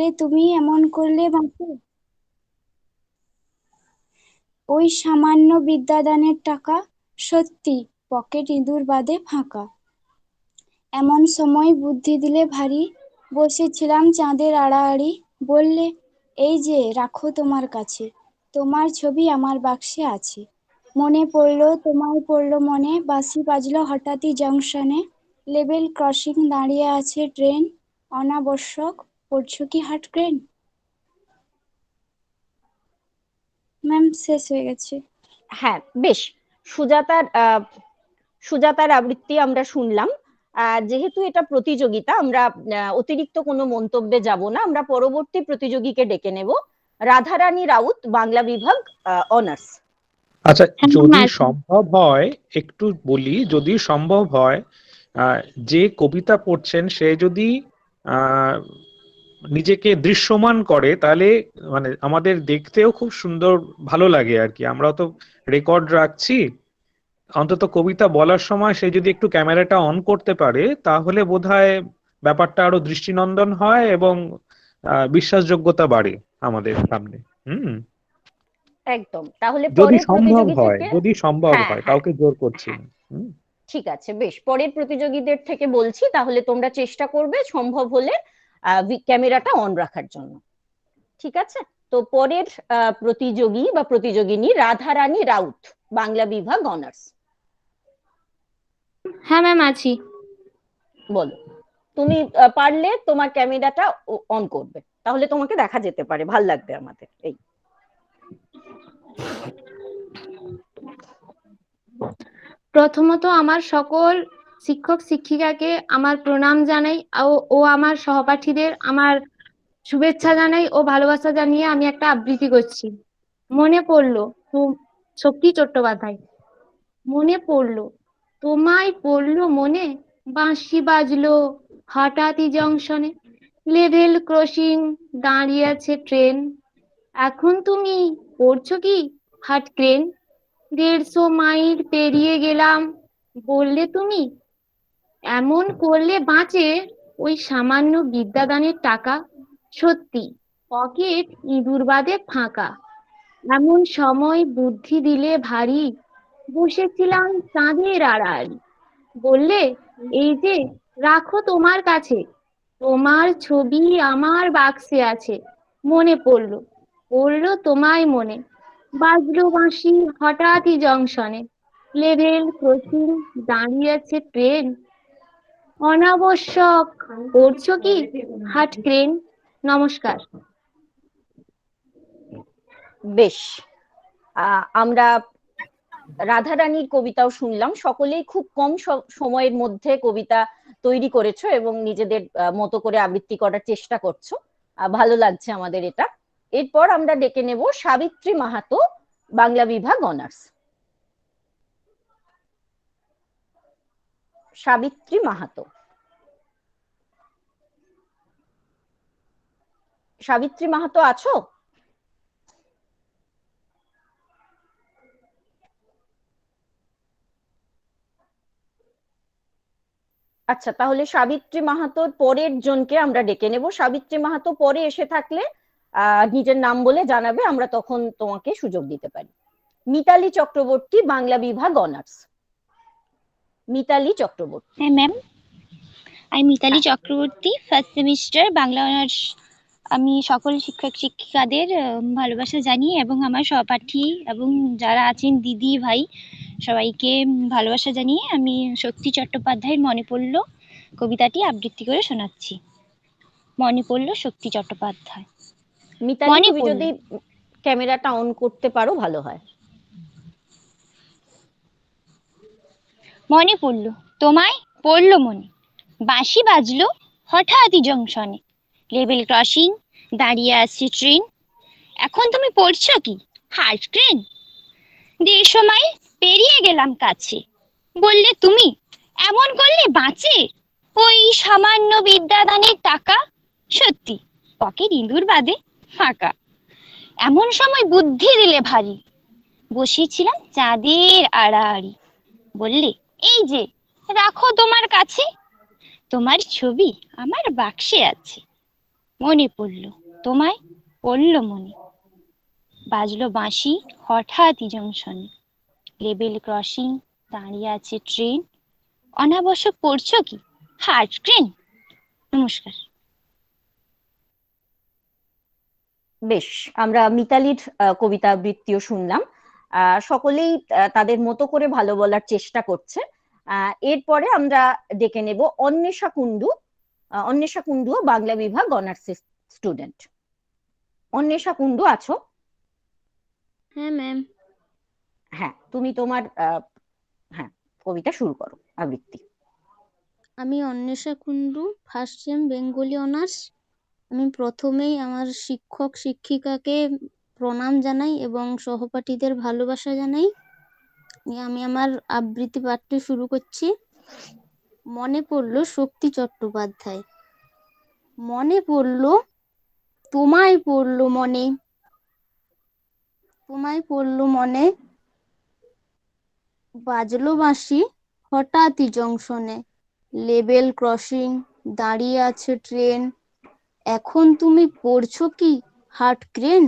বললে তুমি এমন করলে বাঁচে? ওই সামান্য বিদ্যাদানের টাকা, সত্যি পকেট ইঁদুর বাদে ফাঁকা। এমন সময় বুদ্ধি দিলে ভারী, বসেছিলাম চাঁদের আড়াআড়ি। বললে, এই যে রাখো তোমার কাছে, তোমার ছবি আমার বাক্সে আছে। মনে পড়লো তোমায় পড়লো মনে, বাঁশি বাজলো হঠাৎই জংশনে। লেভেল ক্রসিং দাঁড়িয়ে আছে ট্রেন, অনাবশ্যক পড়ছো কি হার্ট ক্রেন? ম্যাম শেষ হয়ে গেছে। হ্যাঁ, বেশ। সুজাতার আবৃত্তি আমরা শুনলাম। যেহেতু এটা প্রতিযোগিতা, আমরা অতিরিক্ত কোনো মন্তব্যে যাব না। আমরা পরবর্তী প্রতিযোগীকে ডেকে নেব, রাধারানী রাউত, বাংলা বিভাগ, অনার্স। আচ্ছা, যদি সম্ভব হয় একটু বলি, যদি সম্ভব হয় যে কবিতা পড়ছেন সে যদি নিজেকে দৃশ্যমান করে, তাহলে মানে আমাদের দেখতেও খুব সুন্দর ভালো লাগে আর কি। আমরাও তো রেকর্ড রাখছি, অন্তত কবিতা বলার সময় সে যদি একটু ক্যামেরাটা অন করতে পারে তাহলে বোধহয় ব্যাপারটা আরো দৃষ্টিনন্দন হয় এবং বিশ্বাসযোগ্যতা বাড়ে আমাদের সামনে। একদম। তাহলে যদি পরের সম্ভব হয়, প্রতিযোগী যদি সম্ভব হ্যাঁ হয়, হ্যাঁ, কাউকে জোর করছি না। ঠিক আছে, বেশ। পরের প্রতিযোগীদের থেকে বলছি, তাহলে তোমরা চেষ্টা করবে সম্ভব হলে ক্যামেরাটা অন রাখার জন্য। ঠিক আছে? তো পরের প্রতিযোগী বা প্রতিযোগিনী রাধারানী রাউত, বাংলা বিভাগ, অনার্স। হ্যাঁ ম্যাম, আছি। বলো, তুমি পারলে তোমার ক্যামেরাটা অন করবে, তাহলে তোমাকে দেখা যেতে পারে, ভাল লাগবে আমাদের। এই প্রথমত আমার সকল শিক্ষক শিক্ষিকাকে আমার প্রণাম জানাই, ও আমার সহপাঠীদের আমার শুভেচ্ছা জানাই ও ভালোবাসা জানিয়ে আমি একটা আবৃত্তি করছি। মনে পড়লো শক্তি চট্টোপাধ্যায়। মনে পড়লো তোমায় পড়লো মনে, বাঁশি বাজলো হঠাৎই জংশনে। লেভেল ক্রসিং দাঁড়িয়ে আছে ট্রেন, এখন তুমি পড়ছো কি হাট ক্রেন? 150 মাইল পেরিয়ে গেলাম, বললে তুমি এমন করলে বাঁচে ওই সামান্য বিদ্যাদানের টাকা, সত্যি পকেট ইঁদুর বাদে ফাঁকা। এমন সময় বুদ্ধি দিলে ভারী, বসেছিলাম চাঁদের আড়াআড়ি। বললে, এই যে রাখো তোমার কাছে, তোমার ছবি আমার বাক্সে আছে। মনে পড়লো তোমায় মনে, বাজলো বাঁশি হঠাৎই জংশনে। লেভেল ক্রসিং দাঁড়িয়ে আছে ট্রেন, অনাবশ্যক করছো কি হাট ক্রেন? নমস্কার। বেশ, আমরা রাধারানীর কবিতাও শুনলাম। সকলেই খুব কম সময়ের মধ্যে কবিতা তৈরি করেছো এবং নিজেদের মতো করে আবৃত্তি করার চেষ্টা করছো, ভালো লাগছে আমাদের এটা। এরপর আমরা ডেকে নেব সাবিত্রী মাহাতো, বাংলা বিভাগ, অনার্স। সাবিত্রী মাহাতো। সাবিত্রী মাহাতো আছো? আচ্ছা, তাহলে সাবিত্রী মাহাতোর পরের জনকে আমরা ডেকে নেব। সাবিত্রী মাহাতো পরে এসে থাকলে নিজের নাম বলে জানাবে, আমরা তখন তোমাকে সুযোগ দিতে পারি। মিতালি চক্রবর্তী, বাংলা বিভাগ, অনার্স। মিতালি চক্রবর্তী। হ্যাঁ ম্যাম, আমি Mitali Chakraborty, first semester, Bangla honours. আমি সকল শিক্ষক শিক্ষিকাদের ভালোবাসা জানিয়ে এবং আমার সহপাঠী এবং যারা আছেন দিদি ভাই সবাইকে ভালোবাসা জানিয়ে আমি শক্তি চট্টোপাধ্যায়ের মনে পড়লো কবিতাটি আবৃত্তি করে শোনাচ্ছি। মনে পড়লো শক্তি চট্টোপাধ্যায়। মিতালি, তুমি যদি ক্যামেরাটা অন করতে পারো ভালো হয়। মনে পড়লো তোমায় পড়লো মনে, বাঁশি বাজলো হঠাৎই জংশনে। লেভেল ক্রসিং দাঁড়িয়ে আসছে ট্রেন, এখন তুমি পড়ছো কি হার্ট ক্রেন? 150 মাইল পেরিয়ে গেলাম কাছে, বললে তুমি এমন করলে বাঁচে ওই সামান্য বিদ্যাদানের টাকা, সত্যি পকেট ইঁদুর বাদে ফাঁকা। এমন সময় বুদ্ধি দিলে ভারী, বসেছিলাম চাঁদের আড়াআড়ি। বললে, এই যে রাখো তোমার কাছে, তোমার ছবি আমার বাক্সে আছে। মনে পড়ল তোমায়, পড়ল মনে। বাজলো বাঁশি হঠাৎই জংশনে, লেবেল ক্রসিং, দাঁড়িয়ে আছে ট্রেন, অনাবশ্যক পড়ছো কি হার্ট ক্রেন। নমস্কার। বেশ, আমরা মিতালির কবিতা আবৃত্তিও শুনলাম। সকলেই তাদের মতো করে ভালো বলার চেষ্টা করছে। এরপরে আমরা ডেকে নেব অন্বেষা কুণ্ডু। অন্বেষা কুণ্ডুও বাংলা বিভাগ অনার্স স্টুডেন্ট। অন্বেষা কুণ্ডু আছো? হ্যাঁ ম্যাম। হ্যাঁ, তুমি তোমার হ্যাঁ কবিতা শুরু করো, আবৃত্তি। আমি Anwesha Kundu, first same Bengali honours. আমি প্রথমেই আমার শিক্ষক শিক্ষিকাকে প্রণাম জানাই এবং সহপাঠীদের ভালোবাসা জানাই। আমি আমার আবৃত্তি পাঠটি শুরু করছি। মনে পড়লো শক্তি চট্টোপাধ্যায়, মনে পড়লো তোমায় পড়লো মনে, তোমায় পড়লো মনে। বাজলো বাঁশি হঠাৎই জংশনে, লেবেল ক্রসিং, দাঁড়িয়ে আছে ট্রেন, এখন তুমি পড়ছো কি হার্ট ক্রেন।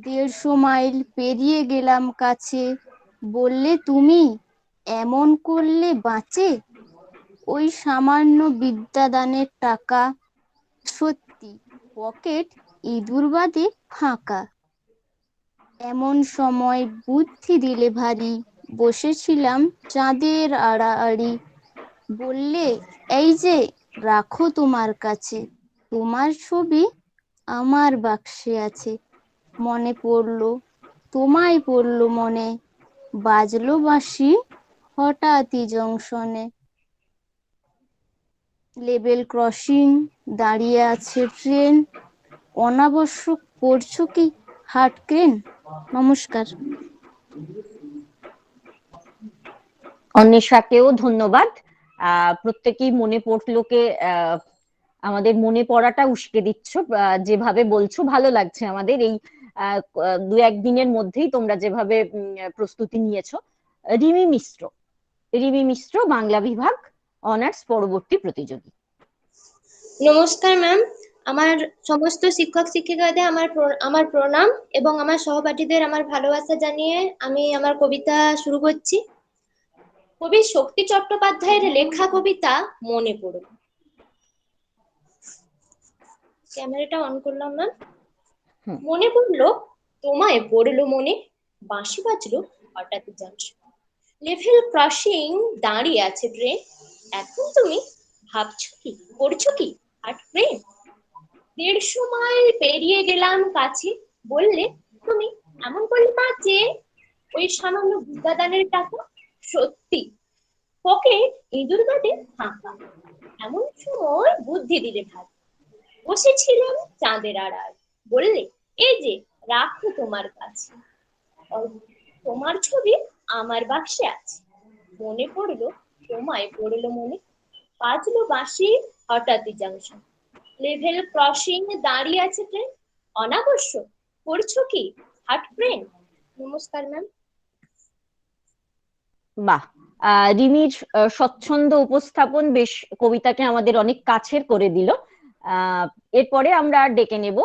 150 মাইল পেরিয়ে গেলাম কাছে, বললে তুমি এমন করলে বাঁচে। ওই সামান্য বিদ্যাদানের টাকা, সত্যি পকেট ইঁদুর বাদে ফাঁকা। এমন সময় বুদ্ধি দিলে ভারী, বসেছিলাম চাঁদের আড়াআড়ি, বললে এই যে রাখো তোমার কাছে, তোমার ছবি আমার বাক্সে আছে। মনে পড়লো তোমায় পড়লো মনে, বাজলো বাঁশি হঠাৎই জংশনে, লেবেল ক্রসিং, দাঁড়িয়ে আছে ট্রেন, অনাবশ্যক পড়ছো কি হার্ট ক্রেন। নমস্কার। অন্বেষাকেও ধন্যবাদ। প্রত্যেকেই মনে পড়লোকে আমাদের মনে পড়াটা উস্কে দিচ্ছ, যেভাবে বলছো ভালো লাগছে আমাদের। এই 2-1 দিনের মধ্যেই তোমরা যেভাবে প্রস্তুতি নিয়েছো। রিমি মিশ্র, রিমি মিশ্র বাংলা বিভাগ অনার্স পরবর্তী প্রতিযোগী। নমস্কার ম্যাম। আমার সমস্ত শিক্ষক শিক্ষিকাদের আমার প্রণাম এবং আমার সহপাঠীদের আমার ভালোবাসা জানিয়ে আমি আমার কবিতা শুরু করছি। কবি শক্তি চট্টোপাধ্যায়ের লেখা কবিতা মনে পড়ল। ক্যামেরাটা অন করলাম ম্যাম। মনে পড়লো তোমায় পড়লো মনে, বাঁশি বাজলো হঠাৎ জংশন, লেভেল ক্রসিং, দাঁড়িয়ে আছে ট্রেন, এখন তুমি ভাবছো কি করছো কি হার্ট ক্রেন। 150 মাইল পেরিয়ে গেলাম কাছে, বললে তুমি এমন করলে বাঁচে। ওই সামান্য বিদ্যাদানের টাকা, সত্যি পকেট ইঁদুর বাদে ফাঁকা। এমন সময় বুদ্ধি দিলে ভাই, বসেছিলাম চাঁদের আড়াল, বললে এই যে রাখো তোমার কাছে, তোমার ছবি আমার বাক্সে আছে। মনে পড়লো তোমায় পড়লো মনে, বাজলো বাঁশি হঠাৎই জংশন, লেভেল ক্রসিং, দাঁড়িয়ে আছে ট্রেন, অনাবশ্যক করছো কি হার্ট ক্রেন। নমস্কার ম্যাম। বাহ, রিমির স্বচ্ছন্দ উপস্থাপন বেশ কবিতাকে আমাদের অনেক কাছের করে দিল। এরপরে আমরা ডেকে নেব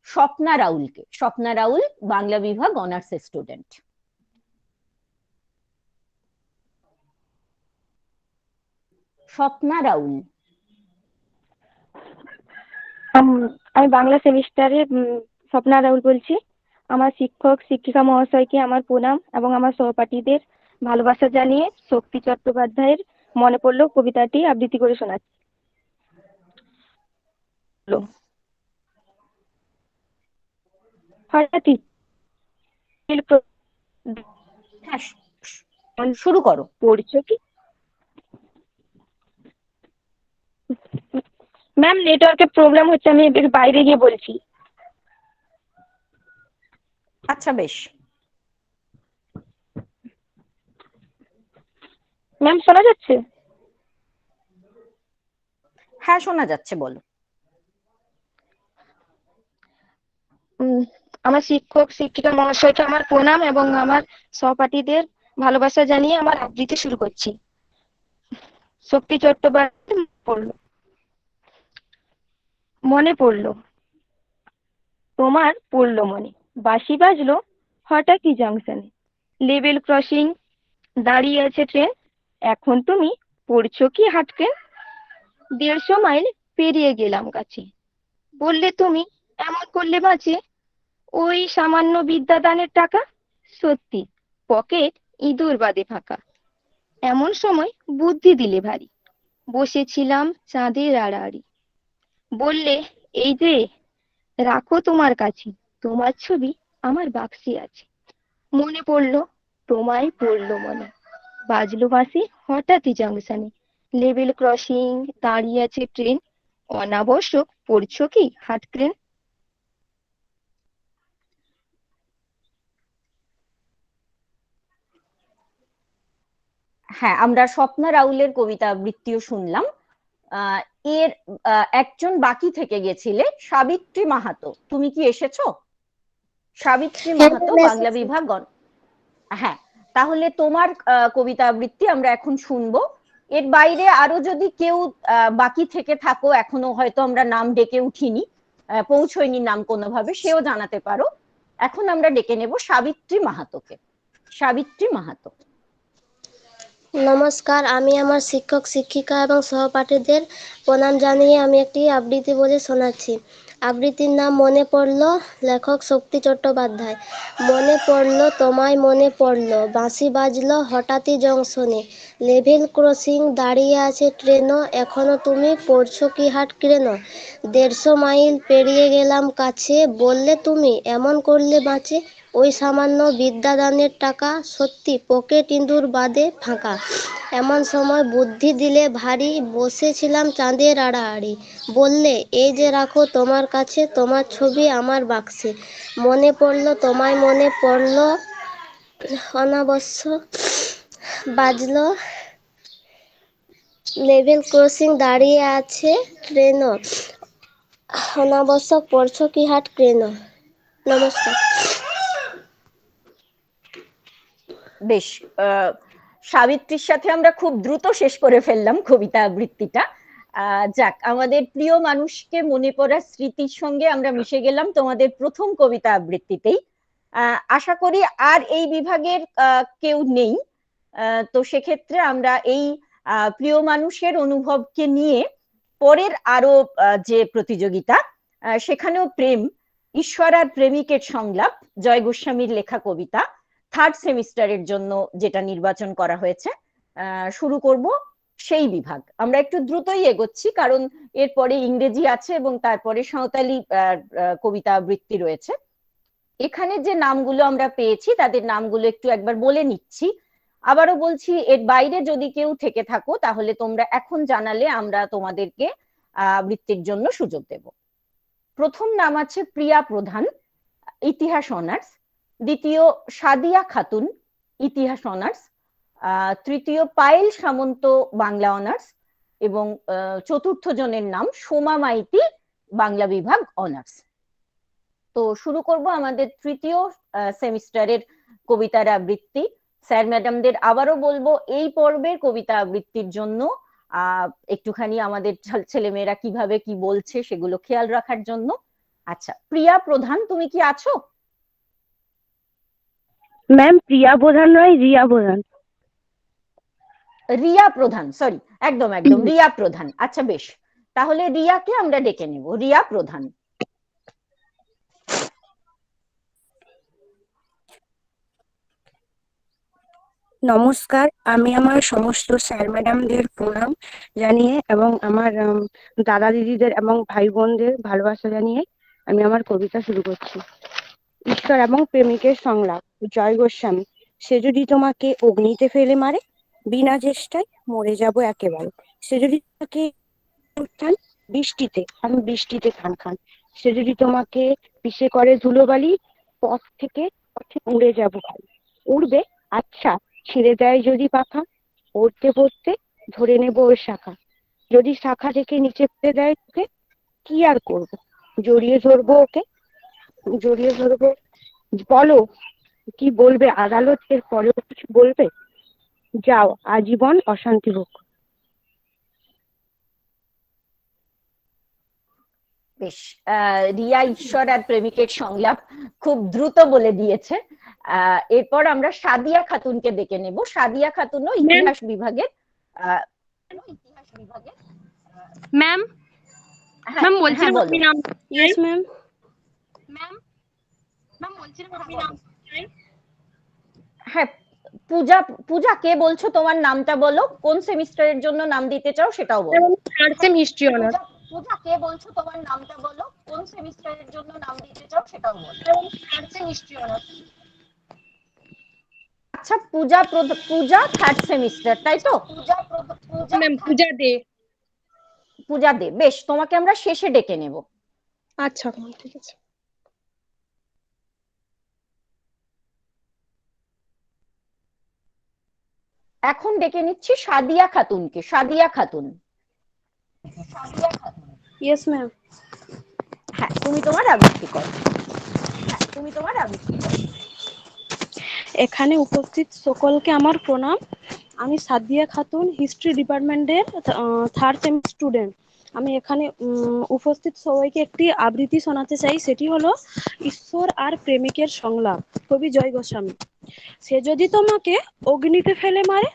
স্বপ্না রাউলকে। স্বপ্না রাউল বাংলা বিভাগ অনার্স স্টুডেন্ট। স্বপ্না রাউল। আমি বাংলা সেমিস্টারে স্বপ্না রাউল বলছি। আমার শিক্ষক শিক্ষিকা মহাশয়কে আমার প্রণাম এবং আমার সহপাঠীদের ভালোবাসা জানিয়ে শক্তি চট্টোপাধ্যায়ের মনে পড়লো কবিতাটি আবৃত্তি করে শোনাচ্ছি। হঠাৎই শুরু করো। পড়ছো কি ম্যাম? নেটওয়ার্কের প্রবলেম হচ্ছে, আমি বাইরে গিয়ে বলছি। আচ্ছা বেশ। ম্যাম শোনা যাচ্ছে? হ্যাঁ শোনা যাচ্ছে, বলো। আমার শিক্ষক শিক্ষিকা মহাশয়কে আমার প্রণাম এবং আমার সহপাঠীদের ভালোবাসা জানিয়ে আমার আবৃত্তি শুরু করছি। শক্তি চট্টোপাধ্যায় পড়লো। মনে পড়লো তোমার পড়লো মনে, বাঁশি বাজলো হঠাৎই জাংশনে, লেভেল ক্রসিং দাঁড়িয়ে আছে ট্রেন, এখন তুমি পড়ছো কি হাঁটকে? 150 মাইল পেরিয়ে গেলাম কাছে, বললে তুমি এমন করলে বাঁচে, ওই সামান্য বিদ্যাদানের টাকা, সত্যি পকেট ইঁদুর বাদে ফাঁকা। এমন সময় বুদ্ধি দিলে ভারী, বসেছিলাম চাঁদের আড়াআড়ি, বললে এই যে রাখো তোমার কাছে, তোমার ছবি আমার বাক্সে আছে। মনে পড়লো তোমায় পড়লো মনে, বাজলো বাঁশি হঠাৎই জাংশনে, লেভেল ক্রসিং দাঁড়িয়ে আছে ট্রেন, অনাবশ্যক পড়ছো কি হাট ক্রেন? হ্যাঁ, আমরা স্বপ্না রাউলের কবিতা আবৃত্তিও শুনলাম। আহ, এর একজন বাকি থেকে গেছিলে, সাবিত্রী মাহাতো। তুমি কি এসেছো? সাবিত্রী মাহাতো, বাংলা বিভাগ। হ্যাঁ, তাহলে তোমার কবিতা আবৃত্তি আমরা এখন শুনবো। এর বাইরে আরো যদি কেউ বাকি থেকে থাকো, এখনো হয়তো আমরা নাম ডেকে উঠিনি, পৌঁছয়নি নাম কোনোভাবে, সেও জানাতে পারো। এখন আমরা ডেকে নেব সাবিত্রী মাহাতোকে। সাবিত্রী মাহাতো। নমস্কার, আমি আমার শিক্ষক শিক্ষিকা এবং সহপাঠীদের প্রণাম জানিয়ে আমি একটি আবৃত্তি বলে শোনাচ্ছি। আবৃত্তির নাম মনে পড়লো, লেখক শক্তি চট্টোপাধ্যায়। মনে পড়লো তোমায়, মনে পড়লো বাঁশি বাজলো হঠাৎই জংশনে, লেভেল ক্রসিং দাঁড়িয়ে আছে ট্রেনও, এখনো তুমি পড়ছো কি হাট ক্রেনো? 150 মাইল পেরিয়ে গেলাম কাছে, বললে তুমি এমন করলে বাঁচে, ওই সামান্য বিদ্যাদানের টাকা, সত্যি পকেট ইঁদুর বাদে ফাঁকা। এমন সময় বুদ্ধি দিলে ভারী, বসেছিলাম চাঁদের আড়াআড়ি, বললে এই যে রাখো তোমার কাছে, তোমার ছবি আমার বাক্সে। মনে পড়লো তোমায়, মনে পড়লো অনাবশ্যক বাজলো লেভেল ক্রসিং দাঁড়িয়ে আছে ট্রেনও, অনাবশ্যক পড়ছো কি হাট ক্রেনো? নমস্কার। বেশ, সাবিত্রীর সাথে আমরা খুব দ্রুত শেষ করে ফেললাম কবিতা আবৃত্তিটা। যাক, আমাদের প্রিয় মানুষকে মনে পড়ার স্মৃতির সঙ্গে আমরা মিশে গেলাম তোমাদের প্রথম কবিতা আবৃত্তিতেই। আশা করি আর এই বিভাগের কেউ নেই। তো সেক্ষেত্রে আমরা এই প্রিয় মানুষের অনুভবকে নিয়ে পরের আরো যে প্রতিযোগিতা, সেখানেও প্রেম, ঈশ্বর আর প্রেমিকের সংলাপ, জয় গোস্বামীর লেখা কবিতা, থার্ড সেমিস্টারের জন্য যেটা নির্বাচন করা হয়েছে, শুরু করব সেই বিভাগ। আমরা একটু দ্রুতই এগোচ্ছি, কারণ এরপরে ইংরেজি আছে এবং তারপরে সাঁওতালি কবিতা আবৃত্তি রয়েছে। এখানে যে নামগুলো আমরা পেয়েছি তাদের নামগুলো একটু একবার বলে নিচ্ছি। আবারও বলছি, এর বাইরে যদি কেউ থেকে থাকো তাহলে তোমরা এখন জানালে আমরা তোমাদেরকে আবৃত্তির জন্য সুযোগ দেব। প্রথম নাম আছে প্রিয়া প্রধান, ইতিহাস অনার্স। দ্বিতীয় সাদিয়া খাতুন, ইতিহাস অনার্স। তৃতীয় পায়েল সামন্ত, বাংলা অনার্স। এবং চতুর্থ জনের নাম সোমা মাইতি, বাংলা বিভাগ অনার্স। তো শুরু করব আমাদের তৃতীয় সেমিস্টারের কবিতার আবৃত্তি। স্যার ম্যাডামদের আবারও বলবো এই পর্বের কবিতা আবৃত্তির জন্য একটুখানি আমাদের ছেলেমেয়েরা কিভাবে কি বলছে সেগুলো খেয়াল রাখার জন্য। আচ্ছা, প্রিয়া প্রধান, তুমি কি আছো? ম্যাম, প্রিয়া প্রধান নয়, রিয়া প্রধান। রিয়া প্রধান, সরি, একদম একদম রিয়া প্রধান। আচ্ছা বেশ, তাহলে রিয়াকে আমরা ডেকে নেব। রিয়া প্রধান। নমস্কার, আমি আমার সমস্ত স্যার ম্যাডামদের প্রণাম জানিয়ে এবং আমার দাদা দিদিদের এবং ভাই বোনদের ভালোবাসা জানিয়ে আমি আমার কবিতা শুরু করছি। ঈশ্বর এবং প্রেমিকের সংলাপ, জয় গোস্বামী। সে যদি তোমাকে অগ্নিতে ফেলে মারে, বিনা চেষ্টায় মরে যাব একেবারে। সে যদি তোমাকে উত্থান বৃষ্টিতে, আমি বৃষ্টিতে খান খান। সে যদি তোমাকে পিষে করে ধুলোবালি, পথ থেকে পথে উড়ে যাব খালি। উড়বে, আচ্ছা, ছিঁড়ে দেয় যদি পাখা, পড়তে পড়তে ধরে নেব ওর শাখা। যদি শাখা থেকে নিচে ফেলে দেয় তোকে, কি আর করবো, জড়িয়ে ধরবো ওকে, জড়িয়ে ধরবো। বলো কি বলবে, আদালতের পরেও কিছু বলবে? যাও, আজীবন অশান্তি হোক। বেশ, রিয়া ঈশ্বর আর প্রেমিকের সংলাপ খুব দ্রুত বলে দিয়েছে। এরপর আমরা সাদিয়া খাতুনকে ডেকে নেব। সাদিয়া খাতুনও ইতিহাস বিভাগের ম্যাম হ্যাঁ বলছিলাম বলো। আপনি নাম ইয়েস ম্যাম। হ্যাঁ, পূজা, পূজা কে বলছো? তোমার নামটা বলো, কোন সেমিস্টারের জন্য নাম দিতে চাও সেটাও বলো। Third sem history honours. Puja কে বলছো? তোমার নামটা বলো, কোন সেমিস্টারের জন্য নাম দিতে চাও সেটাও বলো। Third sem history honours. আচ্ছা, পূজা থার্ড সেমিস্টার, তাই তো? ম্যাম পূজা দে। পূজা দে, বেশ, তোমাকে আমরা শেষে ডেকে নেব। আচ্ছা ঠিক আছে। এখন ডেকে নিচ্ছি সাদিয়া খাতুনকে। সাদিয়া খাতুন। Yes ma'am. হ্যাঁ, তুমি তোমার আবৃত্তি করো। এখানে উপস্থিত সকলকে আমার প্রণাম। আমি সাদিয়া খাতুন, হিস্ট্রি ডিপার্টমেন্টের থার্ড সেম স্টুডেন্ট। আমি এখানে উপস্থিত সবাইকে একটি আবৃত্তি শোনাতে চাই, সেটি হলো ঈশ্বর আর প্রেমিকের সংলাপ, কবি জয় গোস্বামী। সে যদি তোমাকে অগ্নিতে ফেলে মারে,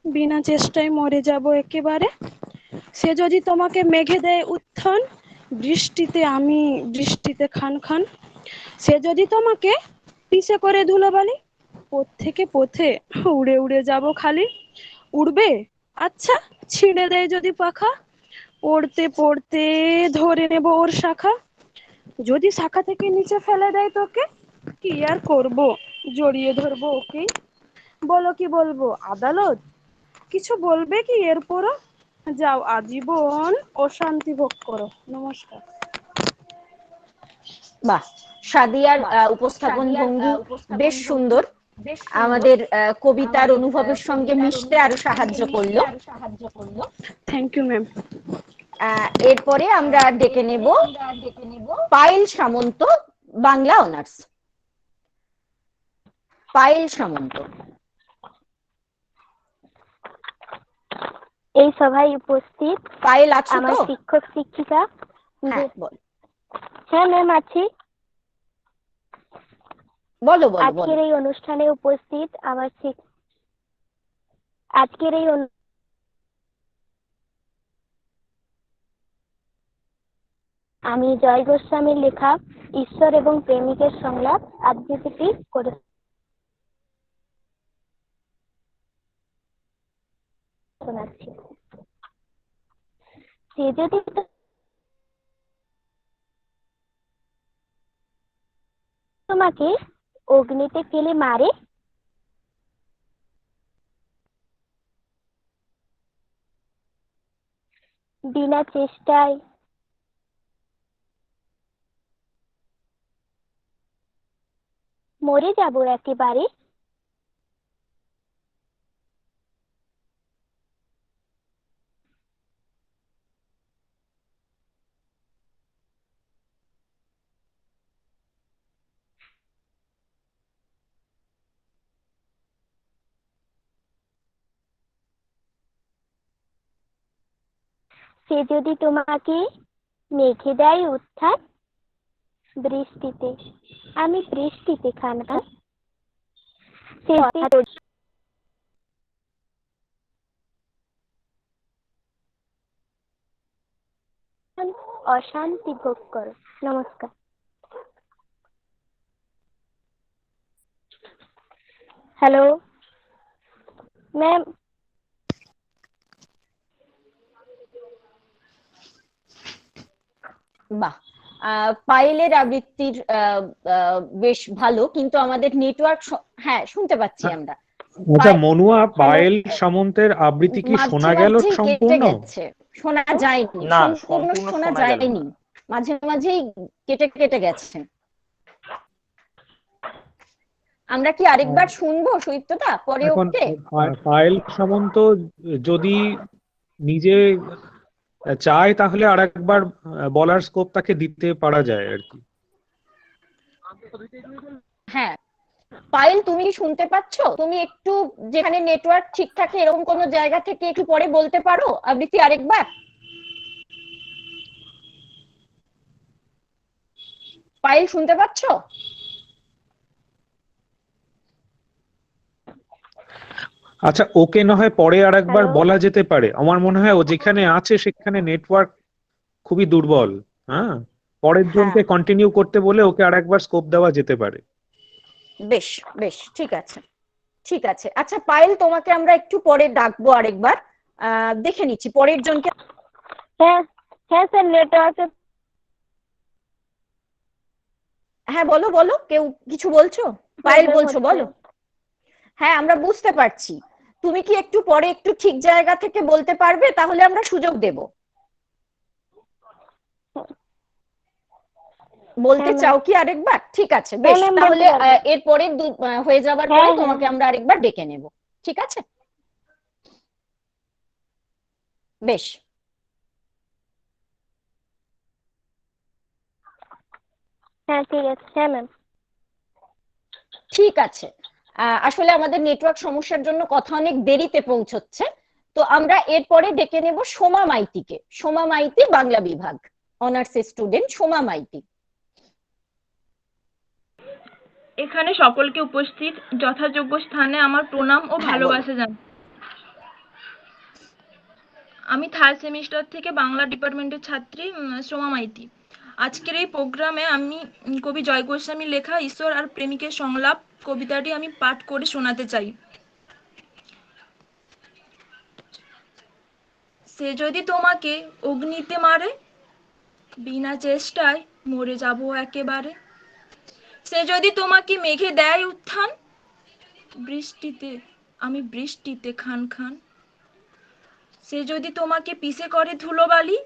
বিনা চেষ্টায় মরে যাব একেবারে। সে যদি তোমাকে মেঘে দেয় উত্থান, বৃষ্টিতে খান খান। সে যদি তোমাকে পিছে করে ধুলোবালি, পথ থেকে পথে উড়ে উড়ে যাব খালি। উড়বে? আচ্ছা, ছিঁড়ে দেয় যদি পাখা, পড়তে পড়তে ধরে নেব ওর শাখা। যদি শাখা থেকে নিচে ফেলে দেয় তোকে, কি আর করব, জড়িয়ে ধরবো ওকেই। বলো কি বলবো আদালত, কিছু বলবে কি এরপরও? যাও আজীবন অশান্তি ভোগ করো। নমস্কার। বাহ, সাদিয়ার উপস্থাপন ভঙ্গি বেশ সুন্দর, আমাদের কবিতার অনুভবের সঙ্গে মিশতে আরো সাহায্য করলো। Thank you ma'am. এরপরে আমরা ডেকে নেব পায়েল সামন্ত, বাংলা অনার্স। পায়েল সামন্ত। এই সভায় উপস্থিত পায়েল আছো আমার তো? শিক্ষক শিক্ষিকা। হ্যাঁ বল। হ্যাঁ ম্যাম আছি। বলো বলো বলো। আজকের এই অনুষ্ঠানে উপস্থিত আমার আমি জয় গোস্বামীর লেখা ঈশ্বর এবং প্রেমিকের সংলাপ আবৃত্তি করে শোনাচ্ছি। সে যদি তোমাকে অগ্নিতে ফেলে মারে, বিনা চেষ্টায় মরে যাব একেবারে। সে যদি তোমাকে মেঘে দেয় উত্থান, বৃষ্টিতে আমি বৃষ্টিতে খান খান। সে অশান্তি ভোগ করো। নমস্কার। Hello ma'am. বাহ, পায়েলের আবৃত্তির বেশ ভালো, কিন্তু আমাদের নেটওয়ার্ক, হ্যাঁ শুনতে পাচ্ছি আমরা। আচ্ছা মনুয়া, পায়েল সামন্তের আবৃত্তি কি শোনা গেল মাঝে কেটে সম্পূর্ণ? গেছে, শোনা যায়নি, না, সম্পূর্ণ শোনা শোনা গেল যায়নি, না। মাঝে মাঝেই কেটে কেটে গেছে। আমরা কি আরেকবার শুনবো সুইপ্তদা পরে এখন ওকে? পায়েল সামন্ত যদি নিজে চায় তাহলে আরেকবার বলার স্কোপ তাকে দিতে পারা যায় আর কি। হ্যাঁ, পায়েল তুমি কি শুনতে পাচ্ছ? তুমি একটু যেখানে নেটওয়ার্ক ঠিক থাকে এরকম কোনো জায়গা থেকে একটু পরে বলতে পারো আবৃত্তি আরেকবার? পায়েল শুনতে পাচ্ছ? আচ্ছা, ওকে না হয় পরে আর একবার হ্যালো। বলা যেতে পারে। আমার মনে হয় ও যেখানে আছে সেখানে নেটওয়ার্ক খুবই দুর্বল। হ্যাঁ, পরের হ্যাঁ, জনকে কন্টিনিউ করতে বলে ওকে আর একবার স্কোপ দেওয়া যেতে পারে। বেশ বেশ, ঠিক আছে ঠিক আছে। আচ্ছা পায়েল, তোমাকে আমরা একটু পরে ডাকবো আরেকবার। দেখে নিচ্ছি পরের জনকে। হ্যাঁ হ্যাঁ স্যার, নেটওয়ার্কে হ্যাঁ বলো বলো, কেউ কিছু বলছো? পায়েল প্রবলেম বলছো, হচ্ছে। বলো। হ্যাঁ আমরা বুঝতে পারছি। তুমি কি একটু পরে একটু ঠিক জায়গা থেকে বলতে পারবে? তাহলে আমরা সুযোগ দেব। বলতে হ্যাঁ ম্যাম। চাও কি আরেকবার? ঠিক আছে, হ্যাঁ বেশ, ম্যাম, বলতে তাহলে পারবো। এরপরে হয়ে যাবার পরে হ্যাঁ হ্যাঁ তোমাকে আমরা আরেকবার ডেকে নেব। ঠিক আছে, বেশ। হ্যাঁ ঠিক আছে। হ্যাঁ ম্যাম। ঠিক আছে। আসলে আমাদের নেটওয়ার্ক সমস্যার জন্য কথা অনেক দেরিতে পৌঁছচ্ছে। তো আমরা এরপরে ডেকে নেব সোমা মাইতিকে। সোমা মাইতি, বাংলা বিভাগ, অনার্স স্টুডেন্ট সোমা মাইতি। এখানে সকলকে উপস্থিত যথাযোগ্য স্থানে আমার প্রণাম ও হ্যাঁ, বলো। ভালোবাসা জানাই। আমি থার্ড সেমিস্টার থেকে বাংলা ডিপার্টমেন্টের ছাত্রী সোমা মাইতি। আজকের এই প্রোগ্রামে আমি কবি জয় গোস্বামীর লেখা ঈশ্বর আর প্রেমিকের সংলাপ কবিতাটি আমি পাঠ করে শোনাতে চাই। সে যদি তোমাকে অগ্নিতে মারে, বিনা চেষ্টায় মরে যাব একেবারে। সে যদি তোমাকে মেঘে দেয় উত্থান, বৃষ্টিতে আমি বৃষ্টিতে খান খান। সে যদি তোমাকে পিষে করে ধুলোবালি,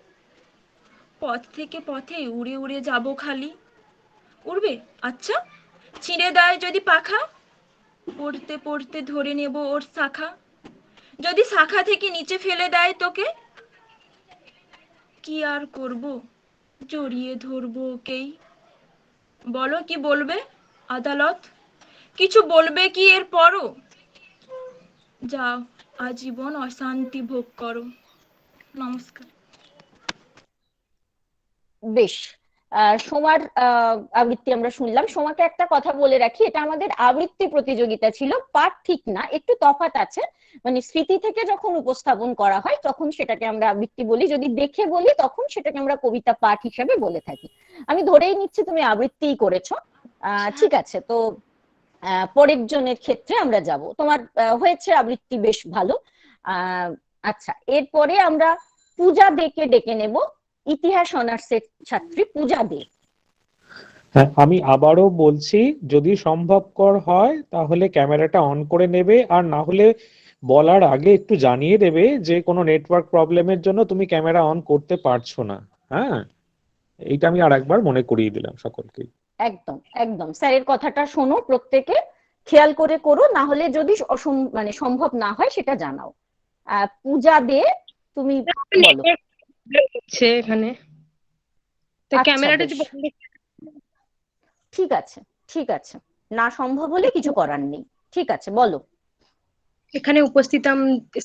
পথ থেকে পথে উড়ে উড়ে যাব খালি। উড়বে? আচ্ছা। ছিঁড়ে দেয় যদি পাখা, পড়তে পড়তে ধরে নেব ওর শাখা। যদি শাখা থেকে নিচে ফেলে দেয় তোকে, কি আর করব, জড়িয়ে ধরবো ওকেই। বলো কি বলবে আদালত, কিছু বলবে কি এর পরও? যাও আজীবন অশান্তি ভোগ করো। নমস্কার। বেশ। সোমার আবৃত্তি আমরা শুনলাম। সোমাকে একটা কথা বলে রাখি, এটা আমাদের আবৃত্তি প্রতিযোগিতা ছিল, পাঠ ঠিক না, একটু তফাৎ আছে। মানে স্মৃতি থেকে যখন উপস্থাপন করা হয় তখন সেটাকে আমরা আবৃত্তি বলি, যদি দেখে বলি তখন সেটাকে আমরা কবিতা পাঠ হিসেবে বলে থাকি। আমি ধরেই নিচ্ছি তুমি আবৃত্তিই করেছো। ঠিক আছে, তো পরের জনের ক্ষেত্রে আমরা যাব। তোমার হয়েছে আবৃত্তি, বেশ ভালো। আহ আচ্ছা, এরপরে আমরা পূজা দেকে ডেকে নেব, ইতিহাস অনার্সের ছাত্রী পূজা দে। হ্যাঁ, আমি আবারও বলছি, যদি সম্ভবকর হয় তাহলে ক্যামেরাটা অন করে নেবে, আর না হলে বলার আগে একটু জানিয়ে দেবে যে কোনো নেটওয়ার্ক প্রবলেমের জন্য তুমি ক্যামেরা অন করতে পারছো না। হ্যাঁ, এইটা আমি আর একবার মনে করিয়ে দিলাম সকলকে। একদম একদম, স্যারের কথাটা শোনো, প্রত্যেকে খেয়াল করে করো, না হলে যদি মানে সম্ভব না হয় সেটা জানাও। পূজা দে, তুমি বলো। হচ্ছে এখানে তো আচ্ছা ক্যামেরাটা বেশ, যে বন্ধ। ঠিক আছে ঠিক আছে, না সম্ভব হলে কিছু করার নেই। ঠিক আছে, বলো। এখানে উপস্থিত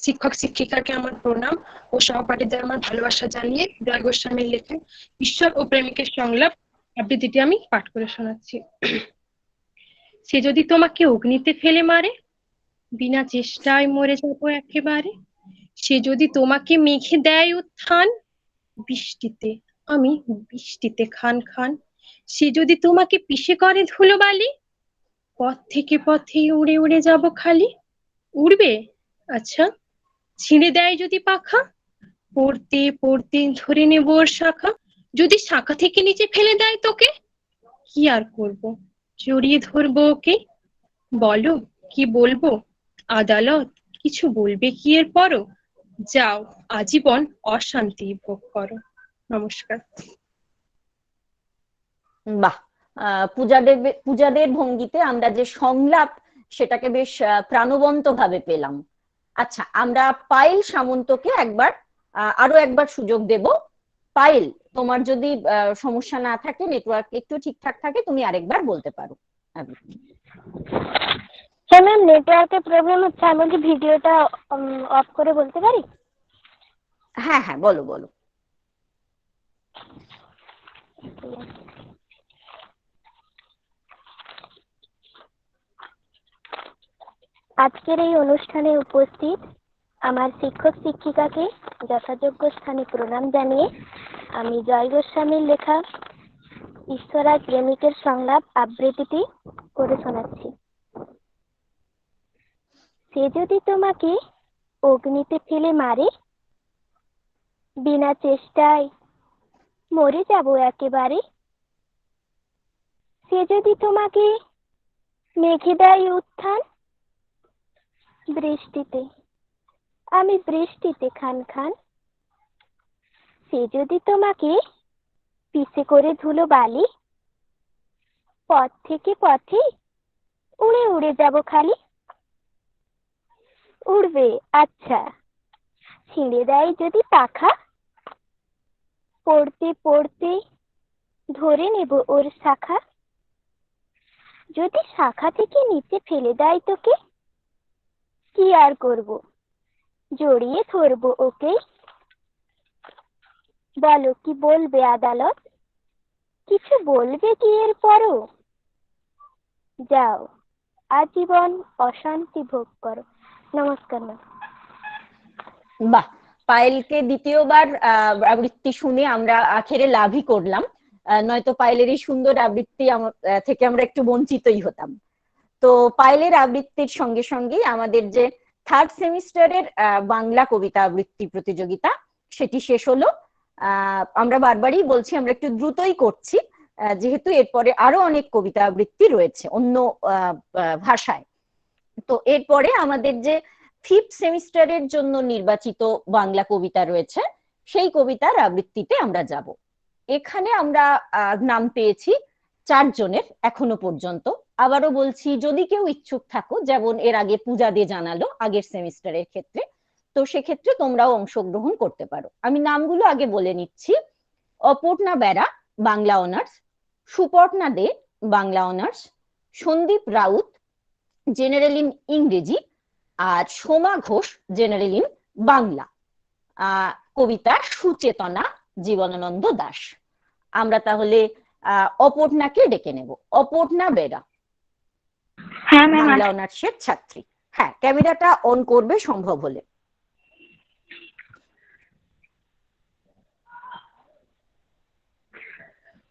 শিক্ষক শিক্ষিকাকে আমার প্রণাম ও সহপাঠীদের আমার ভালোবাসা জানিয়ে জয় গোস্বামীর লেখা ঈশ্বর ও প্রেমিকের সংলাপ আবৃত্তিটি আমি পাঠ করে শোনাচ্ছি। সে যদি তোমাকে অগ্নিতে ফেলে মারে, বিনা চেষ্টায় মরে যাব একেবারে। সে যদি তোমাকে মেঘে দেয় উত্থান, বৃষ্টিতে আমি বৃষ্টিতে খান খান। সে যদি তোমাকে পিষে করে ধুলোবালি, পথ থেকে পথে উড়ে উড়ে যাব খালি। উড়বে? আচ্ছা। ছিঁড়ে দেয় যদি পাখা, পড়তে পড়তে ধরে নেব ওর শাখা। যদি শাখা থেকে নিচে ফেলে দেয় তোকে, কি আর করব, জড়িয়ে ধরবো ওকে। বলো কি বলবো আদালত, কিছু বলবে কি এর পরও? যাও আজীবন অশান্তি ভোগ করো। নমস্কার। বাহ। পূজাদের ভঙ্গিতে আমরা যে সংলাপ, সেটাকে বেশ প্রাণবন্ত ভাবে পেলাম। আচ্ছা, আমরা পায়েল সামন্তকে একবার আরো একবার সুযোগ দেব। পায়েল, তোমার যদি সমস্যা না থাকে, নেটওয়ার্ক একটু ঠিকঠাক থাকে, তুমি আরেকবার বলতে পারো। হ্যাঁ ম্যাম, নেটওয়ার্কের প্রবলেম হচ্ছে। আমি বলছি ভিডিওটা অফ করে বলতে পারি? হ্যাঁ হ্যাঁ, বলো বলো। আজকের এই অনুষ্ঠানে উপস্থিত আমার শিক্ষক শিক্ষিকাকে যথাযোগ্য স্থানে প্রণাম জানিয়ে আমি জয় গোস্বামীর লেখা ঈশ্বরার প্রেমিকের সংলাপ আবৃত্তিটি করে শোনাচ্ছি। সে যদি তোমাকে অগ্নিতে ফেলে মারে, বিনা চেষ্টায় মরে যাব একেবারে। সে যদি তোমাকে মেঘে দেয় উত্থান, বৃষ্টিতে আমি বৃষ্টিতে খান খান। সে যদি তোমাকে পিছে করে ধুলো বালি, পথ থেকে পথে উড়ে উড়ে যাব খালি। উড়বে, আচ্ছা, ছিঁড়ে দেয় যদি পাখা, পড়তে পড়তে ধরে নেব ওর শাখা। যদি শাখা থেকে নিচে ফেলে দেয় তোকে, কি আর করব, জড়িয়ে ধরবো ওকে। বলো কি বলবে আদালত, কিছু বলবে কি এর পরও? যাও, আজীবন অশান্তি ভোগ করো। নমস্কার ম্যাম। বাহ, পায়েলকে দ্বিতীয়বার আবৃত্তি শুনে আমরা আখেরে লাভই করলাম, নয়তো পায়েলের এই সুন্দর আবৃত্তি থেকে আমরা একটু বঞ্চিতই হতাম। তো পায়েলের আবৃত্তির সঙ্গে সঙ্গে আমাদের যে থার্ড সেমিস্টারের বাংলা কবিতা আবৃত্তি প্রতিযোগিতা সেটি শেষ হলো। আমরা বারবারই বলছি আমরা একটু দ্রুতই করছি, যেহেতু এরপরে আরো অনেক কবিতা আবৃত্তি রয়েছে অন্য ভাষায়। তো এরপরে আমাদের যে ফিফথ সেমিস্টারের জন্য নির্বাচিত বাংলা কবিতা রয়েছে সেই কবিতার আবৃত্তিতে আমরা যাব। এখানে আমরা নাম পেয়েছি 4 জনের এখনো পর্যন্ত। আবারও বলছি, যদি কেউ ইচ্ছুক থাকো, যেমন এর আগে পূজা দিয়ে জানালো আগের সেমিস্টারের ক্ষেত্রে, তো সেক্ষেত্রে তোমরাও অংশগ্রহণ করতে পারো। আমি নামগুলো আগে বলে নিচ্ছি। Aparna Bera, Bangla honours; Suparna De, Bangla honours; Sandip Raut, general in ইংরেজি; আর সোমা ঘোষ, জেনারেল ইন বাংলা। কবিতা সুচেতনা, জীবনানন্দ দাশ। আমরা তাহলে অপর্ণাকে ডেকে নেব। অপর্ণা বেরা, বাংলা অনার্সের ছাত্রী। হ্যাঁ, ক্যামেরাটা অন করবে সম্ভব হলে।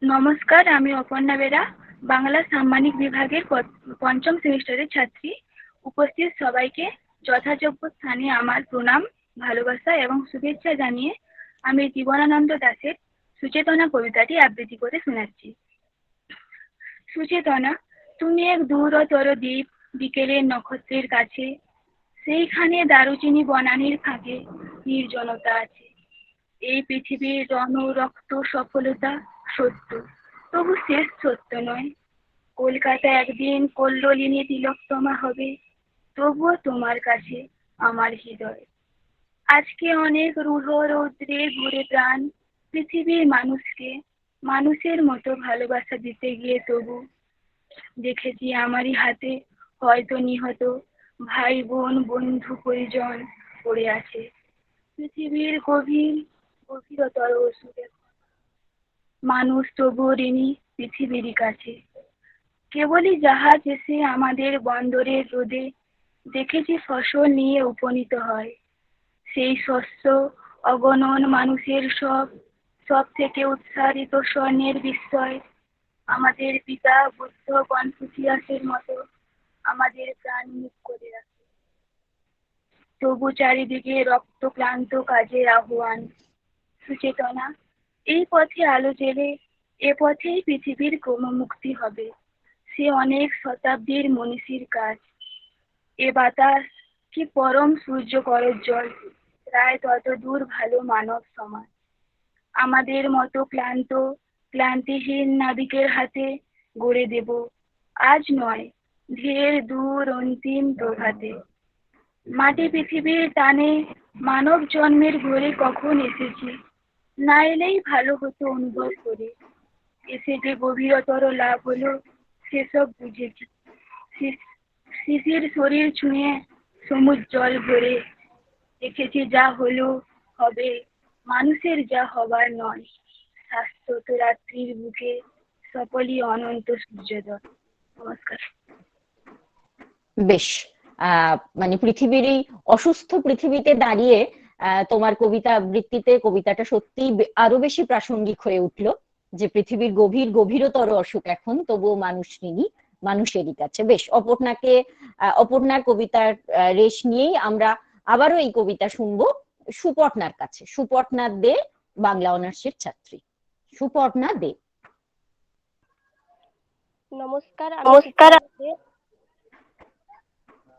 নমস্কার, আমি অপর্ণা বেরা, বাংলা সাম্মানিক বিভাগের 5ম সেমিস্টারের ছাত্রী। উপস্থিত সবাইকে যথাযোগ্য স্থানে আমার প্রণাম, ভালোবাসা এবং শুভেচ্ছা জানিয়ে আমি জীবনানন্দ দাশের সুচেতনা কবিতাটি আবৃত্তি করে শোনাচ্ছি। সুচেতনা, তুমি এক দূরতর দ্বীপ, বিকেলের নক্ষত্রের কাছে, সেইখানে দারুচিনি বনানীর ফাঁকে নির্জনতা আছে। এই পৃথিবীর রক্ত সফলতা সত্য, তবু শেষ সত্য নয়। কলকাতা একদিন কল্লোলিনী তিলোত্তমা হবে, তবুও তোমার কাছে আমার হৃদয়। আজকে অনেক রূঢ় রৌদ্রে ঘুরে প্রাণ, পৃথিবীর মানুষকে মানুষের মতো ভালোবাসা দিতে গিয়ে তবু দেখেছি আমারই হাতে হয়তো নিহত ভাই বোন বন্ধু পরিজন পড়ে আছে। পৃথিবীর গভীরতর ওষুধে মানুষ তবু ঋণী পৃথিবীরই কাছে। কেবলই জাহাজ এসে আমাদের বন্দরের রোদে দেখেছি ফসল নিয়ে উপনীত হয়। সেই শস্য অগণন মানুষের সব থেকে উৎসারিত স্বর্ণের বিস্ময়। আমাদের পিতা বুদ্ধ কনফুসিয়াসের মতো আমাদের প্রাণ মুখ করে রাখে। তবু চারিদিকে রক্তক্লান্ত কাজের আহ্বান। সুচেতনা, এই পথে আলো জেলে এ পথেই পৃথিবীর ক্রমমুক্তি হবে। সে অনেক শতাব্দীর মনীষীর কাজ। এ বাতাস কি পরম সূর্য করজ্জ্বল, প্রায় তত দূর ভালো মানব সমাজ। আমাদের মতো ক্লান্তিহীন নাবিকের হাতে গড়ে দেব আজ নয় ঢের দূর অন্তিম প্রভাতে। মাটি পৃথিবীর টানে মানব জন্মের ঘরে কখন এসেছি, না এলেই ভালো হতো অনুভব করে। এসে যে গভীরতর লাভ হলো সেসব বুঝেছি। শিশির শরীর ছুঁয়ে সমুদ্র জল ভরে দেখেছি যা হলো হবে, মানুষের যা হবার নয়। শাশ্বত রাত্রির বুকে সকলই অনন্ত সূর্যোদয়। নমস্কার। বেশ, মানে পৃথিবীর এই অসুস্থ পৃথিবীতে দাঁড়িয়ে তোমার কবিতা আবৃত্তিতে কবিতাটা সত্যিই আরো বেশি প্রাসঙ্গিক হয়ে উঠলো, যে পৃথিবীর গভীরতর অসুখ এখন, তবুও মানুষ ঋণী মানুষেরই কাছে। বেশ, অপর্ণার কবিতার রেশ নিয়েই আমরা আবারও এই কবিতা শুনবো সুপর্ণার কাছে। সুপর্ণা দে বাংলা অনার্সের ছাত্রী। সুপর্ণা দে। নমস্কার,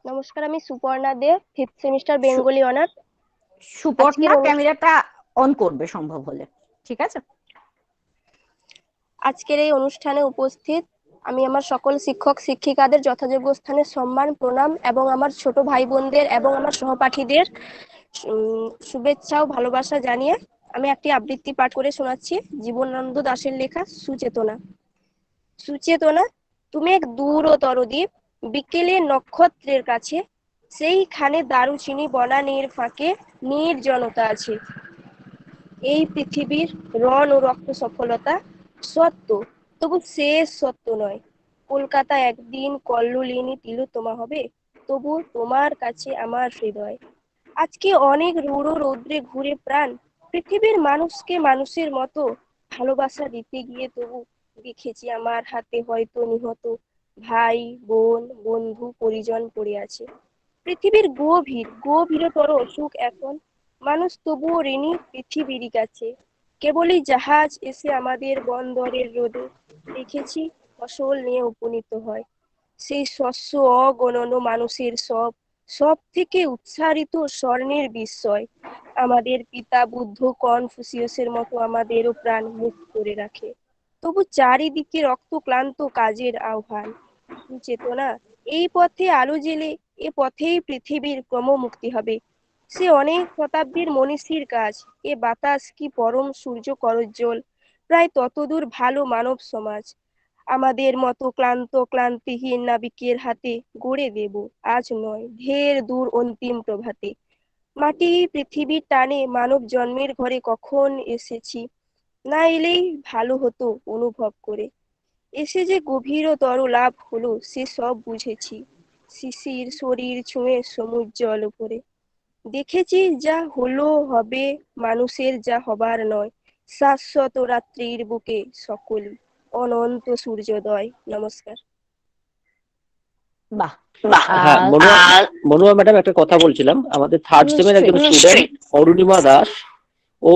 নমস্কার। আমি সুপর্ণা দে, 5th semester Bengali honours. Suparna ক্যামেরাটা অন করবে সম্ভব হলে, ঠিক আছে? আজকের এই অনুষ্ঠানে উপস্থিত আমি আমার সকল শিক্ষক শিক্ষিকাদের যথাযোগ্য স্থানে সম্মান প্রণাম এবং আমার ছোট ভাই বোনদের এবং আমার সহপাঠীদের শুভেচ্ছা ও ভালোবাসা জানিয়ে আমি একটি আবৃত্তি পাঠ করে শোনাচ্ছি জীবনানন্দ দাশের লেখা সুচেতনা। সুচেতনা, তুমি এক দূরতর দ্বীপ, বিকেলে নক্ষত্রের কাছে, সেইখানে দারুচিনি বনানীর ফাঁকে নির্জনতা আছে। এই পৃথিবীর রণ ও রক্ত সফলতা সত্য, তবু শেষ সত্য নয়। কলকাতা একদিন কল্লোলিনী তিলোত্তমা হবে, তবু তোমার কাছে আমার হৃদয়। আজকে অনেক রূঢ় রৌদ্রে ঘুরে প্রাণ, পৃথিবীর মানুষকে মানুষের মতো ভালোবাসা দিতে গিয়ে তবু দেখেছি আমার হাতে হয়তো নিহত ভাই বোন বন্ধু পরিজন পড়ে আছে। পৃথিবীর গভীরতর অসুখ এখন, মানুষ তবুও ঋণী পৃথিবীরই কাছে। কেবলই জাহাজ এসে আমাদের বন্দরের রোদে দেখেছি ফসল নিয়ে উপনীত হয়। সেই শস্য অগণন মানুষের সব থেকে উচ্চারিত স্বর্ণের বিস্ময়। আমাদের পিতা বুদ্ধ কনফুসিয়াসের মতো আমাদেরও প্রাণ মুক্ত করে রাখে, তবু চারিদিকে রক্তক্লান্ত কাজের আহ্বান। চেতনা, এই পথে আলো জেলে এ পথেই পৃথিবীর ক্রমমুক্তি হবে। সে অনেক শতাব্দীর মনীষীর কাজ, এ বাতাস কি পরম সূর্য করজ্জ্বল, প্রায় ততদূর ভালো মানব সমাজ আমাদের মতো ক্লান্তিহীন নাবিকের হাতে গড়ে দেব আজ নয় ঢের দূর অন্তিম প্রভাতে। মাটি পৃথিবীর টানে মানব জন্মের ঘরে কখন এসেছি, না এলেই ভালো হতো অনুভব করে। এসে যে গভীরতর লাভ হলো সে সব বুঝেছি, শিশির শরীর ছুঁয়ে সমুদ্র জল উপরে। দেখেছি যা হলো হবে মানুষের যা হবার নয়, শাশ্বত রাত্রির বুকে সকলই অনন্ত সূর্যোদয়। নমস্কার। বাহ। হ্যাঁ, মনুয়া ম্যাডাম একটা কথা বলছিলাম, আমাদের থার্ড সেমের একজন স্টুডেন্ট অরুণিমা দাস, ও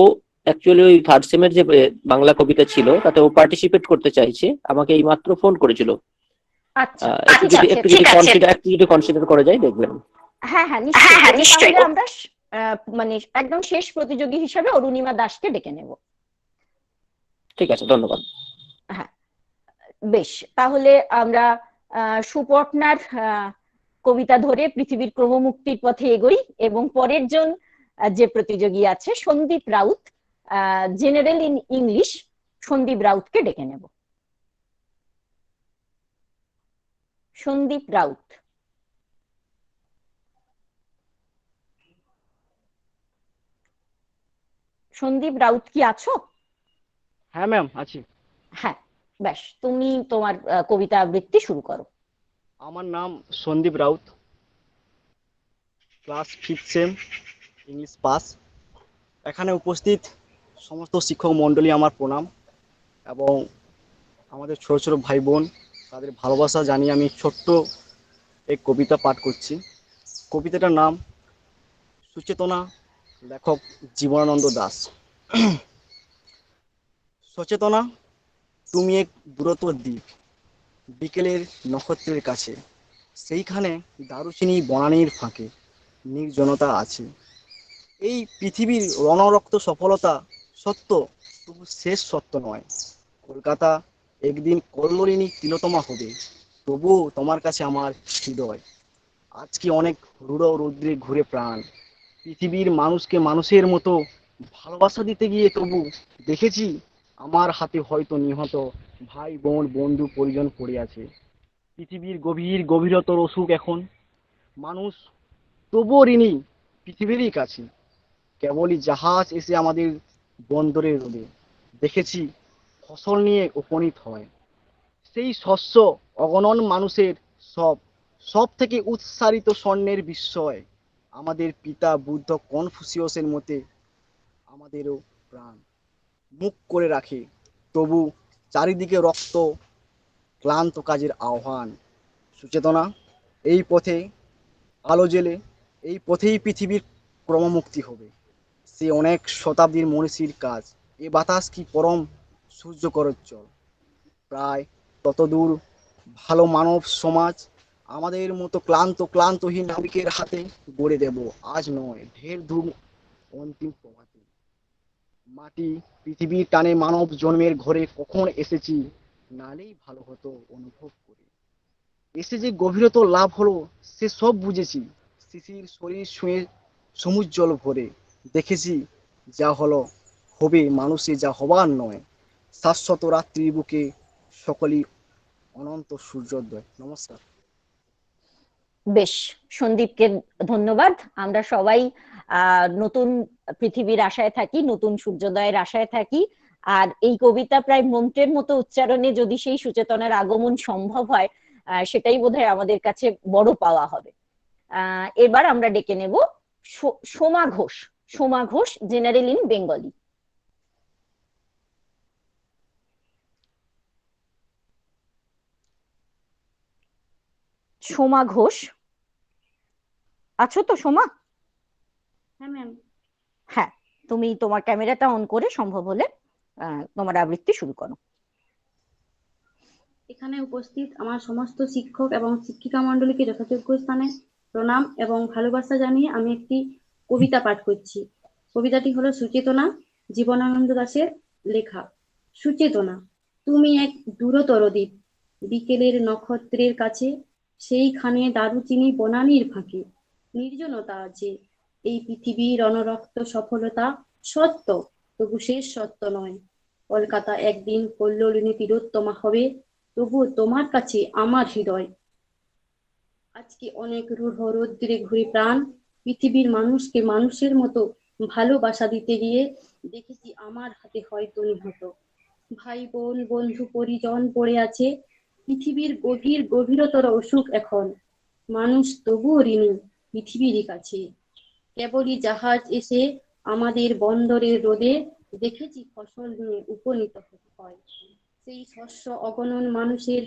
অ্যাকচুয়ালি ওই থার্ড সেমের যে বাংলা কবিতা ছিল তাতে ও পার্টিসিপেট করতে চাইছে, আমাকে এই মাত্র ফোন করেছিল। আচ্ছা, একটু যদি কনসিডার করা যায় দেখবেন। হ্যাঁ হ্যাঁ নিশ্চয়ই। তাহলে আমরা মানে একদম শেষ প্রতিযোগী হিসেবে অরুণিমা দাসকে ডেকে নেব। ঠিক আছে, ধন্যবাদ। হ্যাঁ, বেশ, তাহলে আমরা সুপর্ণার কবিতা ধরে পৃথিবীর ক্রমমুক্তির পথে এগোই এবং পরের জন যে প্রতিযোগী আছে Sandip Raut, general in English, Sandip রাউতকে ডেকে নেব। সন্দীপ রাউত। সন্দীপ রাউত কি আছো? হ্যাঁ ম্যাম, আছি। হ্যাঁ, বেশ, তুমি তোমার কবিতা আবৃত্তি শুরু করো। আমার নাম Sandip Raut, class 5th sem, English pass. এখানে উপস্থিত সমস্ত শিক্ষক মণ্ডলী আমার প্রণাম, এবং আমাদের ছোট ছোট ভাই বোন তাদের ভালোবাসা জানিয়ে আমি ছোট্ট এক কবিতা পাঠ করছি। কবিতাটার নাম সুচেতনা, লেখক জীবনানন্দ দাশ। সচেতনা, তুমি এক দূরতর দ্বীপ, বিকেলের নক্ষত্রের কাছে, সেইখানে দারুচিনি বনানীর ফাঁকে নির্জনতা আছে। এই পৃথিবীর রণরক্ত সফলতা সত্য, তবু শেষ সত্য নয়। কলকাতা একদিন কল্লোলিনী তিলোত্তমা হবে, তবুও তোমার কাছে আমার হৃদয়। আজকে অনেক রূঢ় রৌদ্রে ঘুরে প্রাণ, পৃথিবীর মানুষকে মানুষের মতো ভালোবাসা দিতে গিয়ে তবু দেখেছি আমার হাতে হয়তো নিহত ভাই বোন বন্ধু পরিজন পড়ে আছে। পৃথিবীর গভীরতর অসুখ এখন, মানুষ তবুও ঋণী পৃথিবীরই কাছে। কেবলই জাহাজ এসে আমাদের বন্দরে রোদে দেখেছি ফসল নিয়ে উপনীত হয়। সেই শস্য অগণন মানুষের সব থেকে উৎসারিত স্বর্ণের বিস্ময়, আমাদের পিতা বুদ্ধ কনফুসিয়াসের মতে আমাদেরও প্রাণ মুখ করে রাখে, তবু চারিদিকে রক্ত, ক্লান্ত কাজের আহ্বান, সুচেতনা, এই পথে আলো জেলে, এই পথেই পৃথিবীর ক্রমমুক্তি হবে। সে অনেক শতাব্দীর মনীষীর কাজ। এ বাতাস কি পরম সূর্যকরোজ্জ্বল, প্রায় ততদূর ভালো মানব সমাজ আমাদের মতো ক্লান্তহীন নাবিকের হাতে গড়ে দেব, আজ নয় ঢের দূর অন্তিম প্রভাতে। মাটি পৃথিবীর টানে মানব জন্মের ঘরে কখন এসেছি, নালেই ভালো হতো অনুভব করে। এসে যে গভীরতা লাভ হলো সে সব বুঝেছি, শিশির শরীর ছুঁয়ে সমুজ্জ্বল ভরে দেখেছি, যা হলো হবে মানুষে যা হবার নয়, শাশ্বত রাত্রির বুকে সকলই অনন্ত সূর্যোদয়। নমস্কার। বেশ, সন্দীপকে ধন্যবাদ। আমরা সবাই নতুন পৃথিবীর আশায় থাকি, নতুন সূর্যোদয়ের আশায় থাকি। আর এই কবিতা প্রায় মন্ত্রের মতো উচ্চারণে যদি সেই সুচেতনার আগমন সম্ভব হয়, সেটাই বোধহয় আমাদের কাছে বড় পাওয়া হবে। এবার আমরা ডেকে নেব Soma Ghosh. Soma Ghosh, general in Bengali. Soma Ghosh, আছো তো সোমা? হ্যাঁ ম্যাম। হ্যাঁ, তুমি তোমার ক্যামেরাটা অন করে সম্ভব হলে তোমার আবৃত্তি শুরু করো। এখানে উপস্থিত আমার সমস্ত শিক্ষক এবং শিক্ষিকা মণ্ডলীকে যথাযোগ্য স্থানে প্রণাম এবং ভালোবাসা জানিয়ে আমি একটি কবিতা পাঠ করছি। কবিতাটি হলো সুচেতনা, জীবনানন্দ দাশের লেখা। সুচেতনা, তুমি এক দূরতর দ্বীপ, বিকেলের নক্ষত্রের কাছে, সেইখানে দারুচিনি বনানীর ফাঁকে নির্জনতা আছে। এই পৃথিবীর অনরক্ত সফলতা সত্য, তবু শেষ সত্য নয়। কলকাতা একদিন কল্লোলিনী তিলোত্তমা হবে, তবুও তোমার কাছে আমার হৃদয়। আজকে অনেক রূঢ় রৌদ্রে ঘুরে প্রাণ, পৃথিবীর মানুষকে মানুষের মতো ভালোবাসা দিতে গিয়ে দেখেছি আমার হাতে হয়তো নিহত। ভাই বোন বন্ধু পরিজন পড়ে আছে, পৃথিবীর গভীরতর অসুখ এখন। মানুষ তবুও ঋণী পৃথিবীরই কাছে। কেবলই জাহাজ এসে আমাদের বন্দরের রোদে দেখেছি ফসল নিয়ে উপনীত হয়। সেই শস্য অগণন মানুষের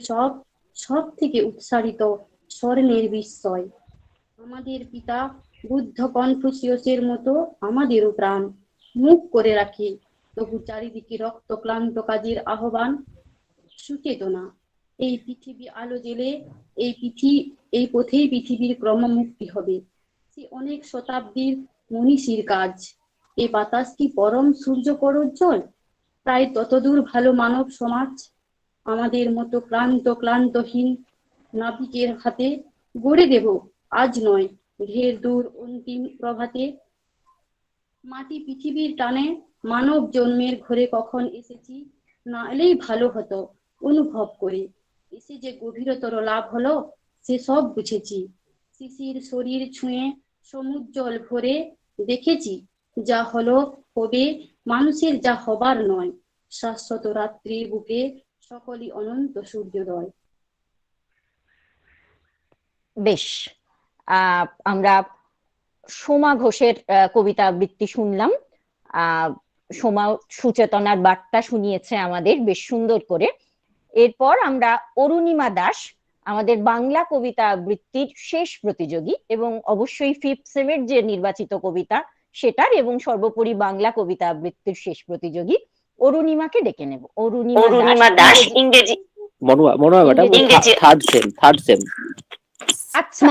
সব থেকে উৎসারিত স্বর্ণের বিস্ময়। আমাদের পিতা বুদ্ধ কনফুসিয়াসের মতো আমাদেরও প্রাণ মুখ করে রাখি, তবু চারিদিকে রক্ত ক্লান্ত কাজের আহ্বান। সুচেতনা, এই পৃথিবী আলো জেলে, এই পথেই পৃথিবীর ক্রমমুক্তি হবে। সে অনেক শতাব্দীর মনীষীর কাজ। এ বাতাস কি পরম সূর্যকরোজ্জ্বল, প্রায় ততদূর ভালো মানব সমাজ আমাদের মতো ক্লান্তহীন নাবিকের হাতে গড়ে দেব, আজ নয় ঢের দূর অন্তিম প্রভাতে। মাটি পৃথিবীর টানে মানব জন্মের ঘরে কখন এসেছি, না এলেই ভালো হতো অনুভব করে। এসে যে গভীরতর লাভ হলো সে সব বুঝেছি, শিশির শরীর ছুঁয়ে সমুজ্জ্বল ভরে দেখেছি, যা হলো হবে মানুষের যা হবার নয়, শাশ্বত রাত্রির বুকে সকলই অনন্ত সূর্যোদয়। বেশ, আমরা সোমা ঘোষের কবিতা আবৃত্তি শুনলাম। সোমা সুচেতনার বার্তা শুনিয়েছে আমাদের বেশ সুন্দর করে। এরপর আমরা অরুণিমা দাস, আমাদের বাংলা কবিতা আবৃত্তির শেষ প্রতিযোগী এবং অবশ্যই 5th সেমের যে নির্বাচিত কবিতা সেটার এবং সর্বোপরি বাংলা কবিতা আবৃত্তির শেষ প্রতিযোগী অরুণিমাকে ডেকে নেব। অরুণিমা দাস, ইংরেজি। Monowa madam, third same. আচ্ছা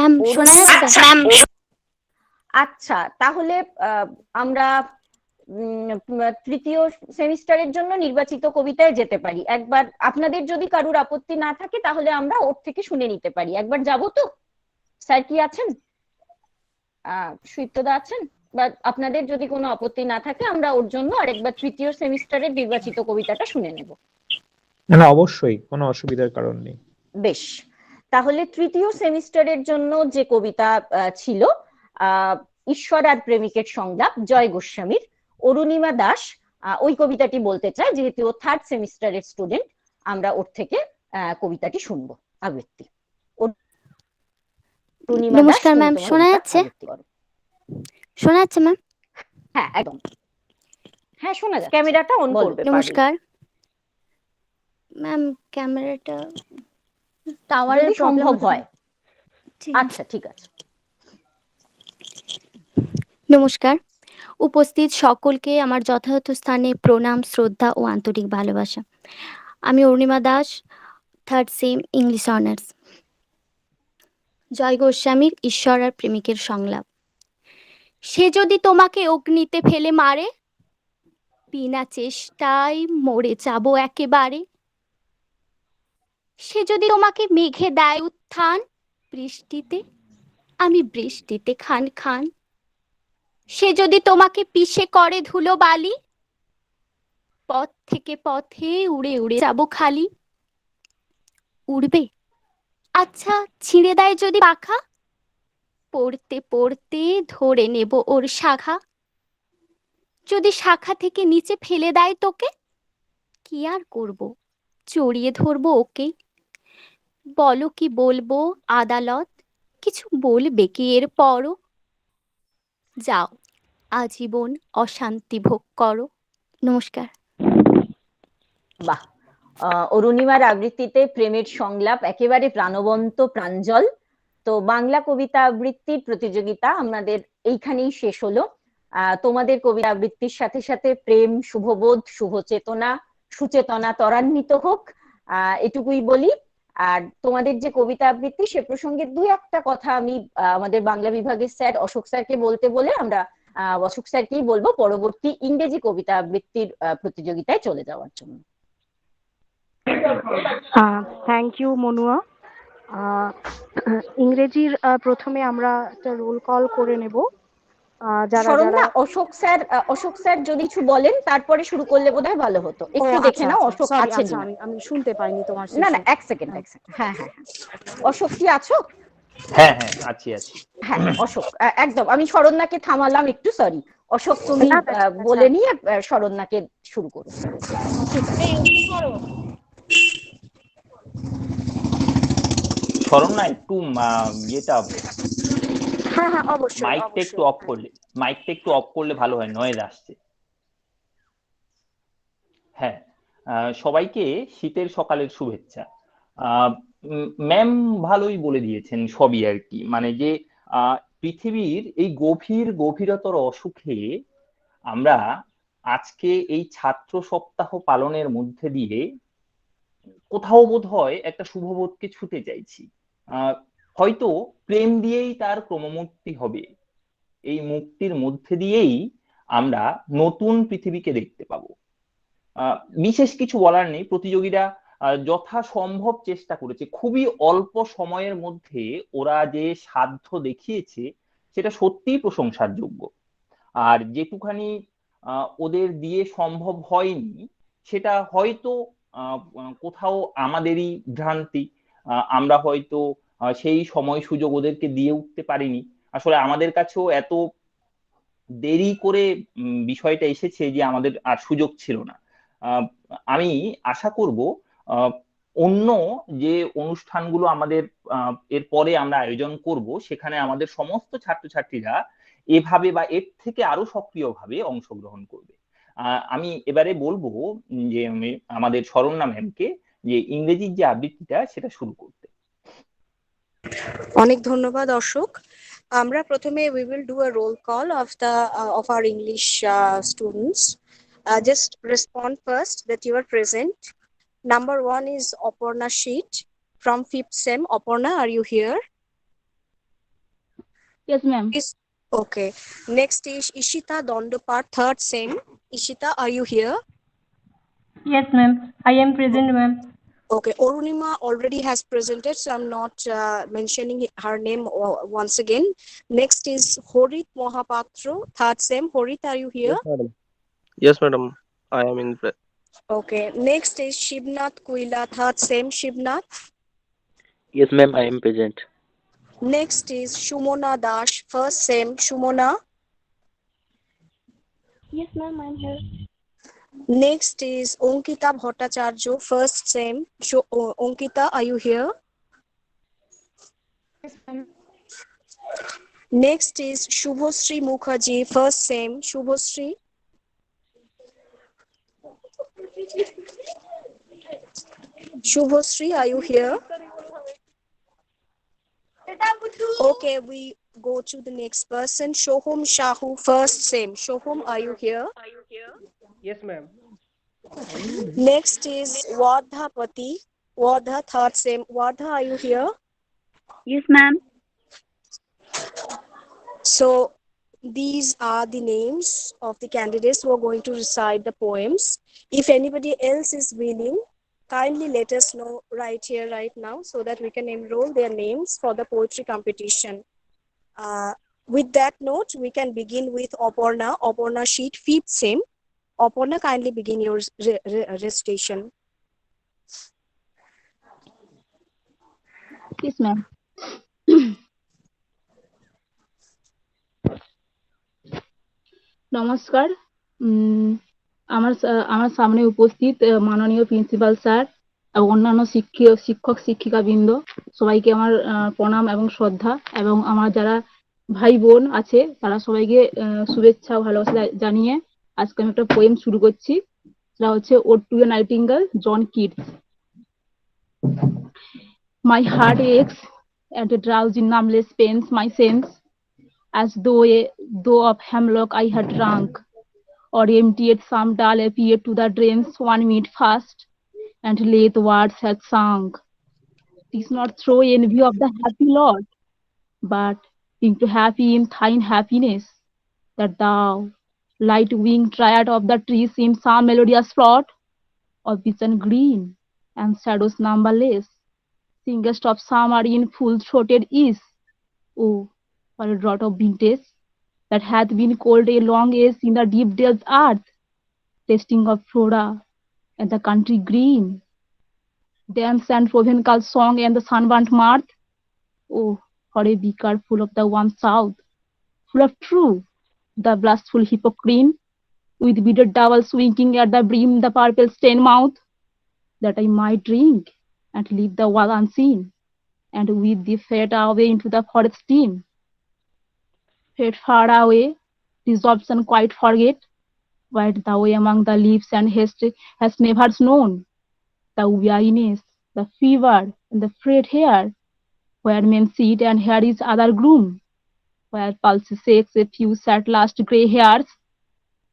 আচ্ছা, তাহলে আমরা তৃতীয় সেমিস্টারের জন্য নির্বাচিত কবিতায় যেতে পারি। একবার আপনাদের যদি কারুর আপত্তি না থাকে তাহলে আমরা ওর থেকে শুনে নিতে পারি। একবার যাবো তো? স্যার কি আছেন? সুইপ্তদা আছেন? বা আপনাদের যদি কোনো আপত্তি না থাকে আমরা ওর জন্য আরেকবার তৃতীয় সেমিস্টারের নির্বাচিত কবিতাটা শুনে নেব। না, অবশ্যই, কোনো অসুবিধার কারণ নেই। বেশ, তাহলে তৃতীয় সেমিস্টারের জন্য যে কবিতা ছিল ঈশ্বর আর প্রেমিকের সংলাপ, জয় গোস্বামীর, অরুণিমা দাস ওই কবিতাটি বলতে চায়, যেহেতু ও 3rd সেমিস্টারের স্টুডেন্ট। আমরা ওর থেকে কবিতাটি শুনবো, আবৃত্তি। পূর্ণিমা দাস, নমস্কার তুমি ম্যাম, তোমার শোনা কবিতা যাচ্ছে? আবৃত্তি করো। শোনা যাচ্ছে ম্যাম? হ্যাঁ, একদম। হ্যাঁ, শোনা যাচ্ছে। ক্যামেরাটা অন করবে পারলে। নমস্কার ম্যাম, ক্যামেরাটা টাওয়ারের যদি প্রবলেম সম্ভব হচ্ছে। হয়। ঠিক আছে। আচ্ছা, ঠিক আছে। নমস্কার, উপস্থিত সকলকে আমার যথাযথ স্থানে প্রণাম, শ্রদ্ধা ও আন্তরিক ভালোবাসা। আমি Arunima Das, 3rd sem English honours. Joy গোস্বামীর ঈশ্বর আর প্রেমিকের সংলাপ। সে যদি তোমাকে অগ্নিতে ফেলে মারে, বিনা চেষ্টায় মরে যাবো একেবারে। সে যদি তোমাকে মেঘে দেয় উত্থান, বৃষ্টিতে আমি বৃষ্টিতে খান খান। সে যদি তোমাকে পিষে করে ধুলো বালি, পথ থেকে পথে উড়ে উড়ে যাবো খালি। উড়বে? আচ্ছা, ছিঁড়ে দেয় যদি পাখা, পড়তে পড়তে ধরে নেব ওর শাখা। যদি শাখা থেকে নিচে ফেলে দেয় তোকে, কি আর করব, জড়িয়ে ধরবো ওকে। বলো কি বলবো আদালত, কিছু বলবে কি এর পরও? যাও, আজীবন অশান্তি ভোগ করো। নমস্কার। বাহ! অরুণিমার আবৃত্তিতে প্রেমের সংলাপ একেবারে প্রাণবন্ত, প্রাঞ্জল। তো বাংলা কবিতা আবৃত্তির প্রতিযোগিতা আমাদের এইখানেই শেষ হলো। তোমাদের কবিতা আবৃত্তির সাথে সাথে প্রেম, শুভবোধ, শুভচেতনা, সুচেতনা ত্বরান্বিত হোক, এটুকুই বলি। আর তোমাদের যে কবিতা আবৃত্তি সে প্রসঙ্গে দুই একটা কথা আমি আমাদের বাংলা বিভাগের স্যার অশোক স্যারকে বলতে বলে আমরা অশোক স্যারকেই বলবো পরবর্তী ইংরেজি কবিতা আবৃত্তির প্রতিযোগিতায় চলে যাওয়ার জন্য। Thank you Manua. ইংরেজির প্রথমে আমরা একটা রোল কল করে নেব। যারা যারা অশোক স্যার যদি কিছু বলেন তারপরে শুরু করলে বোধহয় ভালো হতো। একটু দেখে নাও অশোক আছে আচ্ছা, কিনা। আমি শুনতে পাইনি তোমার না না, সেশন। এক সেকেন্ড। হ্যাঁ হ্যাঁ হ্যাঁ, অশোক কি আছো? হ্যাঁ হ্যাঁ, আছি। হ্যাঁ অশোক, একদম। আমি শরণ্যাকে থামালাম একটু, সরি। অশোক তুমি বলে নিয়ে শরণ্যাকে শুরু করো। ঠিক আছে। শরণ্যা, একটু ইয়েটা হ্যাঁ হ্যাঁ, অবশ্যই মাইকটা একটু অফ করলে ভালো হয়, নয়েজ আসছে। হ্যাঁ, সবাইকে শীতের সকালের শুভেচ্ছা। ম্যাম ভালোই বলে দিয়েছেন সবই আর কি, মানে যে পৃথিবীর এই গভীরতর অসুখে আমরা আজকে এই ছাত্র সপ্তাহ পালনের মধ্যে দিয়ে কোথাও বোধ হয় একটা শুভবোধকে ছুতে চাইছি। হয়তো প্রেম দিয়েই তার ক্রমমুক্তি হবে, এই মুক্তির মধ্যে দিয়েই আমরা নতুন পৃথিবীকে দেখতে পাবো। বিশেষ কিছু বলার নেই, প্রতিযোগীরা যথাসম্ভব চেষ্টা করেছে। খুবই অল্প সময়ের মধ্যে ওরা যে সাধ্য দেখিয়েছে সেটা সত্যিই প্রশংসার যোগ্য। আর যেটুখানি ওদের দিয়ে সম্ভব হয়নি সেটা হয়তো কোথাও আমাদেরই ভ্রান্তি। আমরা হয়তো সেই সময় সুযোগ ওদেরকে দিয়ে উঠতে পারিনি। আসলে আমাদের কাছেও এত দেরি করে বিষয়টা এসেছে যে আমাদের আর সুযোগ ছিল না। আমি আশা করব অন্য যে অনুষ্ঠানগুলো আমাদের এরপরে আমরা আয়োজন করব সেখানে আমাদের সমস্ত ছাত্রছাত্রীরা এভাবে বা এর থেকে আরো সক্রিয়ভাবে অংশগ্রহণ করবে। আমি এবারে বলবো যে আমাদের শরণ্যা ম্যামকে যে ইংরেজির যে আবৃত্তিটা সেটা শুরু করতে। অনেক ধন্যবাদ অশোক। আমরা প্রথমে we will do a roll call of our English students. Just respond first that you are present. Number 1 is Aparna Sheet from 5th Sem. Aparna, are you here? Yes, ma'am. Okay. Next is Ishita Dondopar, 3rd Sem. Ishita, are you here? Yes, ma'am. I am present, ma'am. Okay, Orunima already has presented, so I'm not mentioning her name once again. Next is Horit Mohapatro, 3rd Sem. Horit, are you here? Yes, madam. Yes, madam. I am in. Okay. Next is Shivnath Kuila, 3rd Sem. Shivnath. Yes, ma'am. I am present. Next is Shumona Dash, 1st Sem. Shumona. Yes, ma'am. I am here. Next is Onkita Bhattacharya, 1st Sem. Onkita, are you here? Yes, ma'am. Next is Shubhasree Mukherjee, first same. Shubhasree. Shubhasree, are you here? Okay, we go to the next person. Shoham Shahu, first same. Shoham, are you here? Yes, ma'am. Next is Wadha Pati. Wadha, third same. Wadha, are you here? Yes, ma'am. So these are the names of the candidates who are going to recite the poems. If anybody else is willing, kindly let us know right here, right now, so that we can enroll their names for the poetry competition. With that note, we can begin with Aparna. Aparna, sheet fifth same. Aparna, kindly begin your recitation. Yes, ma'am. নমস্কার। আমার সামনে উপস্থিত মাননীয় principal sir এবং অন্যান্য শিক্ষক শিক্ষিকাবৃন্দ, সবাইকে আমার প্রণাম এবং শ্রদ্ধা, এবং আমার যারা ভাই বোন আছে তারা সবাইকে শুভেচ্ছা ও ভালোবাসা জানিয়ে আজকে আমি একটা পোয়েম শুরু করছি। সেটা হচ্ছে ode to a nightingale, John Keats. My heart aches and a drowsy numbness pains my sense, as though of hemlock I had drunk, or emptied some dull appeared to the dreams 1 minute fast, and late words had sung. 'Tis not through envy of the happy Lord, but into happy in thine happiness, that thou, light winged triad of the trees in some melodious plot of vision green and shadows numberless, singest of summer in full throated ease. Oh, for a draught of vintage that hath been cold a long age in the deep delved earth, tasting of flora and the country green, dance and provencal song and the sunburnt mirth. Oh, for a beaker full of the warm south, full of true, the blustful hypocrite, with beaded double swinging at the brim the purple stained mouth, that I might drink and leave the world unseen, and with the fate away into the forest dim. Fate far away, dissolves and quite forget, white the way among the leaves and haste has never known, the weariness, the fever, and the frayed hair, where men sit and hear each other gloom, where pulse shakes a few sad last grey hairs,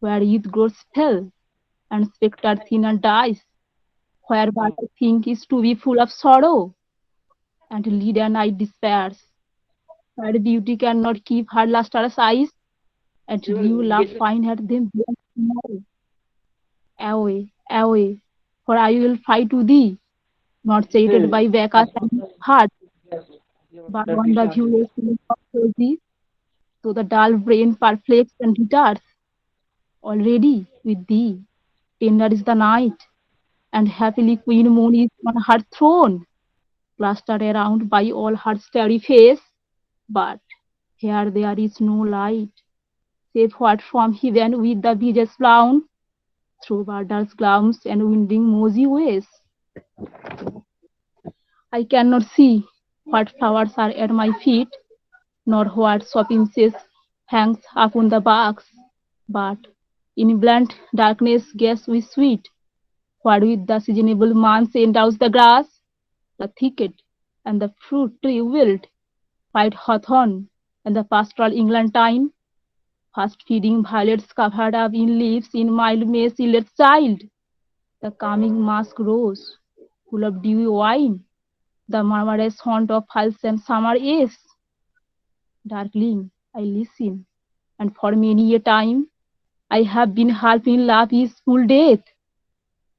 where youth grows pale and spectre thin and dies, where what I think is to be full of sorrow and lead a night despairs, where beauty cannot keep her lustrous eyes, and new love find at them tomorrow. Away, away, for I will fly to thee, not sated by Bacchus and heart, but on the viewless wings of roses, so the dull brain perplexed and retards. Already with thee, tender is the night, and happily Queen Moon is on her throne, clustered around by all her starry face. But here there is no light, save what from heaven with the breezes blown, through borders glums and winding mosey ways. I cannot see what flowers are at my feet, nor what shopping hangs upon the box, but in blunt darkness guess we sweet, what with the seasonable months endows the grass, the thicket, and the fruit tree wilt, white hawthorn, and the pastoral eglantine, fast feeding violets covered up in leaves in mild May sillet's child, the calming musk rose, full of dewy wine, the murmurous haunt of halcyon summer ace. Darkling, I listen, and for many a time I have been half in love his full death,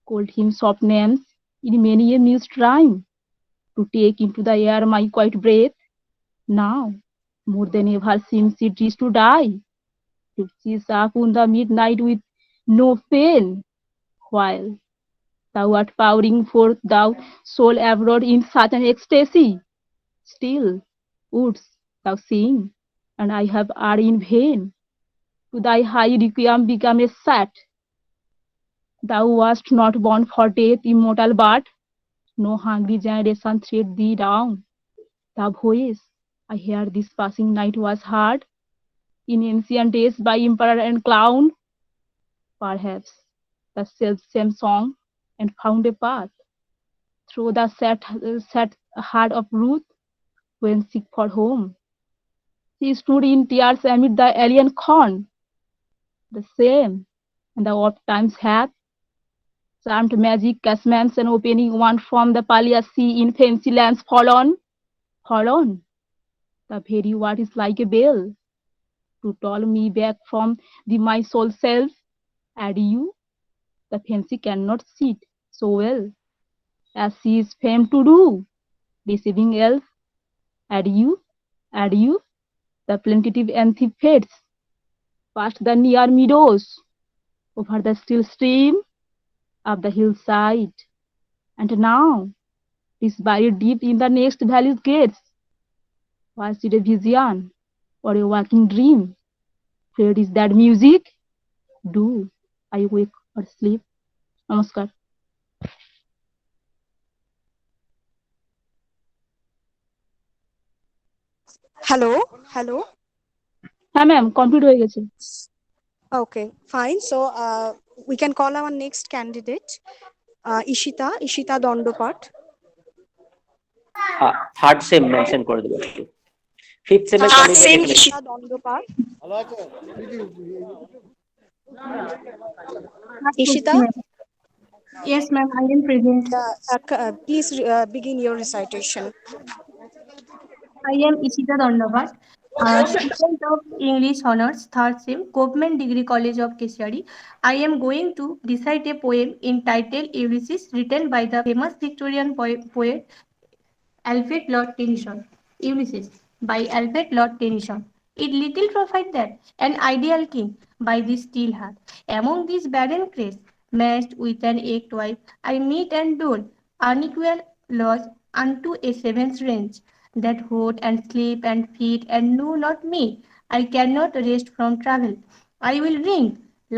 called him soft names in many a mused rhyme, to take into the air my quiet breath. Now, more than ever seems it is to die, to seize upon the midnight with no pain, while thou art pouring forth thou soul abroad in such an ecstasy. Still wouldst thou sing, and I have erred in vain. To thy high requiem become a sat. Thou wast not born for death, immortal, but no hungry generation tread thee down. The voice I hear this passing night was hard in ancient days by emperor and clown. Perhaps the self-same song and found a path through the sad heart of Ruth when sick for home. She stood in tears amid the alien corn, the same, and the oft times hath charmed magic casmans and opening one from the Palia sea in fancy lands fallen. The very word is like a bell to toll me back from the my soul self. Adieu, the fancy cannot sit so well as she is famed to do, deceiving else. Adieu, the plaintive anthem fades past the near meadows, over the still stream, up the hillside, and now is buried deep in the next valley's gates. Was it a vision or a waking dream? Where is that music? Do I wake or sleep? Namaskar. Hello, hello. হ্যাঁ ma'am complete হয়ে গেছে Okay, fine. So we can call our next candidate, Ishita Dondopat. Third sem mention করে দেবো একটু। Fifth সেমের candidate Ishita Dondopat. Ishita, Yes, ma'am, I am present. please begin your recitation. I am Ishita Dandavat, student of English Honors, third sem, Government Degree College of Keshari. I am going to recite a poem entitled Ulysses, written by the famous Victorian poet Alfred Lord Tennyson. Ulysses by Alfred Lord Tennyson. It little profit that an ideal king by this steel heart. Among these barren crests, matched with an eighth wife, I meet and dole unequal laws unto a seventh range, that hoard and sleep and feed and know not me. I cannot rest from travel. I will bring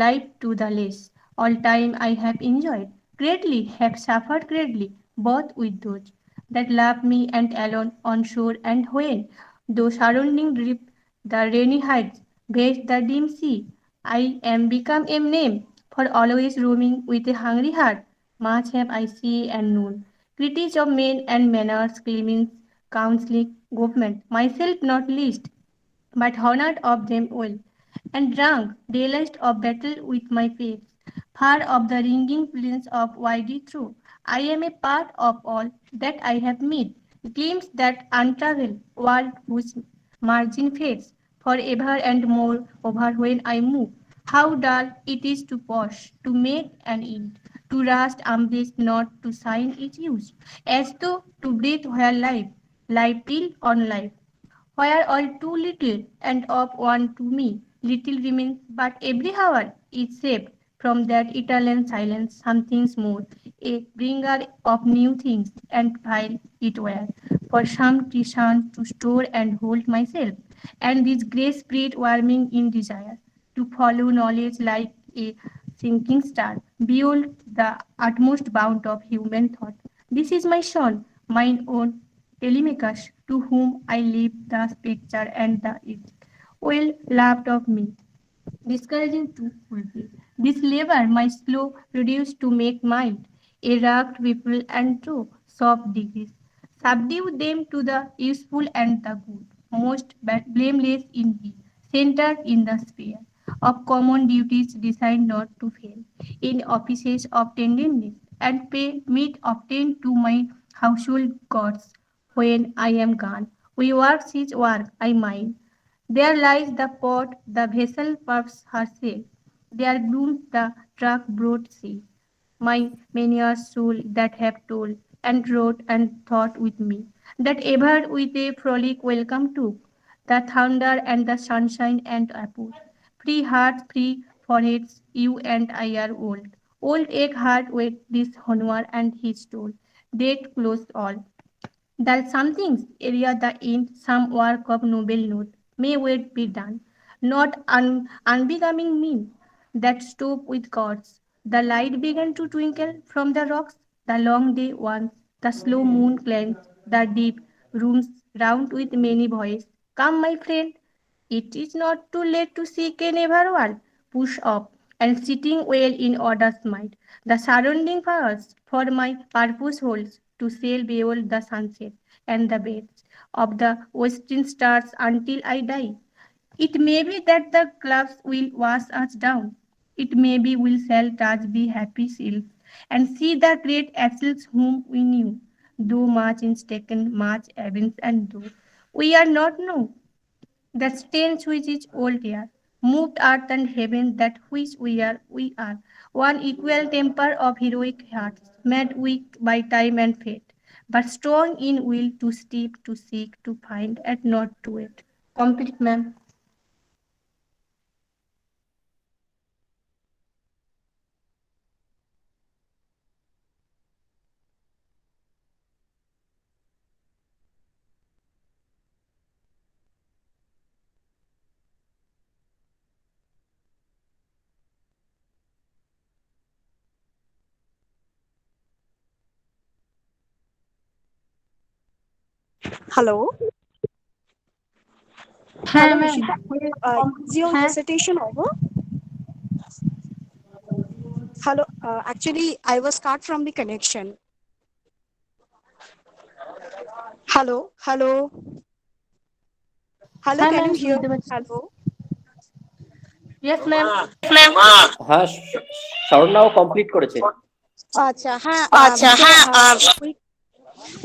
life to the less. All time I have enjoyed greatly, have suffered greatly, both with those that love me and alone on shore, and when those surrounding drip the rainy heights bathe the dim sea, I am become a name for always roaming with a hungry heart. Much have I seen and known, critics of men and manners, claiming counseling government, myself not least, but honored of them all, and drunk daylist of battle with my fate, far of the ringing plains of widely true. I am a part of all that I have met, glimpse that untraveled world whose margin fades forever and more over when I move. How dull it is to pause, to make an end, to rust umbrage not to sign its use, as though to breathe where life till on life where all too little and of one to me, little remains, but every hour is saved from that eternal silence, something more, a bringer of new things, and file it where, for some treasure to store and hold myself, and this grace spirit warming in desire, to follow knowledge like a sinking star, beyond the utmost bound of human thought. This is my son, mine own Telemachus, to whom I leave the picture and the it, well laughed of me, discouraging to fulfill. This labor my slow reduced to make mild, a rugged people and true soft degrees. Subdue them to the useful and the good, most blameless in thee, centered in the sphere of common duties designed not to fail, in offices of tenderness, and pay meet obtained to my household gods when I am gone. We work his work, I mine. There lies the pot, the vessel puffs her sail. There blooms the truck broad sea. My many a soul that have told and wrote and thought with me, that ever with a frolic welcome took the thunder and the sunshine and apple. Free hearts, free foreheads, you and I are old. Old egg heart with this Honor and his toll. Dead close all. That something's area the end, some work of noble note, may wait be done, not unbecoming mean, that stoop with gods. The light began to twinkle from the rocks, the long day once, the slow moon cleansed the deep rooms round with many voices. Come, my friend, it is not too late to seek a never world. Push up and sitting well in order's mind. The surrounding powers for my purpose holds to sail beyond the sunset and the beds of the western stars until I die. It may be that the clouds will wash us down. It may be we shall touch be happy selves and see the great assets whom we knew. Though much is taken, much events and though we are not known. The stains which is old here, moved earth and heaven that which we are. One equal temper of heroic hearts, made weak by time and fate, but strong in will to steep, to seek, to find, and not to wait. Complete, ma'am. Hello. হ্যাঁ Hello, ma'am Nishita. Is your হ্যাঁ recitation over? Hello. Actually, I was cut from the connection. Hello. Hello. Hello. হ্যাঁ Can ma'am you hear? শুনতে পাচ্ছি Hello. Yes ma'am হ্যাঁ, স্বর্ণাও complete করেছে। আচ্ছা হ্যাঁ আচ্ছা before হ্যাঁ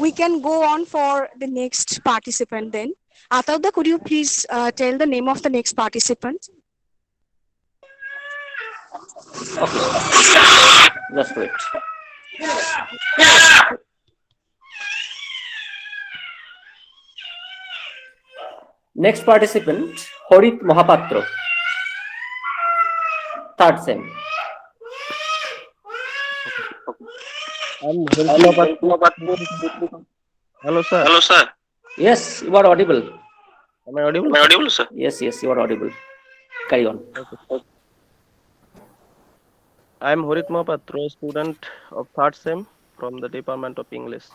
we can go on for the next participant then. Atavda, could you please tell the name of the next participant? Okay, just wait. Next participant, Horit Mohapatra, third sem. I'm Harisma Patru. Hello, sir. Hello, sir. Yes, you are audible. Am I audible? Am I audible, sir? Yes, yes, you are audible. Carry on. Okay. I'm Haritma Patru, a student of third sem from the Department of English.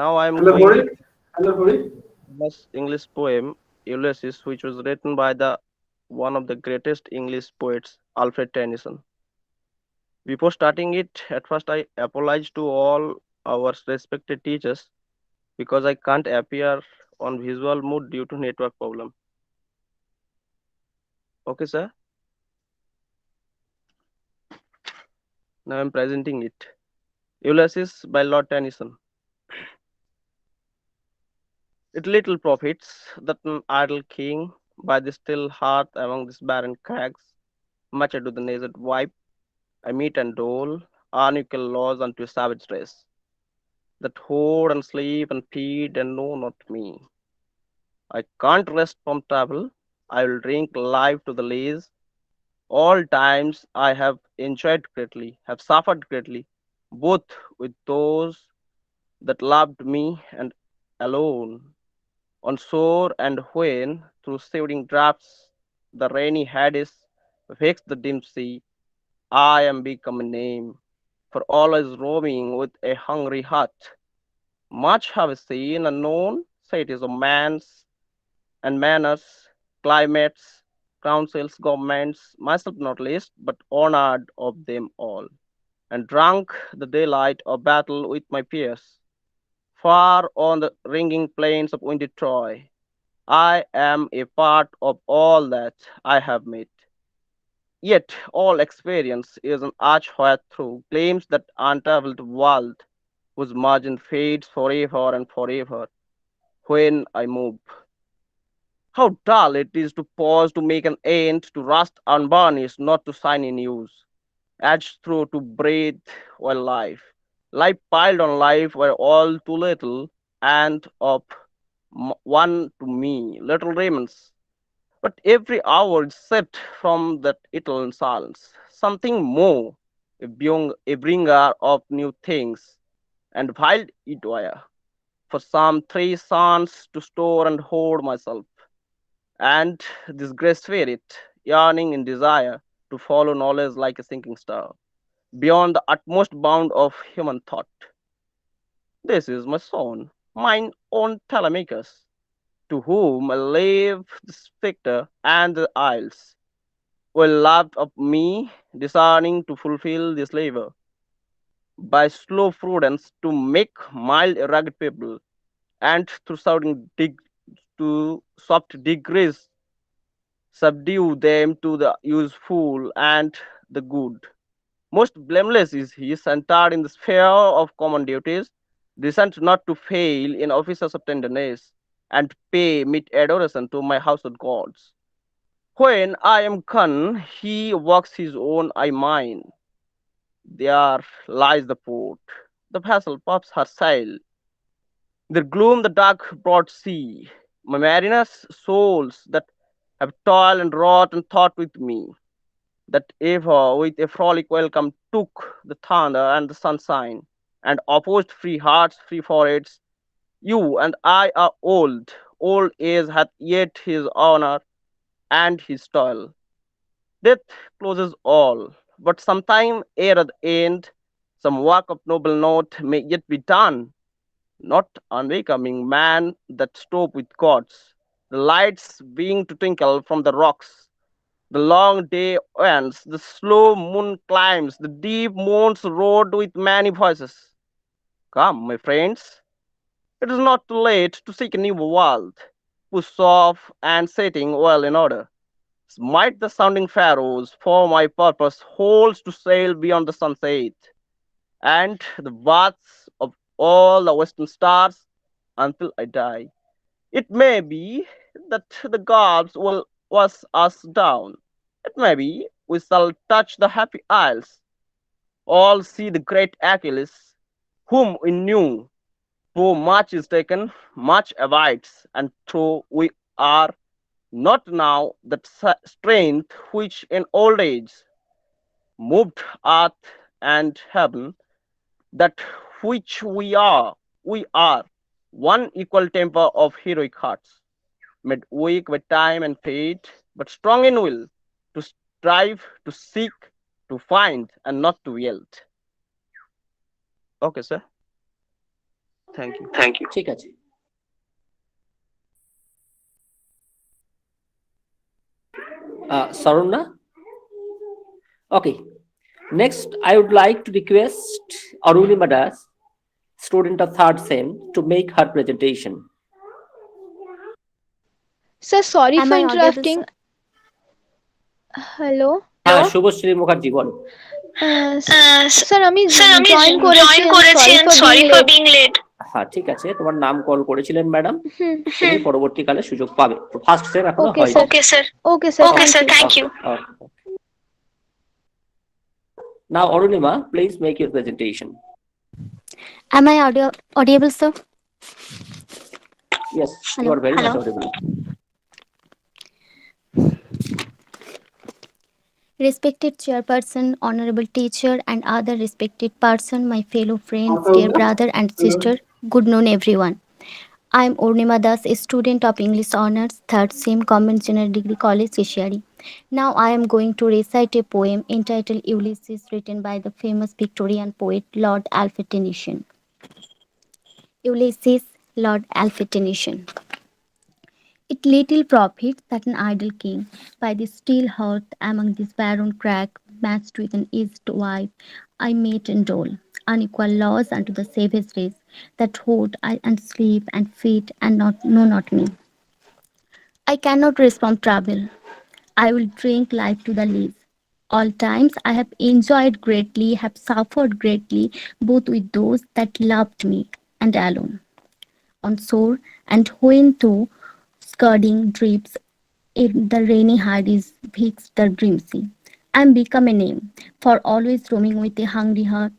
Now I'm going to famous English poem Ulysses, which was written by the one of the greatest English poets, Alfred Tennyson. Before starting it, at first I apologize to all our respected teachers because I can't appear on visual mode due to network problem. Okay, sir. Now I'm presenting it. Ulysses by Lord Tennyson. It little profits that an idle king by the still hearth among these barren crags, much ado the naked wife, I meet and dole, unequal laws unto a savage race, that hoard and sleep and feed and know not me. I can't rest from travel, I will drink life to the lees. All times I have enjoyed greatly, have suffered greatly, both with those that loved me and alone. On shore and when, through shivering drafts, the rainy Hades vexed the dim sea, I am become a name, for always roaming with a hungry heart. Much have I seen and known, cities of man's and manners, climates, councils, governments, myself not least, but honored of them all, and drunk the daylight of battle with my peers. Far on the ringing plains of windy Troy, I am a part of all that I have met. Yet all experience is an arch where through gleams that untraveled world whose margin fades forever and forever when I move. How dull it is to pause to make an end, to rust unvarnished, not to shine in use. Edged through to breathe while life piled on life were all too little, and of one to me, little remains. But every hour is set from that eternal silence. Something more, a bringer of new things, and while it were, for some 3 sons to store and hoard myself, and this great spirit, yearning in desire to follow knowledge like a sinking star, beyond the utmost bound of human thought. This is my son, mine own Telemachus, to whom I leave the spectre and the isles, will laugh of me, discerning to fulfill this labor, by slow prudence to make mild a rugged people, and through to soft degrees subdue them to the useful and the good. Most blameless is he, centered in the sphere of common duties, decent not to fail in offices of tenderness, and pay meet adoration to my household gods. When I am gone, he walks his own, I mine. There lies the port. The vessel puffs her sail. There gloom the dark broad sea. My mariners' souls that have toiled and wrought and thought with me, that ever with a frolic welcome took the thunder and the sunshine, and opposed free hearts, free foreheads. You and I are old. Old age hath yet his honor and his toil. Death closes all, but sometime ere at the end, some work of noble note may yet be done, not unbecoming man that stop with gods. The lights being to twinkle from the rocks, the long day ends, the slow moon climbs, the deep moons roared with many voices. Come, my friends, it is not too late to seek a new world. Push off and setting well in order. Smite the sounding pharaohs, for my purpose holds to sail beyond the sunset, and the baths of all the western stars until I die. It may be that the gods will wash us down. It may be we shall touch the happy isles, all see the great Achilles, whom we knew. Though much is taken, much abides, and though we are not now that strength which in old age moved earth and heaven, that which we are one equal temper of heroic hearts, made weak by time and fate, but strong in will, to strive, to seek, to find, and not to yield. Okay, sir. Thank you. ঠিক আছে। Saruna? Okay. Next, I would like to request Arunima Das, student of third sem, to make her presentation. Sir, sorry Am for I audible, interrupting. sir? Hello. Subhashree Mukherjee বলো। Sir আমি sir আমি join join করেছি করেছি, sorry sorry for for being being late. হ্যাঁ ঠিক আছে, তোমার নাম কল করেছিলেন ম্যাডাম, তুমি পরবর্তীকালে সুযোগ পাবে, ফার্স্ট সেম এখনো ওকে হয়নি। Sir okay sir. Okay sir okay sir, thank thank you. Now Arunima, please make your presentation. Am I audible, sir? Yes, Hello. you are very Hello. much audible. Respected chairperson, honorable teacher, and other respected person, my fellow friends, dear brother and sister, good noon, everyone. I am Ornima Das, a student of English Honours, 3rd Sem, Government General Degree College, Keshari. Now I am going to recite a poem entitled Ulysses, written by the famous Victorian poet Lord Alfred Tennyson. Ulysses, Lord Alfred Tennyson. It little profits that an idle king, by the still hearth among this barren crag, matched with an aged wife, I mate and dole, unequal laws unto the savage race, that hoard and sleep and feed and not know not me. I cannot rest from travel. I will drink life to the lees. All times I have enjoyed greatly, have suffered greatly, both with those that loved me and alone. On shore and when through skirting drips in the rainy Hades fixed the dream sea. I am become a name, for always roaming with a hungry heart.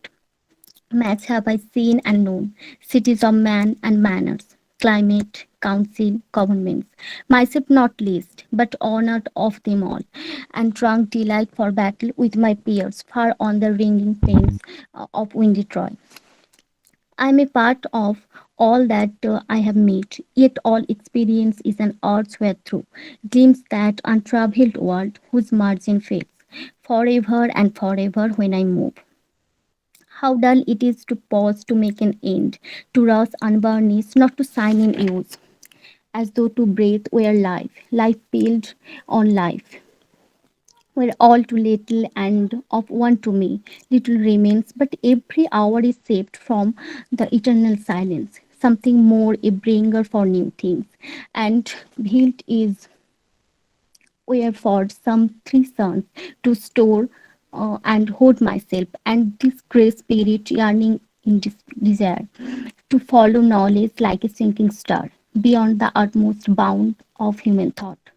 Much have I seen and known, cities of man and manners, climate, council, governments, myself not least, but honored of them all, and drunk delight for battle with my peers, far on the ringing plains of windy Troy. I am a part of all that I have met, yet all experience is an arch where through glimpse that untraveled world whose margin fades forever and forever when I move. How dull it is to pause to make an end, to rush unvarnished, not to sign in use, as though to breathe were life, life built on life. Were all too little and of one to me, little remains, but every hour is saved from the eternal silence. Something more, a bringer for new things, and built is wherefore some 3 sons to store and hold myself, and this great spirit yearning in desire to follow knowledge like a sinking star beyond the utmost bound of human thought.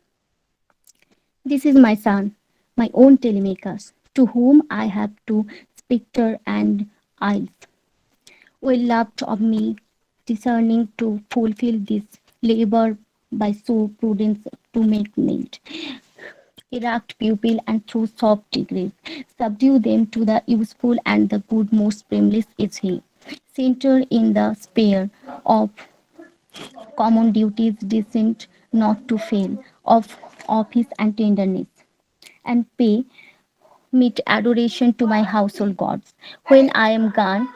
This is my son, my own Telemachus, to whom I have two spectre and eyes, well loved of me, discerning to fulfill this labor by so prudence to make need. Erect pupil and through soft degrees, subdue them to the useful and the good most blameless is he. Centered in the sphere of common duties, decent not to fail, of office and tenderness, and pay meet adoration to my household gods. When I am gone,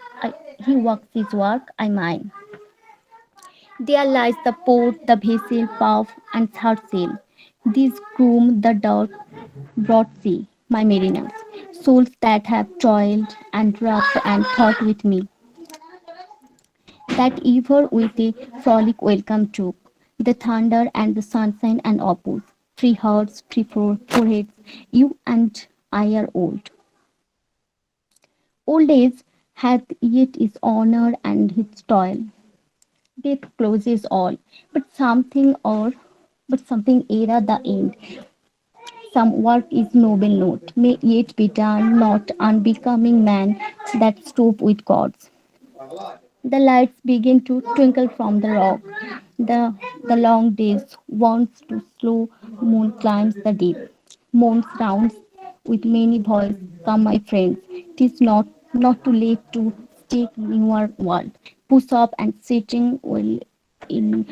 he works his work, I mine. There lies the port, the vessel, puff, and third sail. These groom the dark broad sea, my mariners, souls that have toiled and roughed and thought with me, that ever with a frolic welcome took the thunder and the sunshine and oppose. Free hearts, free foreheads, you and I are old. Old age hath yet its honor and its toil. Death closes all, but something era the end. Some work is noble note, may yet be done, not unbecoming man that stoop with gods. The lights begin to twinkle from the rock. The long days wants to slow moon climbs the deep. Moon rounds with many voices, come my friends. 'Tis not too late to stake newer world. Push up and sitting will in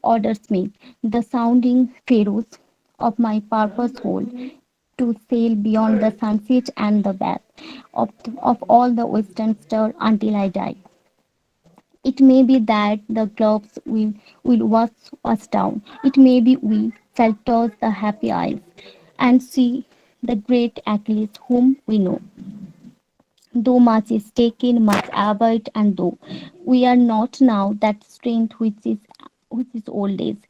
order smith. The sounding pharaohs of my purpose hold to sail beyond the sunset and the bath of all the western star until I die. It may be that the gloves will wash us down. It may be we shall toss the happy isles and see the great Achilles whom we know. Though much is taken, much avoided, and though we are not now that strength which is old age,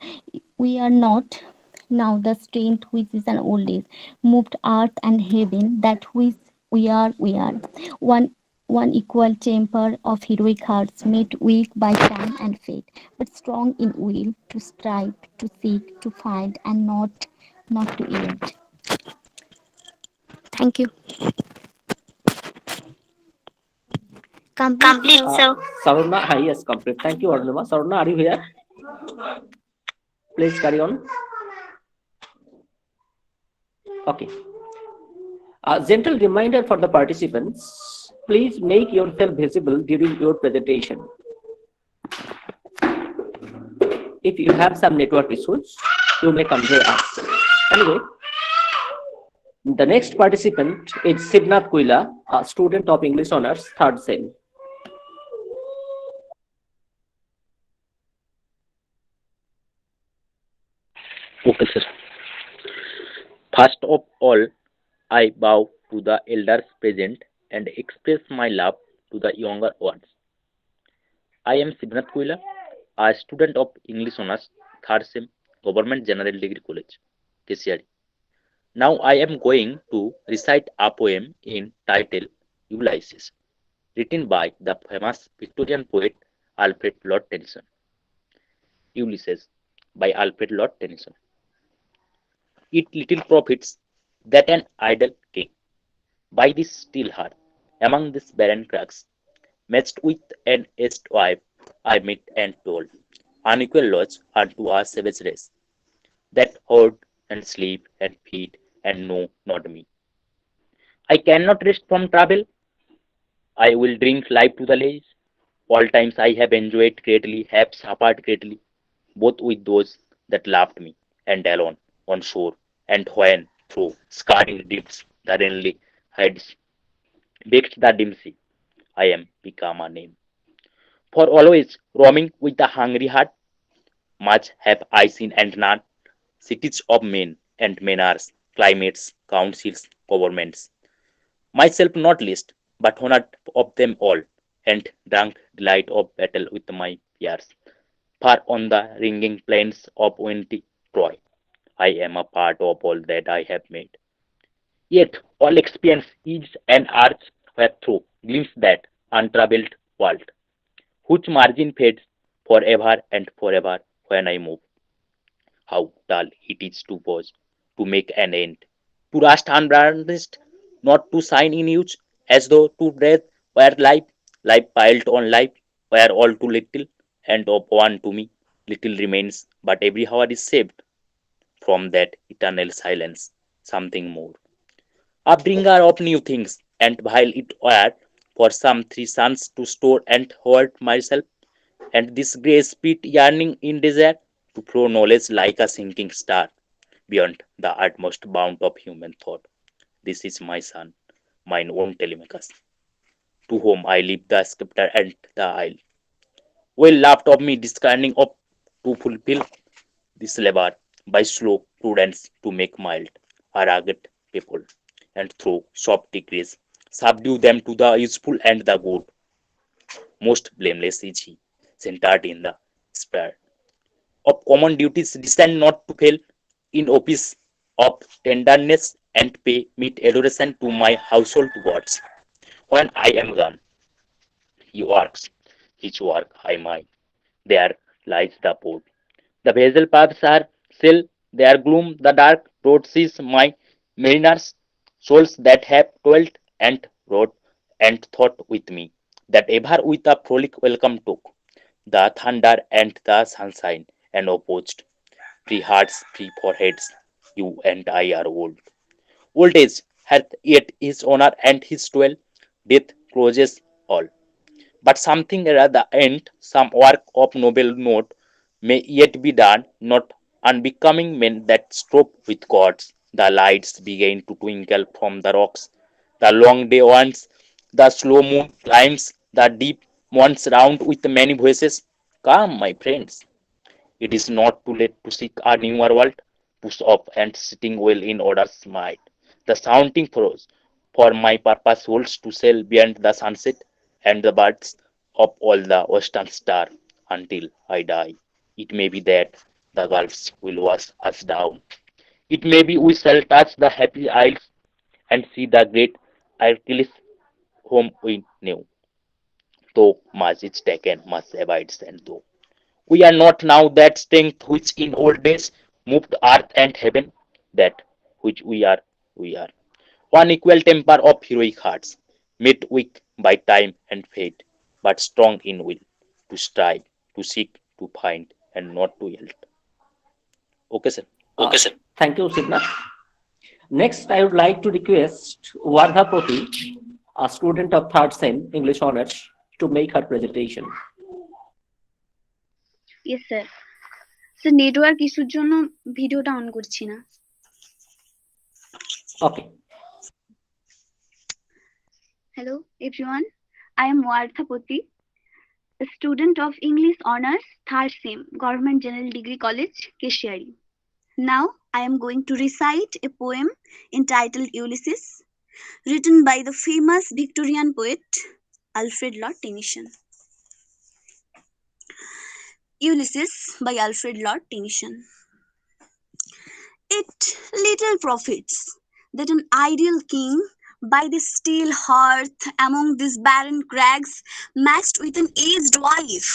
we are not now the strength which is an old age, moved earth and heaven, that which we are. One one equal temper of heroic hearts, made weak by time and fate, but strong in will to strive, to seek, to find, and not to yield. Thank you. Complete, Complete, sir. sir. Saruna, yes, complete. Thank you, Arunima. Saruna, are you here? Please carry on. Okay. A gentle reminder for the participants, please make yourself visible during your presentation. If you have some network issues, you may convey us. Anyway, the next participant is Sivnath Kuila, a student of English Honors, third sem. Okay, sir. First of all, I bow to the elders present and express my love to the younger ones. I am Sibnath Kuila, a student of English Honors, third sem, Government General Degree College, Kesiari. Now I am going to recite a poem in title Ulysses, written by the famous Victorian poet Alfred Lord Tennyson. Ulysses by Alfred Lord Tennyson. It little profits that an idle king, by this still hearth, among these barren crags, matched with an aged wife, I meet and told, unequal loss unto our savage race, that hoard and sleep and feed and know not me. I cannot rest from travel, I will drink life to the lays. All times I have enjoyed greatly, have suffered greatly, both with those that loved me, and alone, on shore, and when, through scarring deeps, the rainly heads baked the dim sea. I am become a name. For always roaming with a hungry heart, much have I seen and none, cities of men and menars, climates, councils, governments. Myself not least, but honored of them all, and drunk delight of battle with my peers. Far on the ringing plains of windy Troy, I am a part of all that I have made. Yet all experience is an arch where through glimpse that untravelled world, whose margin fades forever and forever when I move. How dull it is to pause, to make an end, to rust unburned, not to shine in use, as though to breathe were life, life piled on life, were all too little, and of one to me, little remains, but every hour is saved from that eternal silence, something more. A bringer of new things, and while it were for some 3 suns to store and hoard myself, and this grey spirit yearning in desire to flow knowledge like a sinking star beyond the utmost bound of human thought. This is my son, mine own Telemachus, to whom I leave the scepter and the isle. Well laughed of me discerning of to fulfill this labor by slow prudence to make mild a rugged people, and through soft degrees subdue them to the useful and the good. Most blameless is he, centered in the spare of common duties, descend not to fail in office of tenderness and pay meet adoration to my household gods. When I am gone, he works, his work I mine. There lies the port. The hazel paths are still, their gloom, the dark road sees my mariners, souls that have toiled and rode and thought with me, that ever with a frolic welcome took the thunder and the sunshine, and opposed. Free hearts, free foreheads, you and I are old. Old age hath yet his honor and his toil, death closes all. But something at the end, some work of noble note, may yet be done, not unbecoming men that stroke with gods. The lights begin to twinkle from the rocks. The long day wants, the slow moon climbs, the deep ones round with many voices. Come, my friends. It is not too late to seek a newer world. Push up and sitting well in order's might. The sounding froze, for my purpose holds to sail beyond the sunset and the birds of all the western star until I die. It may be that the gulfs will wash us down. It may be we shall touch the happy isles and see the great Achilles whom we knew. Though much is taken, much abides, and though we are not now that strength which in old days moved earth and heaven, that which we are. One equal temper of heroic hearts, made weak by time and fate, but strong in will, to strive, to seek, to find, and not to yield. Okay, sir. Okay, sir. Thank you, Sidna. Next, I would like to request Vardhapati, a student of third sem English honors, to make her presentation. Yes sir sir network ইস্যুর জন্য ভিডিওটা on করছি না Okay. Hello everyone, I am Wardhapati, a student of English honors third sem Government General Degree College, Keshiari. Now I am going to recite a poem entitled Ulysses, written by the famous Victorian poet Alfred Lord Tennyson. Ulysses by Alfred Lord Tennyson. It little profits that an ideal king by the still hearth among these barren crags, matched with an aged wife,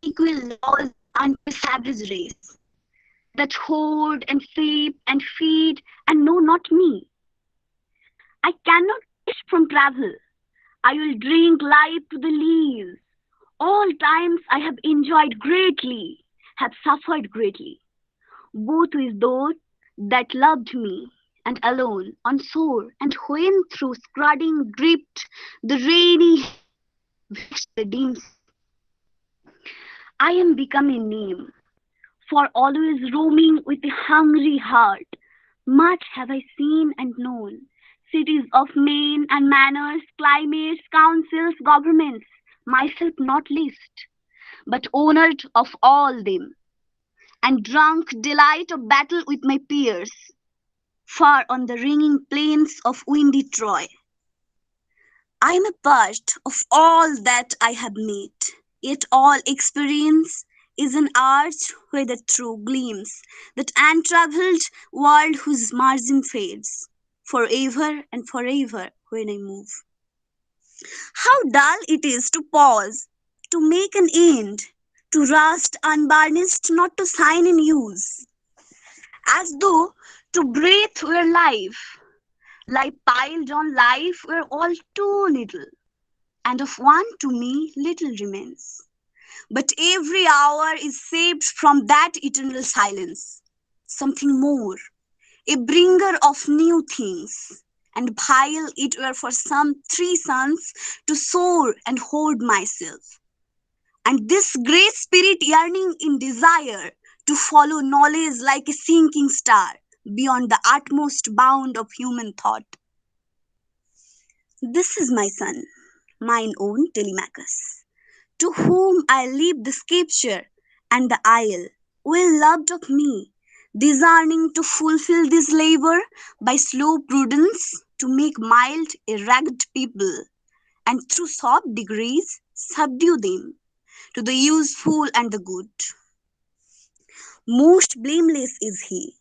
equal laws unto a savage race, that hoard and save and feed and know not me. I cannot wish from travel. I will drink life to the lees. All times I have enjoyed greatly, have suffered greatly, both with those that loved me, and alone, on shore, and when through scrudding drift the rainy vexed the dim sea. I am become a name, for always roaming with a hungry heart. Much have I seen and known, cities of men and manners, climates, councils, governments, myself not least, but honored of all them, and drunk delight of battle with my peers, far on the ringing plains of windy Troy. I am a part of all that I have met, yet all experience is an arch where the true gleams, that untravelled world whose margin fades, forever and forever when I move. How dull it is to pause, to make an end, to rust unvarnished, not to sign in use, as though to breathe were life, life piled on life were all too little, and of one to me little remains. But every hour is saved from that eternal silence, something more, a bringer of new things. And while it were for some 3 suns to soar and hold myself, and this great spirit yearning in desire to follow knowledge like a sinking star beyond the utmost bound of human thought. This is my son, mine own Telemachus, to whom I leave the scripture and the isle, well loved of me, designing to fulfill this labor by slow prudence to make mild a ragged people, and through soft degrees subdue them to the useful and the good. Most blameless is he,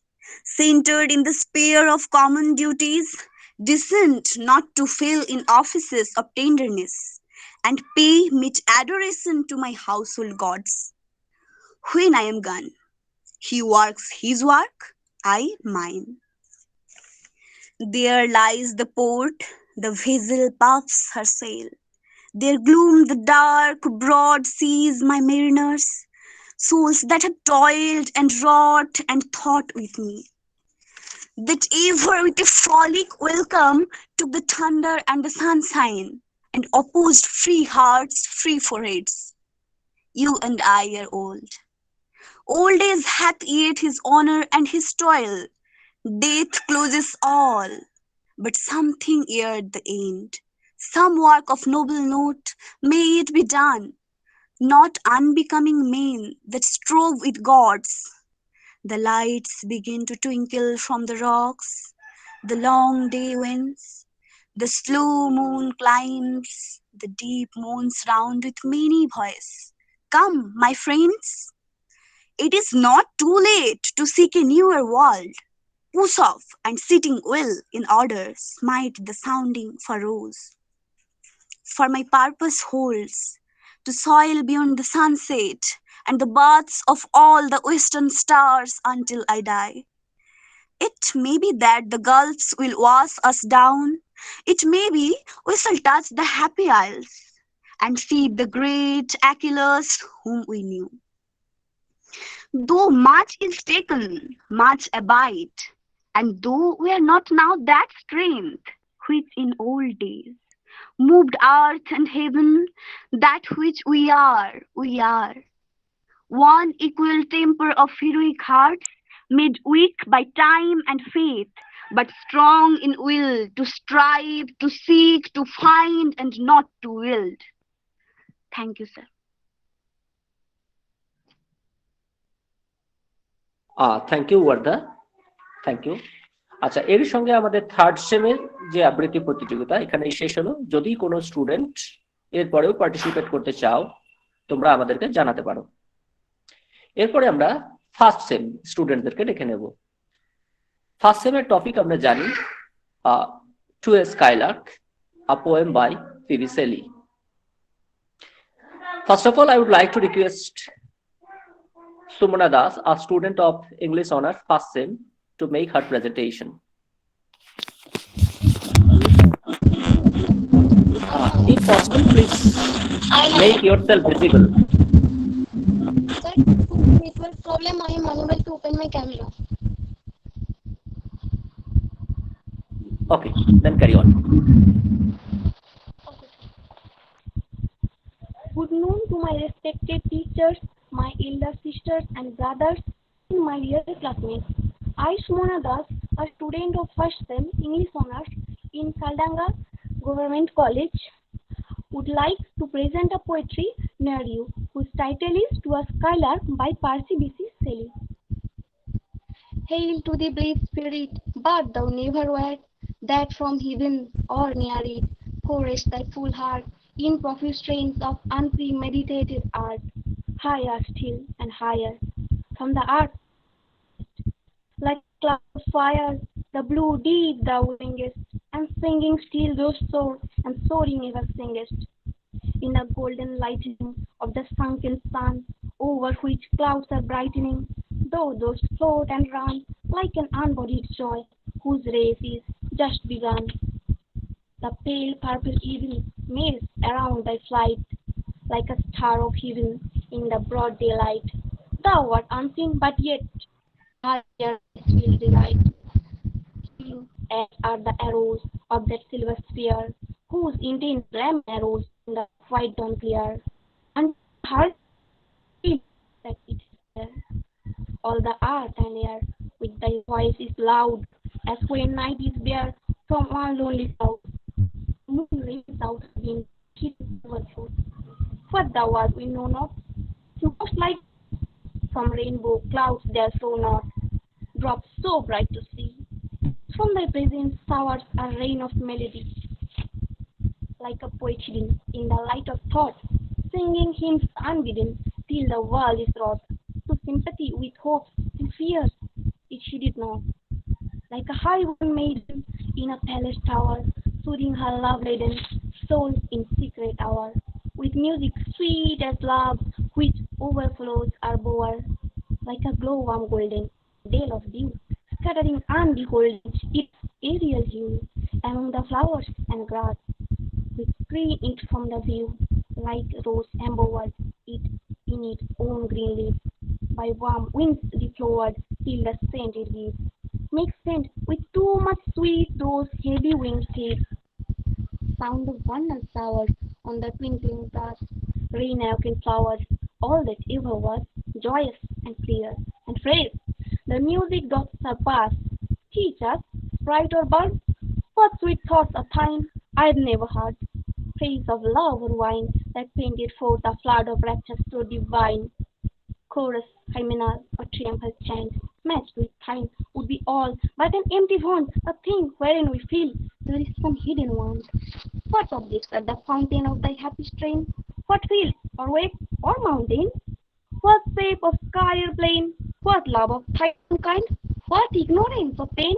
centered in the sphere of common duties, decent not to fail in offices of tenderness, and pay meet adoration to my household gods. When I am gone, he works his work, I mine. There lies the port, the vessel puffs her sail. There gloom the dark, broad seas, my mariners, souls that have toiled and wrought and thought with me, that ever with a frolic welcome took the thunder and the sunshine, and opposed free hearts, free foreheads. You and I are old. Old age hath yet his honor and his toil. Death closes all, but something ere the end. Some work of noble note may yet be done, not unbecoming men that strove with gods. The lights begin to twinkle from the rocks, the long day wanes, the slow moon climbs, the deep moons round with many voices. Come, my friends, it is not too late to seek a newer world. Push off and sitting well in order, smite the sounding furrows. For my purpose holds to soil beyond the sunset and the births of all the western stars until I die. It may be that the gulfs will wash us down. It may be we shall touch the happy isles and see the great Achilles whom we knew. Though much is taken, much abide, and though we are not now that strength which in old days moved earth and heaven, that which we are, we are. One equal temper of heroic hearts, made weak by time and faith, but strong in will to strive, to seek, to find, and not to wield. Thank you, sir. Thank you Wardha, thank you. আচ্ছা, এর সঙ্গে আমাদের third সেমের যে আবৃত্তি প্রতিযোগিতা এখানেই শেষ হলো। যদি কোনো স্টুডেন্ট এরপরেও পার্টিসিপেট করতে চাও তোমরা আমাদেরকে জানাতে পারো। এরপরে আমরা ফার্স্ট সেম স্টুডেন্টদেরকে ডেকে নেব। ফার্স্ট সেমের টপিক আমরা জানি to a skylark, a poem by P B Shelley. First of all, I would like to request Sumana Das, a student of English Honours First Sem, to make her presentation. If possible, please make yourself visible. Sir, network problem. I am unable to open my camera. Okay, then carry on. Good noon to my respected teachers, my elder sisters and brothers, and my dear classmates. I, Sumana Das, a student of First Sem English Honours, in Saldanga Government College would like to present a poetry near you whose title is To a Skylark by Percy B.C. Shelley. Hail to the blessed spirit, but thou never wert, that from heaven or near it pourest thy full heart in profuse strains of unpremeditated art. Higher still and higher from the earth, like cloud of fire, the blue deep thou wingest, and singing still thou soar, and soaring ever singest. In the golden lightning of the sunken sun, over which clouds are brightening, though those float and run like an unbodied joy, whose race is just begun. The pale purple evening melts around thy flight, like a star of heaven in the broad daylight. Thou art unseen, but yet higher will delight. Keen as are the arrows of that silver sphere, whose intense flame arrows in the white dawn clear, and heart that it is there. All the earth and air with thy voice is loud, as when night is bare from one lonely cloud. Moon rains out wind, hidden overflows. What thou art we know not, most like from rainbow clouds there flow not, drops so bright to see. From thy presence showers a rain of melody, like a poet hidden in the light of thought, singing hymns unbidden till the world is wrought. To sympathy with hopes and fears it heeded not, like a high-born maiden in a palace tower, soothing her love-laden soul in secret hour, with music sweet as love, which overflows our bower, like a glowworm golden veil of dew, scattering unbeholden its aerial hue among the flowers and grass, which screen it from the view, like rose embowered it in its own green leaves, by warm winds deflowered till the scent it gives, makes scent with too much sweet those heavy winged thieves. Sound of abundant showers on the twinkling grass, rain-awakened flowers, all that ever was, joyous and clear and fresh. The music doth surpass. Teach us, sprite or bird, what sweet thoughts of thine I've never heard. Praise of love or wine that painted forth a flood of rapture so divine. Chorus, hymeneal, or triumphal chant, matched with thine, would be all but an empty want, a thing wherein we feel there is some hidden want. What objects at the fountain of thy happy strain? What field, or wake, or mountain? What shape of sky or plain? What love of thine kind? What ignorance of pain?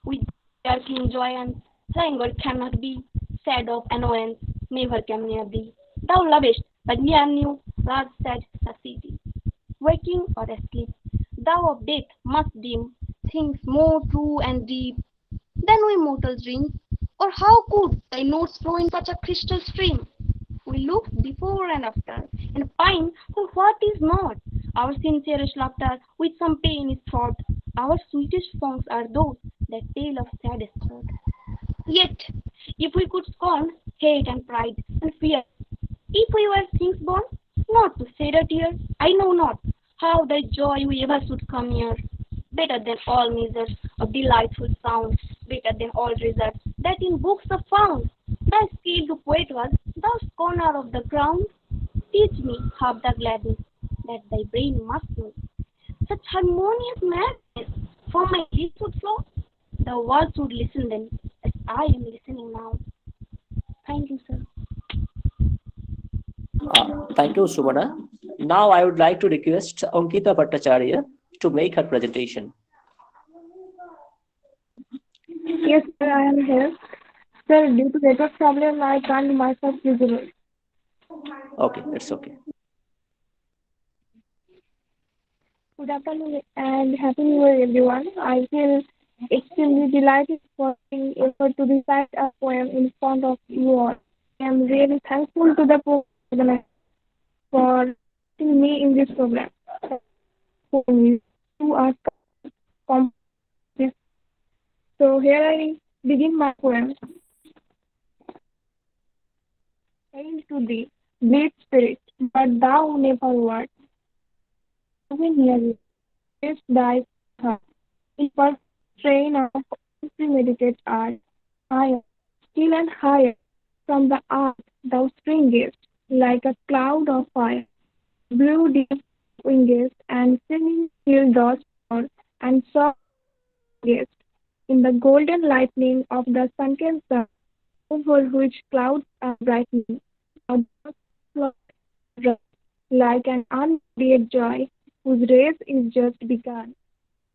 With darkling joy and languor cannot be, sad of annoyance never came near thee. Thou lovest, but near knew large sad city. Waking or asleep, thou of death must deem things more true and deep than we mortals dream. Or how could thy notes flow in such a crystal stream? We look before and after, and pine for what is not. Our sincerest laughter with some pain is fraught. Our sweetest songs are those that tell of saddest thought. Yet, if we could scorn hate and pride and fear, if we were things born not to shed a tear, I know not how thy joy we ever should come near. Better than all measures of delightful sound, better than all results that in books are found. Thy skill to poet was, thou scorner of the ground. Teach me half the gladness that thy brain must know. Such harmonious madness from my lips would flow. The world should listen then, as I am listening now. Thank you, sir. Thank you, Subhana. Now I would like to request Ankita Bhattacharya to make her presentation. Yes, sir, I am here. Sir, due to network problem, I can't myself visible. Okay, that's okay. Good afternoon and happy new year, everyone. I feel extremely delighted for being able to recite a poem in front of you all. I am really thankful to the program for putting me in this program. For me, to are complex. So here I begin my poem. Hail to thee, great spirit, but thou never wert. Even near is thy heart, in perfect train of premeditated art. higher, still and higher, from the earth thou springest, like a cloud of fire. Blue deep wingest, and singing still dost soar, and soft wingest, in the golden lightning of the sunken sun, over which clouds are brightening. Thou dost float bright, like an unmediated joy, whose race is just begun.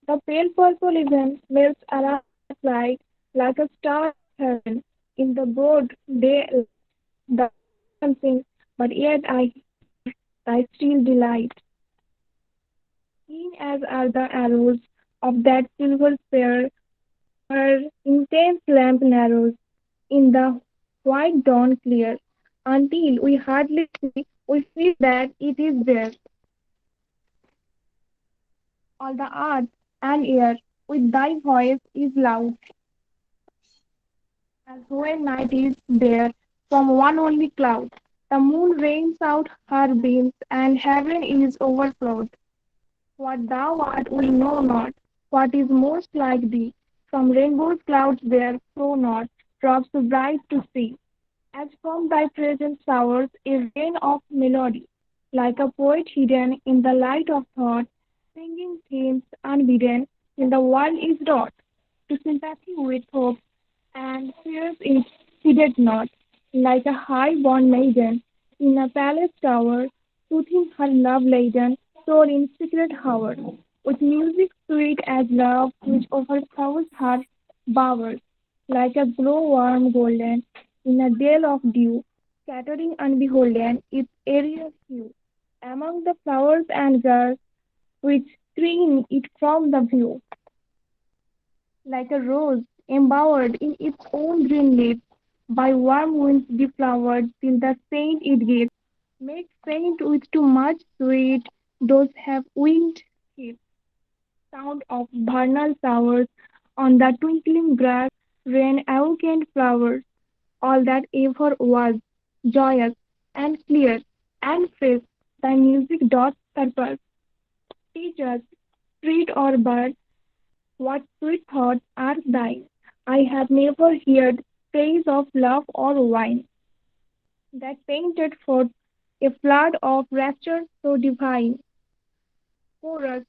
The pale purple even melts around us like a star of heaven in the broad daylight. The something, but yet I thy still delight. Keen as are the arrows of that silver spear, her intense lamp narrows in the white dawn clear, until we hardly see, we feel that it is there. All the earth and air with thy voice is loud, as when night is there from one only cloud. The moon rains out her beams, and heaven is overflowed. What thou art we know not, what is most like thee. From rainbow's clouds there flow not drops bright to see. As from thy presence showers a rain of melody, like a poet hidden in the light of thought, singing themes unbidden till the world is wrought. To sympathy with hope and fears it heeded not, like a high-born maiden in a palace tower, soothing her love-laden soul in secret hour, with music sweet as love which overflows her bowers, like a glow-worm golden in a dale of dew, scattering unbeholden its aerial hue among the flowers and grass which screen it from the view, like a rose embowered in its own green leaves, by warm winds deflowered till the scent it gives, makes faint with too much sweet, those have winged ships, sound of vernal showers on the twinkling grass, rain awakened flowers, all that ever was, joyous and clear and fresh, thy music doth surpass. Teach us, street or bird, what sweet thoughts are thine? I have never heard praise of love or wine that painted forth a flood of rapture so divine. Chorus,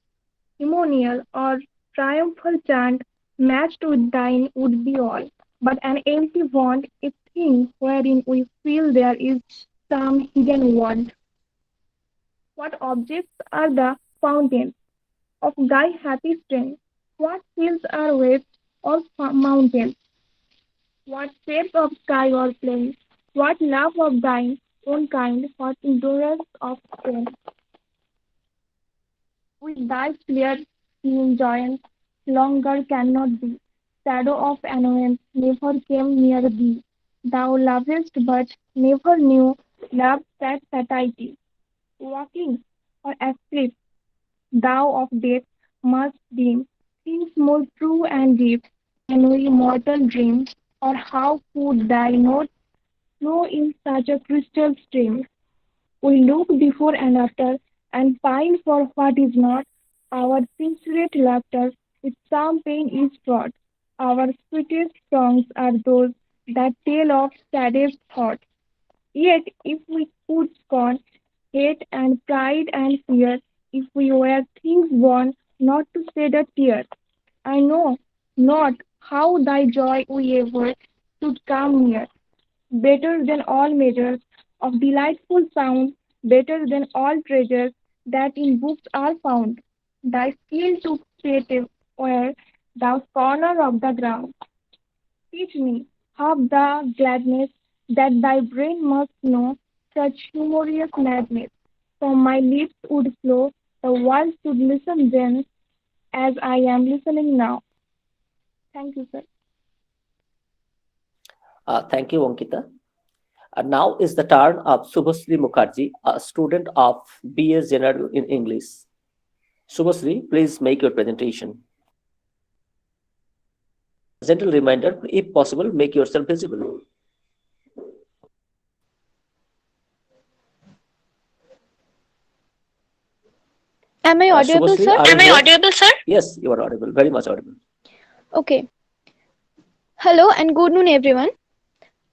hymeneal, or triumphal chant matched with thine would be all, but an empty want, a thing wherein we feel there is some hidden want. What objects are the fountains of thy happy strain? What hills are waves of mountains? What shapes of sky or plain? What love of thine own kind? What endurance of pain? With thy clear seeing joyance longer cannot be. Shadow of annoyance never came near thee. Thou lovest but never knew love's sad satiety. Walking or asleep, thou of death must deem things more true and deep than we mortal dream. Or how could thy notes flow in such a crystal stream? We look before and after and pine for what is not. Our sincere laughter with some pain is fraught. Our sweetest songs are those that tell of saddest thought. Yet if we could scorn hate and pride and fear, if we were things born not to shed a tear, I know not how thy joy we ever should come near. Better than all measures of delightful sound, better than all treasures that in books are found. Thy skill to creative where thou corner of the ground. Teach me half the gladness that thy brain must know, such humorous madness. From my lips would flow, the world should listen then, as I am listening now. Thank you, sir. Thank you, Ankita. Now is the turn of Subhasri Mukherjee, a student of BA General in English. Subhasri, please make your presentation. Gentle reminder, if possible, make yourself visible. Am I audible, Subhasri, sir? are you there? Yes, you are audible, very much audible. Okay. Hello and good noon, everyone.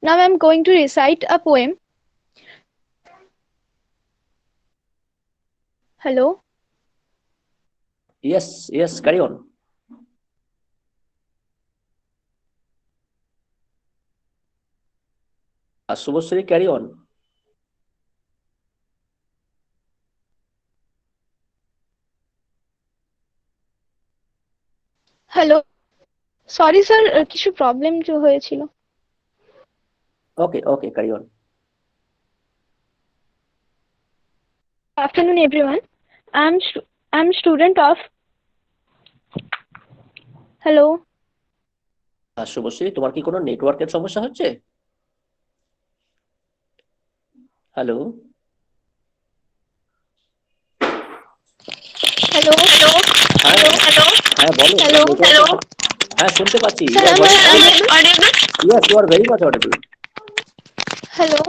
Now I'm going to recite a poem. Hello. Yes, carry on. Subhasree, carry on. Hello, sorry sir, কিছু problem হয়েছিল। Okay, carry on. Afternoon, everyone. I'm student of. Hello. Subhashree, তোমার কি কোনো নেটওয়ার্কের সমস্যা হচ্ছে? Hello hello. হ্যাঁ বলো। হ্যালো। হ্যাঁ শুনতে পাচ্ছি। Sir Yes, you are very much audible. Hello.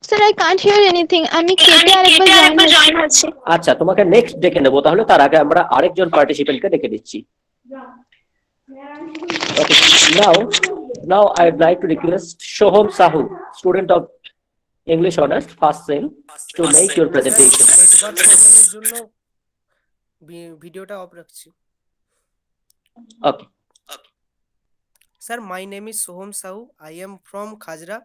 Sir I can't here anything. আমি কেটে আরেকবার জয়েন হচ্ছি। আচ্ছা, তোমাকে নেক্সট ডেকে নেবো, তাহলে তার আগে আমরা আরেকজন পার্টিসিপেন্টকে ডেকে দিচ্ছি। Okay. Now I'd like to request Shoham Sahu, student of English Honors, first sem, to make your presentation. Network প্রবলেমের জন্য ভিডিওটা অফ রাখছি। Okay. Sir, my name is Soham Sahu. I am from Khajra.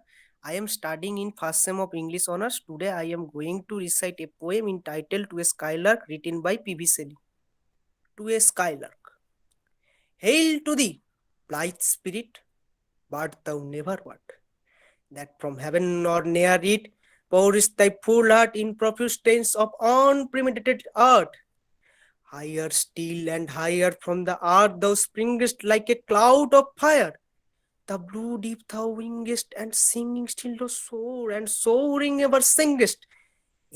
I am studying in first sem of English Honors. Today I am going to recite a poem entitled To a Skylark written by P.V. Shelley. To a Skylark. Hail to thee, blithe spirit, but thou never wert, that from heaven or near it pourest thy full heart in profuse strains of unpremeditated art. Higher still and higher from the earth thou springest like a cloud of fire. The blue deep thou wingest, and singing still thou soar, and soaring ever singest.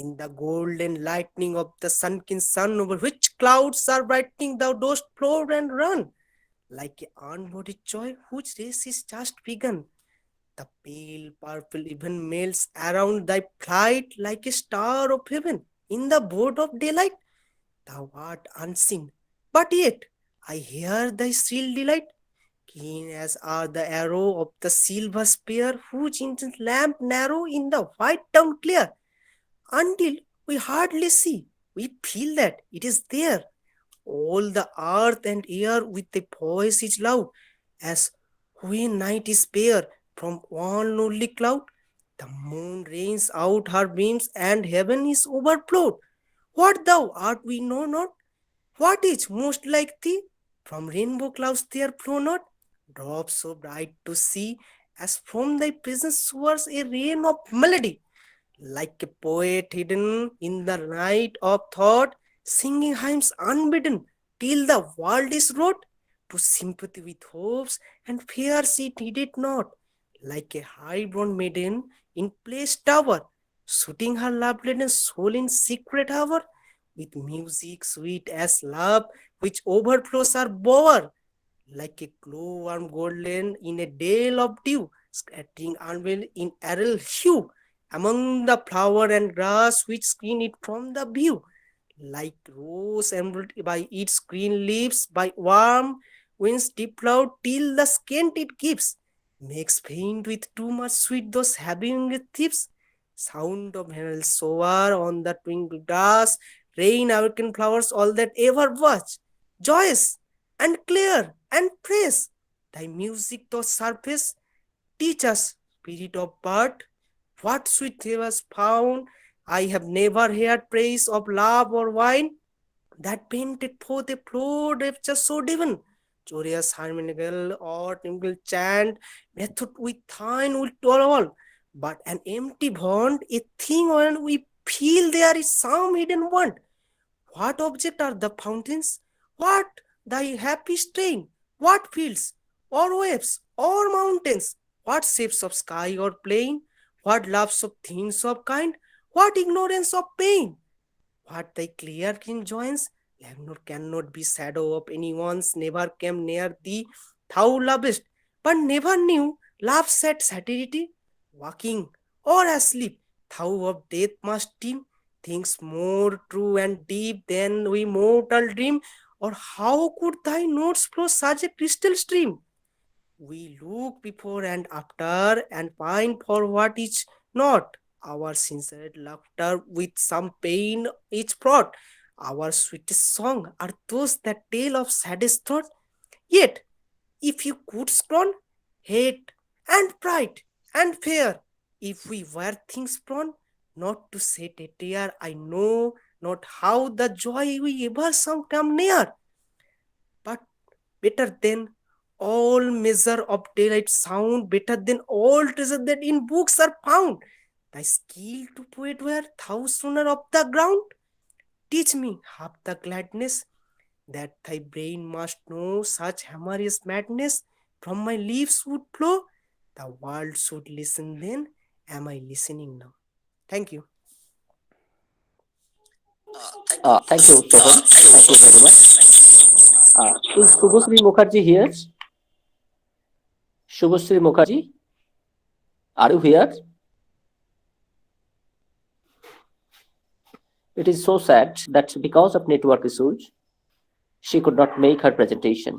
In the golden lightning of the sunken sun, over which clouds are brightening, thou dost float and run, like a unbodied joy whose race is just begun. The pale purple even melts around thy flight like a star of heaven. In the boat of daylight, thou art unseen, but yet I hear thy shrill delight. Keen as are the arrow of the silver spear, whose instant lamp narrow in the white town clear. Until we hardly see, we feel that it is there. All the earth and air with a voice is loud, as when night is bare from one lonely cloud. The moon rains out her beams, and heaven is overflowed. What thou art we know not. What is most like thee? From rainbow clouds there flow not drops so bright to see, as from thy presence showers a rain of melody. Like a poet hidden in the night of thought, singing hymns unbidden, till the world is wrought to sympathy with hopes and fears it heeded not. Like a high-born maiden in place tower, shooting her love-laden soul in secret hour, with music sweet as love, which overflows her bower, like a glowworm golden in a dale of dew, scattering unveiled in aerial hue among the flower and grass which screen it from the view, like rose emerald by its green leaves, by warm winds deep cloud till the scent it gives, makes faint with too much sweet those having thieves. Sound of herald soar on the twinkle grass, rain awaken flowers all that ever was, joyous and clear and fresh. Thy music to surface, teach us, spirit of bird, what sweet was found. I have never heard praise of love or wine that painted forth a flow rapture so divine. Joyous harmonical or typical chant, method with thine will all, but an empty bond, a thing when we feel there is some hidden want. What object are the fountains? What thy happy strain? What fields, or waves, or mountains? What shapes of sky or plain? What loves of things of kind? What ignorance of pain? What thy clear kin joins? Nor cannot be shadow of anyone's, never came near thee, thou lovest, but never knew love's sad satirity. Walking or asleep, thou of death must deem things more true and deep than we mortal dream. or how could thy notes flow such a crystal stream? We look before and after and pine for what is not. Our sincere laughter with some pain each brought. Our sweetest song are those that tell of saddest thought. Yet, if you could scorn, hate, and pride, and fear, if we were things prone, not to shed a tear, I know not how the joy we ever sung come near. But better than all measure of daylight sound, better than all treasure that in books are found. Thy skill to poet where thou sooner of the ground. Teach me half the gladness that thy brain must know such humorous madness from my lips would flow. The world should listen then. Am I listening now? Thank you. Thank you, Soham. Thank you very much. Is Shubhasree Mukherjee here? Shubhasree Mukherjee, are you here? It is so sad that because of network issues, she could not make her presentation.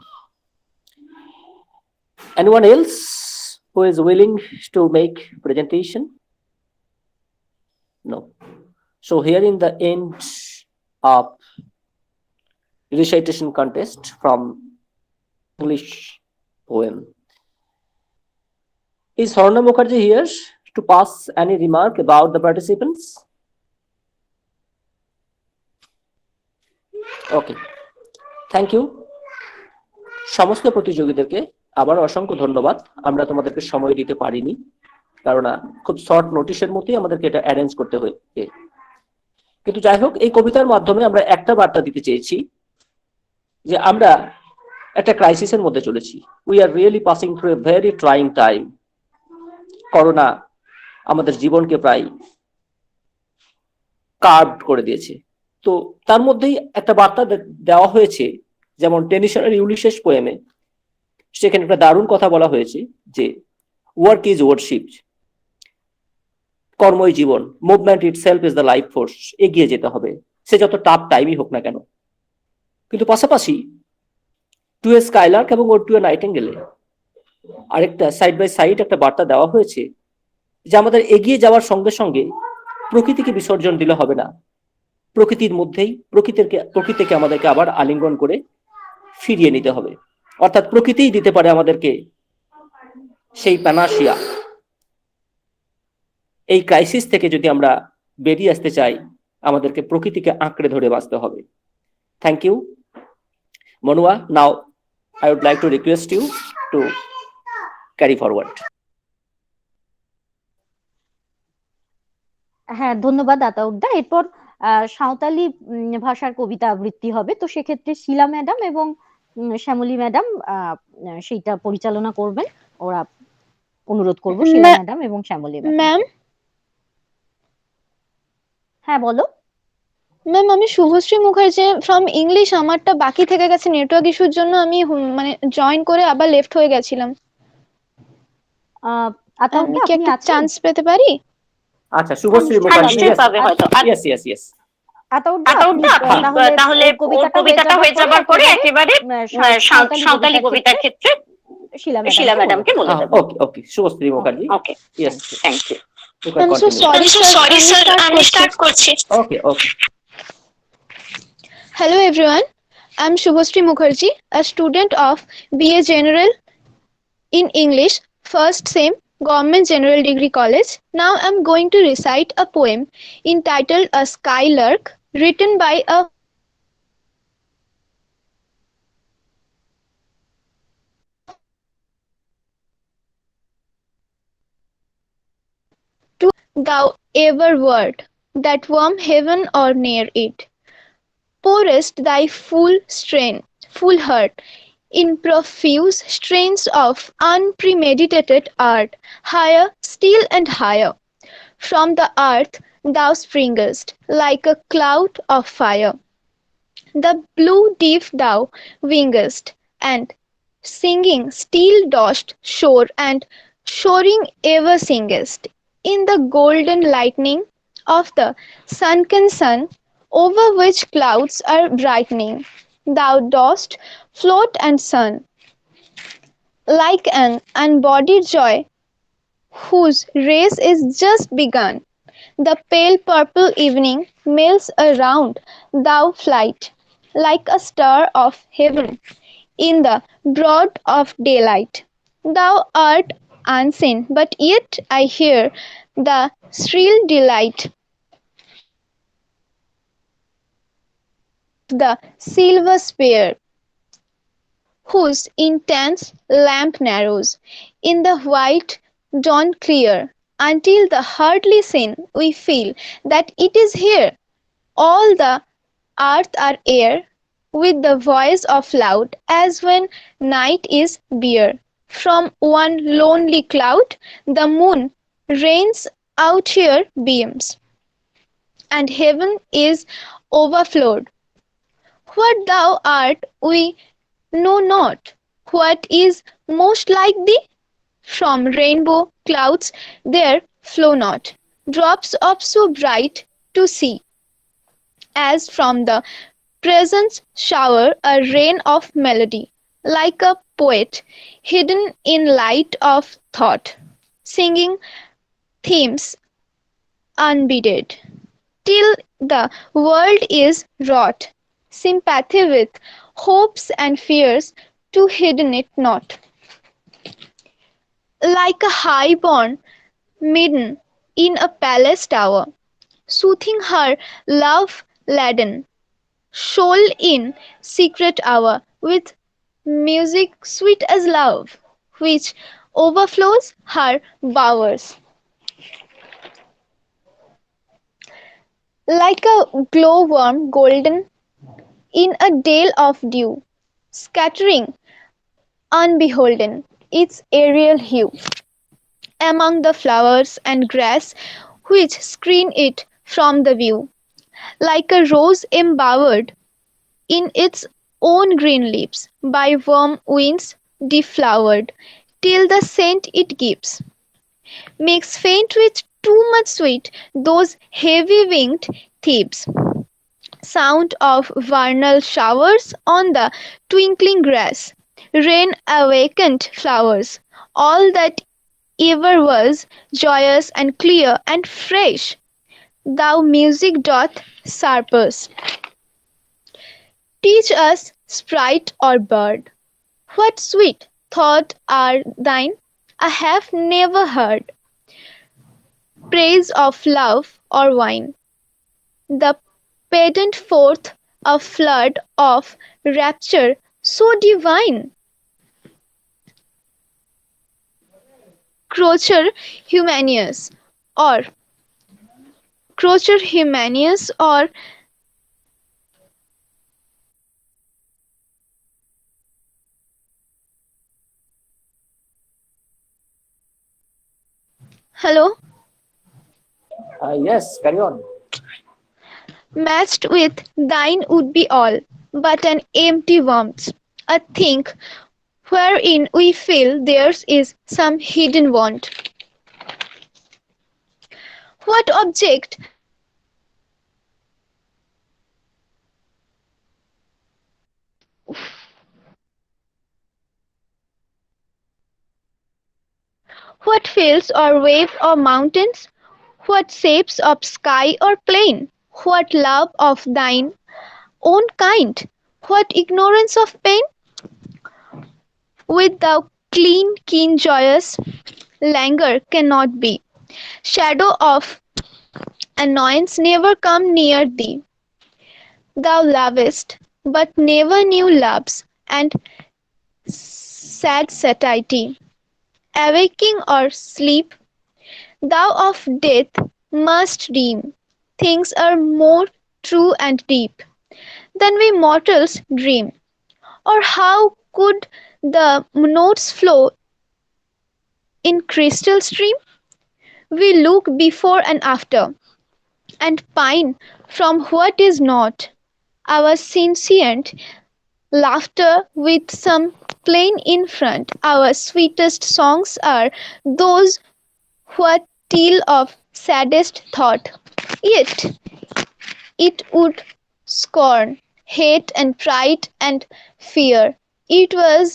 Anyone else who is willing to make presentation? No. So here in the end of recitation contest from English poem. Is Horna Mukherjee here to pass any remark about the participants? Okay. Thank you. সমস্ত প্রতিযোগীদেরকে আবার অসংখ্য ধন্যবাদ। আমরা তোমাদেরকে সময় দিতে পারিনি, কারণ খুব শর্ট নোটিশের মধ্যেই আমাদেরকে এটা অ্যারেঞ্জ করতে হয়েছে। কিন্তু যাই হোক, এই কবিতার মাধ্যমে আমরা একটা বার্তা দিতে চেয়েছি যে আমরা একটা ক্রাইসিসের মধ্যে চলেছি। We are really passing through a very trying time. Corona আমাদের জীবনকে প্রায় কার্ভড করে দিয়েছে। তো তার মধ্যেই একটা বার্তা দেওয়া হয়েছে, যেমন টেনিসনের ইউলিসেস পোয়েমে সেখানে একটা দারুণ কথা বলা হয়েছে যে ওয়ার্ক ইজ ওয়ার্কশিপ, কর্মই জীবন, movement itself is the life force. এগিয়ে যেতে হবে, সে যত টাফ টাইমই হোক না কেন। কিন্তু পাশাপাশি টু এ স্কাইলার্ক এবং ও টু এ নাইটিঙ্গেলে আরেকটা সাইড বাই সাইড একটা বার্তা দেওয়া হয়েছে যে আমাদের এগিয়ে যাওয়ার সঙ্গে সঙ্গে প্রকৃতিকে বিসর্জন দিলে হবে না, প্রকৃতির মধ্যেই প্রকৃতিকে আমাদেরকে আবার আলিঙ্গন করে ফিরিয়ে নিতে হবে। অর্থাৎ প্রকৃতিই দিতে পারে আমাদেরকে সেই প্যানাসিয়া। এই ক্রাইসিস থেকে যদি আমরা বেরিয়ে আসতে চাই, আমাদেরকে প্রকৃতিকে আঁকড়ে ধরে বাঁচতে হবে। Thank you Manua. Now I would like to request you to carry forward. হ্যাঁ, ধন্যবাদ আতাউদ্দা। এরপর সাঁওতালি ভাষার কবিতা আবৃত্তি হবে। তো সেক্ষেত্রে শিলা ম্যাডাম এবং শ্যামলী ম্যাডাম সেইটা পরিচালনা করবেন। ওরা অনুরোধ করব শিলা ম্যাডাম এবং শ্যামলী ম্যাম। হ্যাঁ বলো ম্যাম। আমি শুভশ্রী মুখার্জি ফ্রম ইংলিশ। আমারটা বাকি থেকে গেছে নেটওয়ার্ক ইস্যুর জন্য, আমি মানে জয়েন করে আবার লেফট হয়ে গেছিলাম। আমি কি একটা চান্স পেতে পারি? আচ্ছা, শুভশ্রী মুখার্জি পাবে হয়তো। Yes yes yes. আতাউদ্দা তাহলে কবিতাটা হয়ে যাবার পরে একেবারে সাঁওতালি কবিতার ক্ষেত্রে শিলা ম্যাডামকে বলে দেব। Okay okay, Subhashree Mukherjee. Okay, yes, thank you. I'm so sorry sir, আমি স্টার্ট করছি। Okay okay. Hello everyone, I'm Shubhasree Mukherjee, a student of BA General in English, first sem, Government General Degree College. Now I'm going to recite a poem entitled A Skylark, written by a to thou ever word that warm heaven or near it. Pourest thy full strength, full heart, in profuse strains of unpremeditated art, higher, still and higher. From the earth thou springest, like a cloud of fire. The blue deep thou wingest, and singing still dost soar, and soaring ever singest. In the golden lightning of the sunken sun, over which clouds are brightening, thou dost float and sun, like an unbodied joy whose race is just begun. The pale purple evening mills around thou flight, like a star of heaven in the broad of daylight. Thou art unseen, but yet I hear the shrill delight of the silver sphere, whose intense lamp narrows in the white dawn clear, until the hardly seen we feel that it is here. All the earth are air, with the voice of loud, as when night is bare. From one lonely cloud the moon rains out her beams, and heaven is overflowed. What thou art we know not. What is most like thee? From rainbow clouds there flow not drops of so bright to see, as from the presence shower a rain of melody, like a poet hidden in light of thought, singing themes unbidden, till the world is wrought, sympathy with hopes and fears to hidden it not, like a high-born maiden in a palace tower, soothing her love-laden soul in secret hour with music sweet as love, which overflows her bowers. Like a glowworm golden in a dale of dew, scattering unbeholden its aerial hue among the flowers and grass which screen it from the view, like a rose embowered in its own green leaves, by warm winds deflowered, till the scent it gives makes faint with too much sweet those heavy-winged thieves. Sound of vernal showers on the twinkling grass, rain awakened flowers, all that ever was joyous and clear and fresh, thou music doth surpass. Teach us, sprite or bird, what sweet thought are thine? I have never heard praise of love or wine, the pedant forth a flood of rapture so divine. Crocer Humanius or Crocer Humanius or hello, Yes, carry on. matched with thine would be all but an empty warmth, a thing wherein we feel theirs is some hidden want. What object what fields or wave or mountains? What shapes of sky or plain? What love of thine own kind? What ignorance of pain? With thou clean, keen, joyous languor cannot be. Shadow of annoyance never come near thee. Thou lovest, but never knew loves, and sad satiety. Awaking or sleep, thou of death must dream. Things are more true and deep than we mortals dream. Or how could the notes flow in crystal stream? We look before and after, and pine from what is not. Our sentient laughter with some plain in front. Our sweetest songs are those what tell of saddest thought. Yet it would scorn hate and pride and fear. It was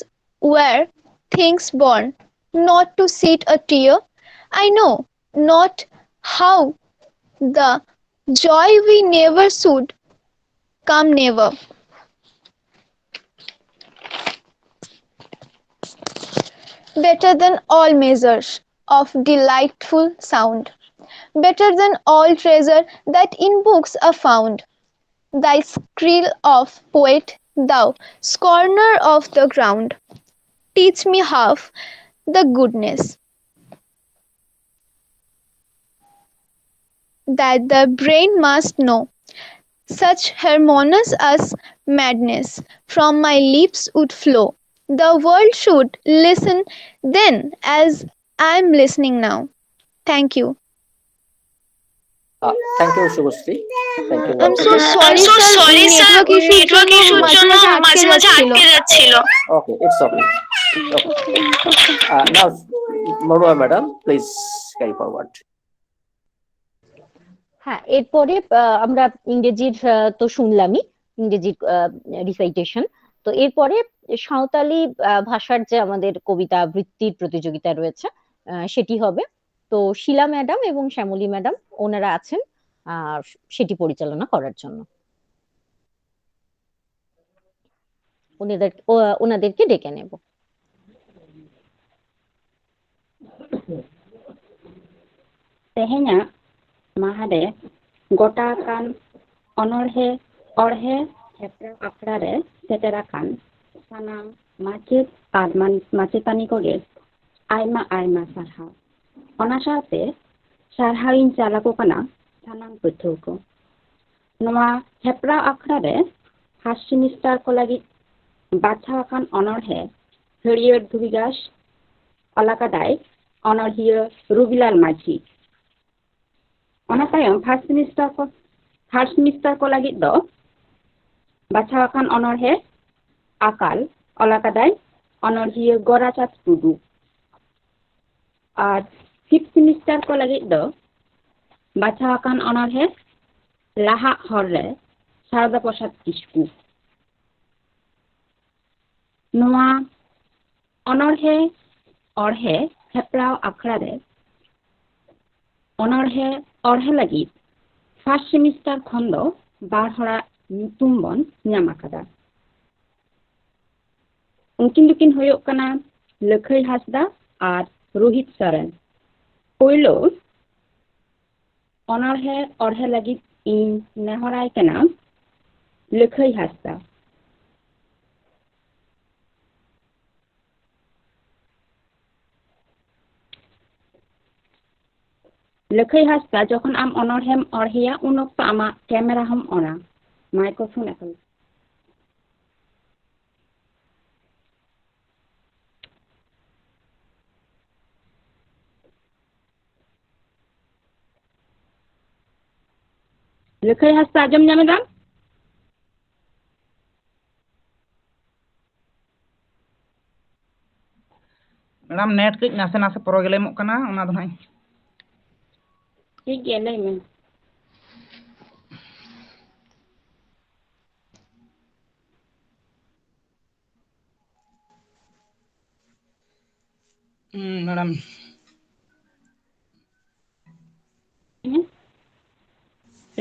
where things born, not to shed a tear. I know not how the joy we never should come never. Better than all measures of delightful sound, better than all treasure that in books are found. Thy skill of poet, thou scorner of the ground, teach me half the goodness that the brain must know. Such harmonious as madness from my lips would flow. The world should listen then as I am listening now. Thank you. Thank you Shubhashree, thank you I'm once so I'm sorry so sir, sorry, sir. Network ইস্যুর network জন্য ইস্যুর মাঝে জন্য মাঝে আটকে মাঝে মাঝে যাচ্ছিল। আটকে যাচ্ছিল। Okay, it's okay. Now Maruya madam, please carry forward. হ্যাঁ, এরপরে আমরা ইংরেজির তো শুনলামই, ইংরেজির রিসাইটেশন। তো এরপরে সাঁওতালি ভাষার যে আমাদের কবিতা আবৃত্তির প্রতিযোগিতা রয়েছে সেটি হবে। তো শিলা ম্যাডাম এবং শ্যামলী ম্যাডাম ওনারা আছেন সেটি পরিচালনা করার জন্য। ওনাদেরকে ডেকে নেব। Tehenya mahade gota kan onorhe orhe hepra akrare seterakan sanam macet ar macetani koge aima sarha ona saate sarhain jalako kana sanam puthoko noa hepra akrare hasinistar ko lagi bachakan onorhe heriyer dhubigas alakadai onorhiya rubilal maji ona tayong first semester ko lagi do bachawakan onorhe akal olakaday onorhiya gorachat tudu ar fifth semester ko lagi do bachawakan onorhe laha horre sarada prasad kisku noa onorhe orhe heprao akrare onorhe orhe lagi first semester khondo bar hora nyutum bon nyam akada unkin dukin hoyok kana Lakhai Hasda ar Rohit Saran poilo onorhe orhe lagi in nehorai kana Lakhai Hasda Lakhai Hasda যখন আম অনরহেম অরহিয়া উন অক্ত আমা camera হম অনা microphone এখন Lakhai Hasda আজম জামেদাম madam net কই নাসে নাসে প্রবলেমᱚᱜ ᱠᱟᱱᱟ ᱚᱱᱟ ᱫᱚ ᱱᱟᱦᱟᱜ ঠিক গিয়ে লই মে ম্যাডাম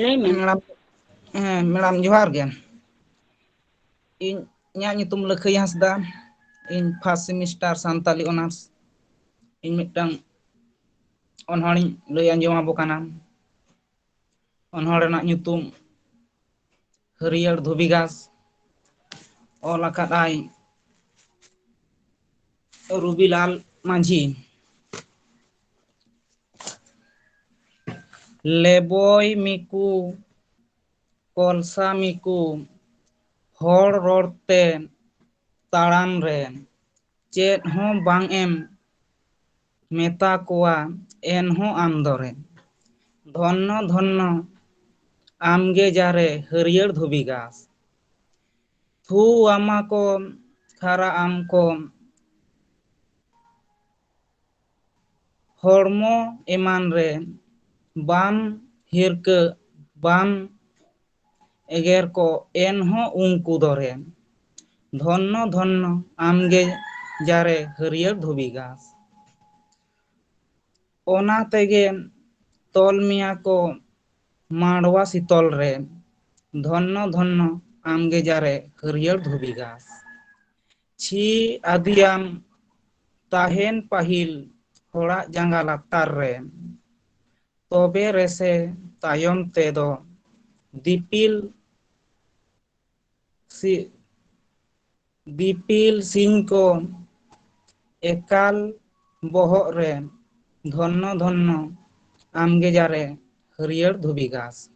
লই মে ম্যাডাম জোᱦᱟᱨ ᱜᱮ ᱤᱧᱟᱹᱜ ᱧᱩᱛᱩᱢ ᱞᱟᱹᱠᱷᱟᱹᱭ ᱦᱟᱸᱥᱫᱟ ᱤᱧ ᱯᱷᱟᱥᱴ ᱥᱮᱢᱤᱥᱴᱟᱨ ᱥᱟᱱᱛᱟᱞᱤ ᱚᱱᱟর্স ᱤᱧ ᱢᱤᱫᱴᱟᱝ ᱚᱱᱚᱬᱦᱮᱧ ᱞᱟᱹᱭ ᱟᱸᱡᱚᱢ ᱟᱵᱚ ᱠᱟᱱᱟ ᱚᱱᱚᱬᱦᱮ ᱨᱮᱱᱟᱜ ᱧᱩᱛᱩᱢ ᱦᱟᱹᱨᱭᱟᱹᱲ ᱫᱷᱩᱵᱤ ᱜᱷᱟᱥ ᱚᱞ ᱟᱠᱟᱫᱟᱭ রুবিলাল মাঝি লেবই মিকু কলসা মিকু হড় রড়তে তাড়াম রে চেদ হো বাং এম মেতা কোয়া এনহো আমদরে ধন্য ধন্য আমগে যারে হরিয়র ধুবি গাছ থু আমাকো খারা আমকো হড়মো এমান রে বাম হিরকে বাম एगेर को एनहों उनकु दरेन धन्य धन्य आमगे जारे हरियर धोबी घास ओना तेगे तोल मिया को मांडवा सितल रे धन्य धन्य आमगे जारे हरियर धोबी घास छी आदियाम ताहेन पाहिल होड़ा जांगा लातार रे तोबे रेसे तायम तेदो दिपिल सी दिपिल सिंह को एकाल बोहग रे धन्य धन्य आमगे जारे हरियर धोबी घास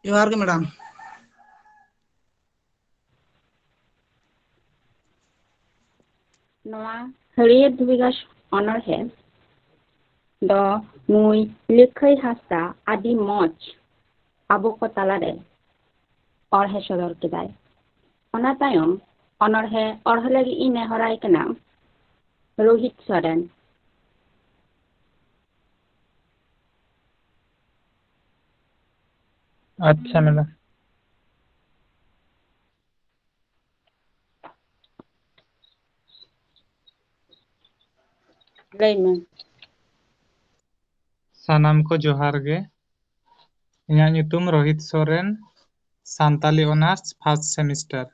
जोहार गे मैडम नोआ हरियर धोबी घास अनरहे द मुई लिखै हासा आदि मज आबो को तालारे अरहे सदर केदाय ओना तायम अनरहे अरहे लगी इने हराय कना रोहित सोरेन अच्छा मैडम लैमे सानाम को जोहार गे इᱧᱟᱜ ᱧᱩᱛᱩᱢ Rohit Soren Santali honours first semester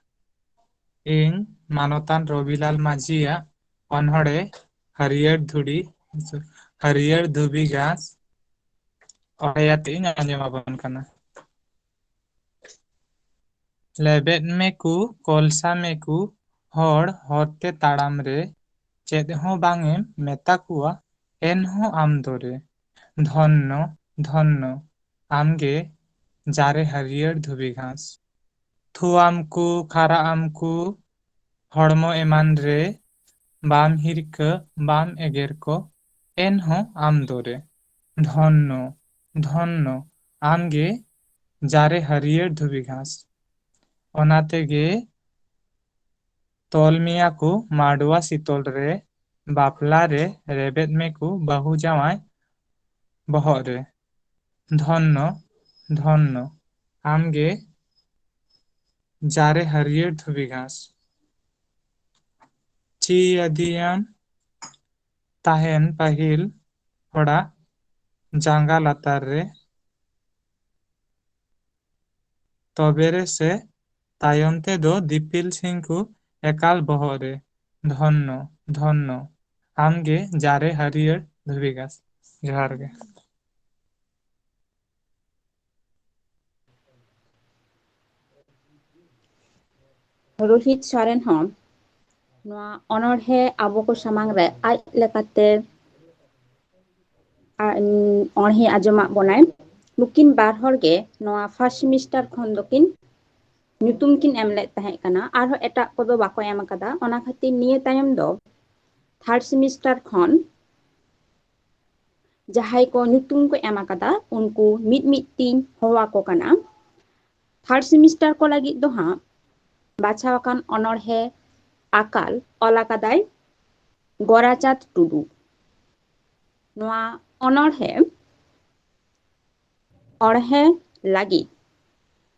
ᱤᱧ मानवतान रविलाल माझियाᱜ অনড়ᱦᱮ हरियर धुबी घास ọᱲᱦᱮᱭᱟᱛᱮ ᱤᱧ ᱟᱸᱡᱚᱢ ᱟᱵᱚᱱ ᱠᱟᱱᱟ ᱞᱮᱵᱮᱫ ᱢᱮᱠᱩ ᱠᱚᱞᱥᱟ ᱢᱮᱠᱩ ᱦᱚᱲ ᱦᱚᱨᱛᱮ ᱛᱟᱲᱟᱢ ᱨᱮ ᱪᱮᱫ ᱦᱚᱸ ᱵᱟᱝ ᱮᱢ ᱢᱮᱛᱟ ᱠᱚᱣᱟ ᱮᱱᱦᱚᱸ ᱟᱢ ᱫᱚᱨᱮ धन्य धन्य आमगे जारे हरियर धुबी घास थुआमकु खाराआमकु हड़मो एमान रे बाम हिरका बाम एगेर को एनहों आम दोरे धन्य धन्य आमगे जारे हरियर धुबी घास ओना तेगे तोल मिया को माडवा सितोल रे बापला रे रेबेद में को बहु जावाय बहग रे धन्य धन्य आमगे जारे हरियर धुबी घास ची अदियाम ताहेन पाहिल होड़ा जांगा लातार रे तबेरे से तायम ते दो दिपिल सिंह को एकाल बहग रे धन्य धन्य आमगे जारे हरियर धुबी घास जोहार गे रोहित सोरेन हम नोआ अनरहे आबो को सामांग रे आज लेकाते अनहे आजमा बनाय नुकिन बार हर गे नोआ फर्स्ट सेमिस्टर खन दकिन ᱧᱩᱛᱩᱢ ᱠᱤᱱ ᱮᱢ ᱞᱮᱫ ᱛᱟᱦᱮᱸ ᱠᱟᱱᱟ ᱟᱨᱦᱚᱸ ᱮᱴᱟᱜ ᱠᱚᱫᱚ ᱵᱟᱠᱚ ᱮᱢ ᱟᱠᱟᱫᱟ ᱚᱱᱟ ᱠᱷᱟᱹᱛᱤᱨ ᱱᱤᱭᱟᱹ ᱛᱟᱭᱚᱢ ᱫᱚ ᱛᱷᱟᱨᱰ ᱥᱮᱢᱤᱥᱴᱟᱨ ᱠᱷᱚᱱ ᱡᱟᱦᱟᱸᱭ ᱠᱚ ᱧᱩᱛᱩᱢ ᱠᱚ ᱮᱢ ᱟᱠᱟᱫᱟ ᱩᱱᱠᱩ ᱢᱤᱫ ᱢᱤᱫ ᱛᱤᱧ ᱦᱚᱦᱚᱣᱟᱠᱚ ᱠᱟᱱᱟ ᱛᱷᱟᱨᱰ ᱥᱮᱢᱤᱥᱴᱟᱨ ᱠᱚ ᱞᱟᱹᱜᱤᱫ ᱫᱚ ᱦᱟᱸᱜ ᱵᱟᱪᱷᱟᱣ ᱟᱠᱟᱱ ᱚᱱᱚᱬᱦᱮ ᱟᱠᱟᱞ ᱚᱞ ᱟᱠᱟᱫᱟᱭ ᱜᱚᱨᱟᱪᱟᱸᱫᱽ ᱴᱩᱰᱩ ᱱᱚᱣᱟ অনড়ᱦᱮ অড়ᱦᱮ ᱞᱟᱹᱜᱤᱫ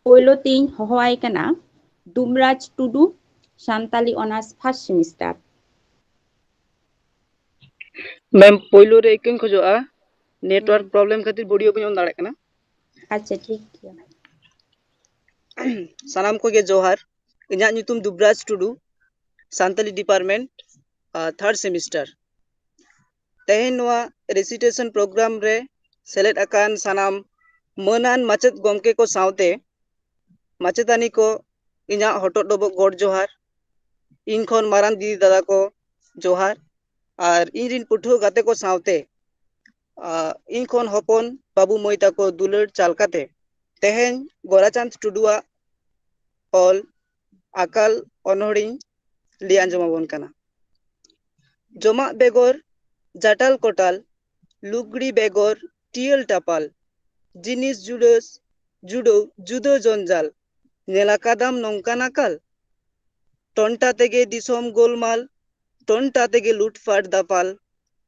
ᱯᱳᱭᱞᱳ ᱛᱤᱧ ᱦᱚᱦᱚᱣᱟᱭ ᱠᱟᱱᱟ Dumraj Tudu Santali honours first semester ma'am पोइलो रे इकिन खोजोआ नेटवर्क प्रॉब्लम खातिर वीडियो बन ऑन दाड़े कना अच्छा ठीक है सनाम को गे जोहार इᱧᱟᱜ ᱧᱩᱛᱩᱢ Dubraj Tudu Santali department third semester तेहेन नोआ रेसिटेशन प्रोग्राम रे सेलेक्ट अकान सनाम मनान माचेद गमके को सावते माचेदानी को इᱧᱟᱜ हटोट डबो गोड जोहार इन खन मारान दीदी दादा को जोहार और इन रिन पुठो गाते को सावते इन खन हपन बाबू मई ताको दुलर चालकाते तेहेन गोराचांद टुडुआ ऑल आकाल अनहड़ी लि आंजमाबन काना जमा बेगर जाटाल कोटाल लुगड़ी बेगर टियल टापाल जिनिस जुडस जुडो जुदो जंजाल नेलाकादाम नौका नाकाल टंटा तेगे दिसोम गोलमाल टंटा तेगे लुटफाट दापाल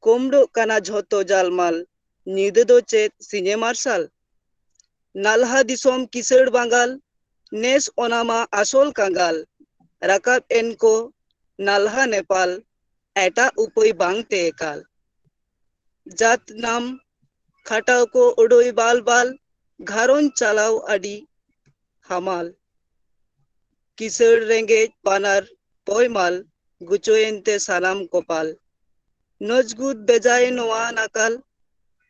कोमडो काना झोतो जालमाल नीदे दो चेत सिने मार्शल नालहा दिसोम किसड़ बांगाल नेस ओनामा आसोल कांगाल राकाब एनको नालहा नेपाल एटा उपई बांगते एकाल जात नाम खाटाव को उडोई बाल बाल घारों चालाव अडी हमाल किसड़ रेंगेज बानार पोयमाल गुचोयेंते सानाम कोपाल नजगुद बेजाय नोआ नाकाल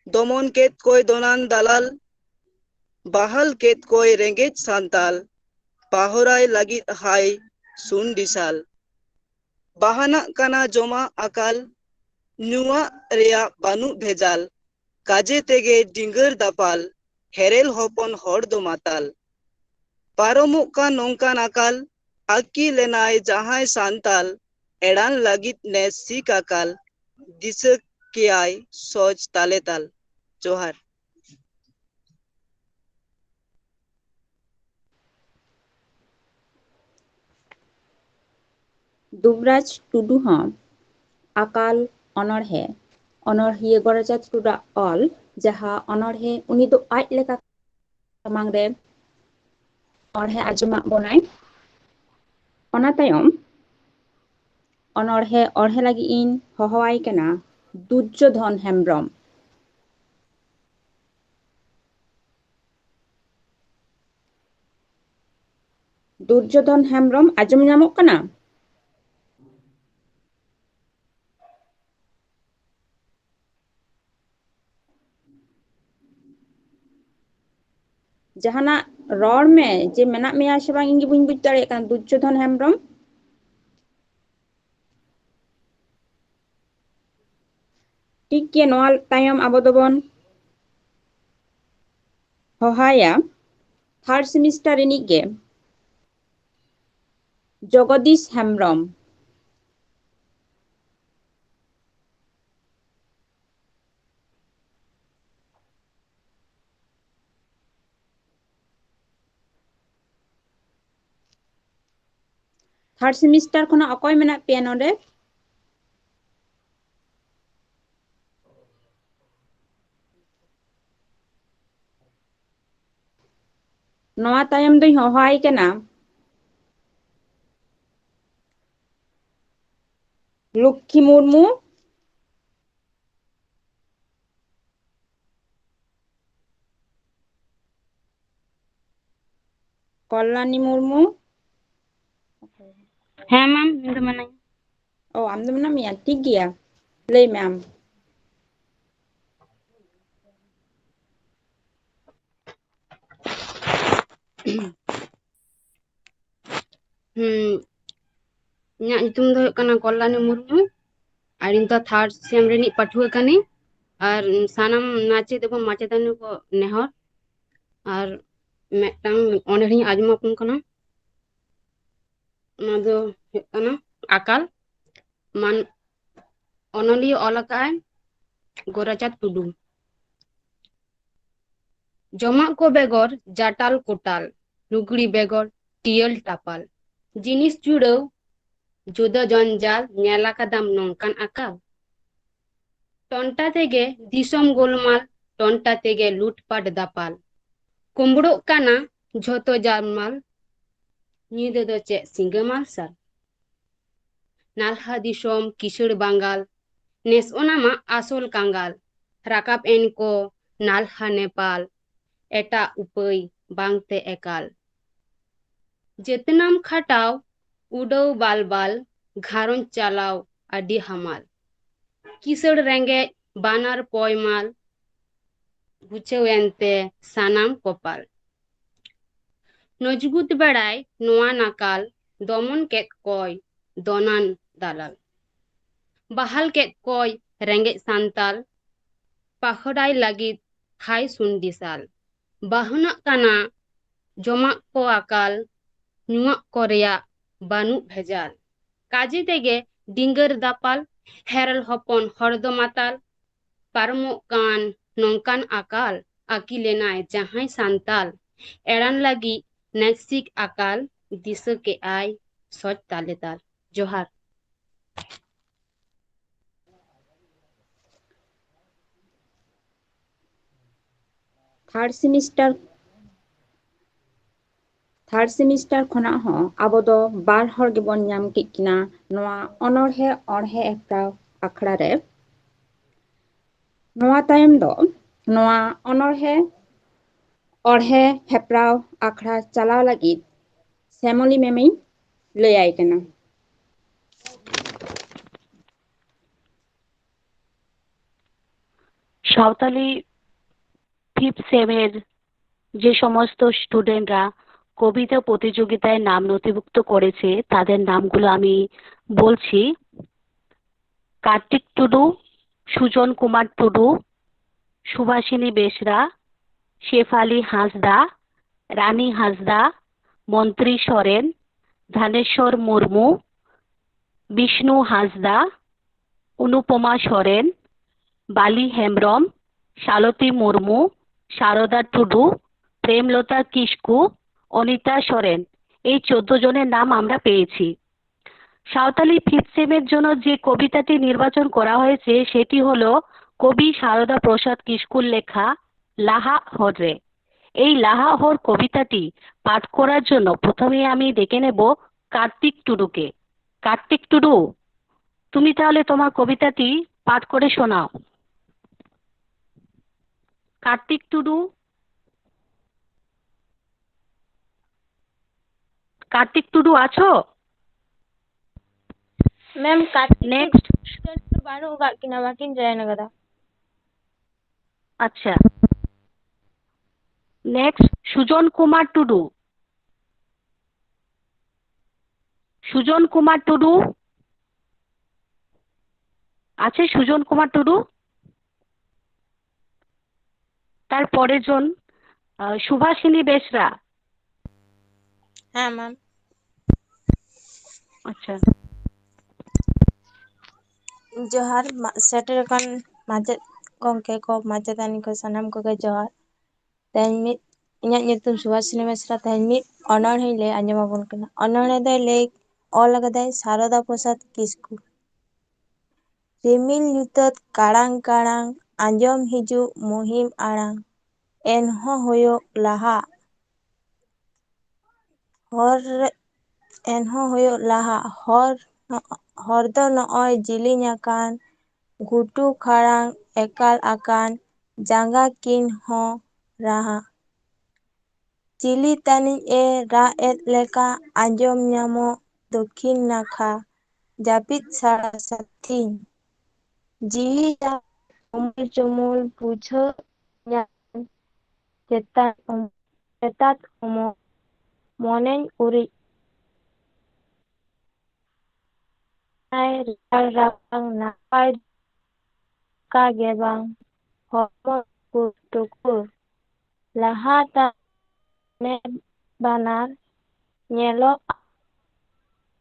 दमन केत कोय दोनान दालाल बाहल केत कोय रेंगेज सांताल पाहोराय लागित हाय सुन डिसाल बाहाना काना जोमा अकाल नुआ रेया बानु भेजाल काजे तेगे डिंगर दापाल हेरेल होपन हर दो माताल पारोमुक का नोंकान अकाल आकी लेनाय जहाय सांताल एड़ान लागित ने सीक अकाल दिस कियाय सोच तालेताल जोहार दुबराज टुडू हॉं अकाल अनरहे अनरहिए गरजात टुडा ऑल जहा अनरहे उनी दो आज लेका तमांग रे अनरहे आजमा बनाय ओना तायम अनरहे अरहे लागी इन हहवाई कना दुर्योधन हेम्ब्रम दुर्योधन हेम्ब्रम आजम नामक कना जहाना रॉड में जे मेना मेया से बांग इंगी बुझ बुझ दाड़े कना दुर्योधन हेम्ब्रम ठीक के नोआ तायम आबो दोबन हहाया थर्ड सेमिस्टार रिनिक गे जगदीश हेम्ब्रम थर्ड सेमिस्टार खना अकय मेना पेया नोडे नोआ तायम दई हहाई कना लक्ष्मी मुर्मू कल्याणी मुर्मू ᱦᱮᱸ ᱢᱟᱢ ᱤᱧ ᱫᱚ ᱢᱮᱱᱟᱹᱧ ओ आम दो मेना मिया ठीक गया ले मैम ᱤᱧᱟᱹᱜ ᱧᱩᱛᱩᱢ ᱫᱚ ᱦᱩᱭᱩᱜ ᱠᱟᱱᱟ ᱠᱚᱞᱞᱟᱱᱤ ᱢᱩᱨᱢᱩ ᱟᱨ ᱤᱧ ᱫᱚ ᱛᱷᱟᱨᱰ ᱥᱮᱢ ᱨᱤᱱᱤᱡ ᱯᱟᱹᱴᱷᱩᱣᱟᱹ ᱠᱟᱹᱱᱟᱹᱧ ᱟᱨ ᱥᱟᱱᱟᱢ ᱢᱟᱪᱮᱫ ᱮᱵᱚᱝ ᱢᱟᱪᱮᱛᱟᱹᱱᱤ ᱠᱚ ᱱᱮᱦᱚᱨ ᱟᱨ ᱢᱤᱫᱴᱟᱝ ᱚᱱᱚᱬᱦᱮᱧ ᱟᱸᱡᱚᱢ ᱟᱵᱚᱱ ᱠᱟᱱᱟ ᱚᱱᱟ ᱫᱚ ᱦᱩᱭᱩᱜ ᱠᱟᱱᱟ ᱟᱠᱟᱞ मान अनलिय ऑल अकाय गोराचाँद टुडू जमा को बेगर जाटाल कोटाल लुगड़ी बेगर टियल टापाल जिनिस जुड़ाव जुदा जंजाल नेला कदम नौकान अकाल टंटा तेगे दिसम गोलमाल टंटा तेगे लूटपाट दापाल कुंबड़ो काना झोतो जामाल नींद दो चे सिंगे मालसाल नालहा दिसम किसड़ बांगाल नेस ओनामा आसोल कांगाल राकाब एनको नालहा नेपाल एटा उपई बांगते एकाल जेतनाम खाटाव उडव बाल बाल घारों चालाव अडी हमाल किसड़ रेंगे बानार पोयमाल गुचेवेंते सानाम कोपाल नजगुत बेड़ाय नोआ नाकाल दमन केत कोय दोनान दालाल बाहाल केत कोय रेंगे सांताल पाखड़ाई लागित हाय सुंदिसाल बाहुना काना जमा को अकाल नुआ कोरिया बानु भेजाल काजी तेगे डिंगर दापाल हेरल हपन हरदो माताल पारमो कान नौकान अकाल आकिलेनाय जहां सांताल एड़ान लगी नैसिक अकाल दिस के आय सोच तालेताल जोहार थर्ड सेमिस्टार थार्ड सेमिस्टार खना हो आबो दो बार हर गेबन नाम किना नोआ अनरहे अरहे एकटाव आखड़ा रे नोआ टाइम दो नोआ अनरहे अरहे हेप्राव आखड़ा चलाव लगी सेमोली मेमी लैआय कना সাঁওতালি ফিফথ সেমের যে সমস্ত স্টুডেন্টরা কবিতা প্রতিযোগিতায় নাম নথিভুক্ত করেছে তাদের নামগুলো আমি বলছি। কার্তিক টুডু, সুজন কুমার টুডু, সুভাষিনী বেসরা, শেফালি হাঁসদা, রানী হাঁসদা, মন্ত্রী সরেন, ধানেশ্বর মুর্মু, বিষ্ণু হাঁসদা, অনুপমা সরেন, বালি হেমব্রম, শালতী মুর্মু, শারদা টুডু, প্রেমলতা কিস্কু, অনিতা সরেন, এই 14 জনের নাম আমরা পেয়েছি। সাঁওতালি ফিফথ সেমের জন্য যে কবিতাটি নির্বাচন করা হয়েছে সেটি হলো কবি শারদা প্রসাদ কিস্কুর লেখা লাহা হরে। এই লাহা হর কবিতাটি পাঠ করার জন্য প্রথমে আমি ডেকে নেব কার্তিক টুডুকে। কার্তিক টুডু, তুমি তাহলে তোমার কবিতাটি পাঠ করে শোনাও। কার্তিক টুডু, কার্তিক টুডু আছো? Ma'am Kartik next. বানু কিনা বাকিন যায় না কথা। আচ্ছা, নেক্সট সুজন কুমার টুডু। সুজন কুমার টুডু আছে? সুজন কুমার টুডু। তারপরের জন সুভাষিনী বেসরা। হ্যাঁ ম্যাম। আচ্ছা, जोहार सेटर कन माचेद गंके को माचेदानी को सनाम को जोहार तेहन मिद इᱧᱟᱹᱜ ᱧᱩᱛᱩᱢ ᱥᱩᱵᱷᱟᱥᱤᱱᱤ ᱵᱮᱥᱨᱟ ᱛᱮᱦᱮᱧ ᱢᱤᱫ ᱚᱱᱚᱬᱦᱮᱧ ᱞᱟᱹᱭ ᱟᱸᱡᱚᱢᱟᱵᱚᱱ ᱠᱟᱱᱟ᱾ ᱚᱱᱚᱬᱦᱮ ᱫᱚᱭ ᱞᱟᱹᱭ ᱚᱞ ᱟᱠᱟᱫᱟᱭ ᱥᱟᱨᱚᱫᱟ ᱯᱨᱚᱥᱟᱫ ᱠᱤᱥᱠᱩ᱾ ᱨᱤᱢᱤᱞ ᱧᱩᱛᱟᱹᱛ ᱠᱟᱲᱟᱝ ᱠᱟᱲᱟᱝ ᱟᱸᱡᱚᱢ ᱦᱤᱡᱩᱜ ᱢᱩᱦᱤᱢ ᱟᱲᱟᱝ ᱮᱱᱦᱚᱸ ᱦᱩᱭᱩᱜ ᱞᱟᱦᱟ ᱦᱚᱨ ᱮᱱᱦᱚᱸ ᱦᱩᱭᱩᱜ ᱞᱟᱦᱟ ᱦᱚᱨ ᱫᱚ ᱱᱚᱜᱼᱚᱭ ᱡᱤᱞᱤᱧ ᱟᱠᱟᱱ ᱜᱷᱩᱴᱩ ᱠᱷᱟᱲᱟᱝ ᱮᱠᱟᱞ ᱟᱠᱟᱱ ᱡᱟᱸᱜᱟ ᱠᱤᱱ ᱦᱚᱸ ᱨᱟᱦᱟ ᱪᱤᱞᱤ ᱛᱟᱹᱱᱤᱡ ᱮ ᱨᱟᱜ ᱮᱫ ᱞᱮᱠᱟ ᱟᱸᱡᱚᱢ ᱧᱟᱢᱚᱜ ᱫᱚᱠᱷᱤᱱ ᱱᱟᱠᱷᱟ ᱡᱟᱹᱯᱤᱫ ᱥᱟᱲᱟ ᱥᱟᱛᱷᱤᱧ ᱡᱤᱣᱤ ᱩᱢᱩᱞ ᱪᱩᱢᱩᱞ ᱵᱩᱡᱷᱟᱹᱣ ᱧᱟᱢ ᱪᱮᱛᱟᱛ ᱩᱢᱩᱞ ᱢᱚᱱᱮᱧ ᱩᱨᱤᱡ ᱨᱮᱭᱟᱲ ᱨᱟᱵᱟᱝ ᱱᱟᱯᱟᱭ ᱚᱱᱠᱟ ᱜᱮ ᱵᱟᱝ ᱦᱚᱲᱢᱚ ᱴᱩᱠᱩᱨ ᱴᱩᱠᱩᱨ ᱞᱟᱦᱟ ᱢᱮᱫ ᱵᱟᱱᱟᱨ ᱧᱮᱞᱚᱜ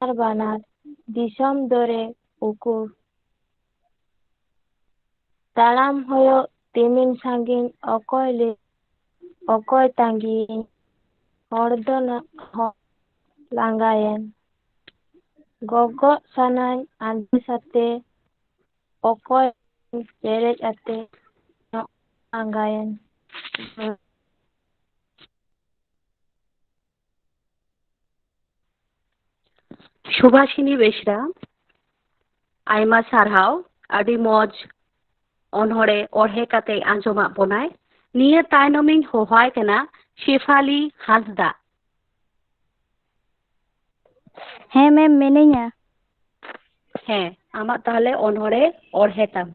ᱟᱨ ᱵᱟᱱᱟᱨ ᱫᱤᱥᱚᱢ ᱫᱚᱨᱮ ᱩᱠᱩᱨ ᱛᱟᱲᱟᱢ ᱦᱩᱭᱩᱜ ᱛᱤᱢᱤᱱ ᱥᱟᱺᱜᱤᱧ ᱚᱠᱚᱭ ᱛᱟᱺᱜᱤᱭᱤᱧ ᱦᱚᱲ ᱫᱚ ᱦᱚᱸ ᱞᱟᱸᱜᱟᱭᱮᱱ ᱜᱚᱜᱚᱜ ᱥᱟᱱᱟᱧ ᱟᱸᱫᱮ ᱥᱟᱛᱮ ᱚᱠᱚᱭ ᱯᱮᱨᱮᱡ ᱟᱛᱮ ᱟᱸᱜᱟᱭᱮᱱ সুভাষিনী বেসরা আইমা সারহাও আডি মজ অনহড়ে অড়হে কাতে আঞ্জমাত বনায় নিয়ে তাইনমিং হোহায় কেনা শেফালি হাঁসদা। হ্যাঁ ম্যাম মেনেᱧᱟ। হ্যাঁ, আমার তাহলে অনহড়ে অড়হেতাম।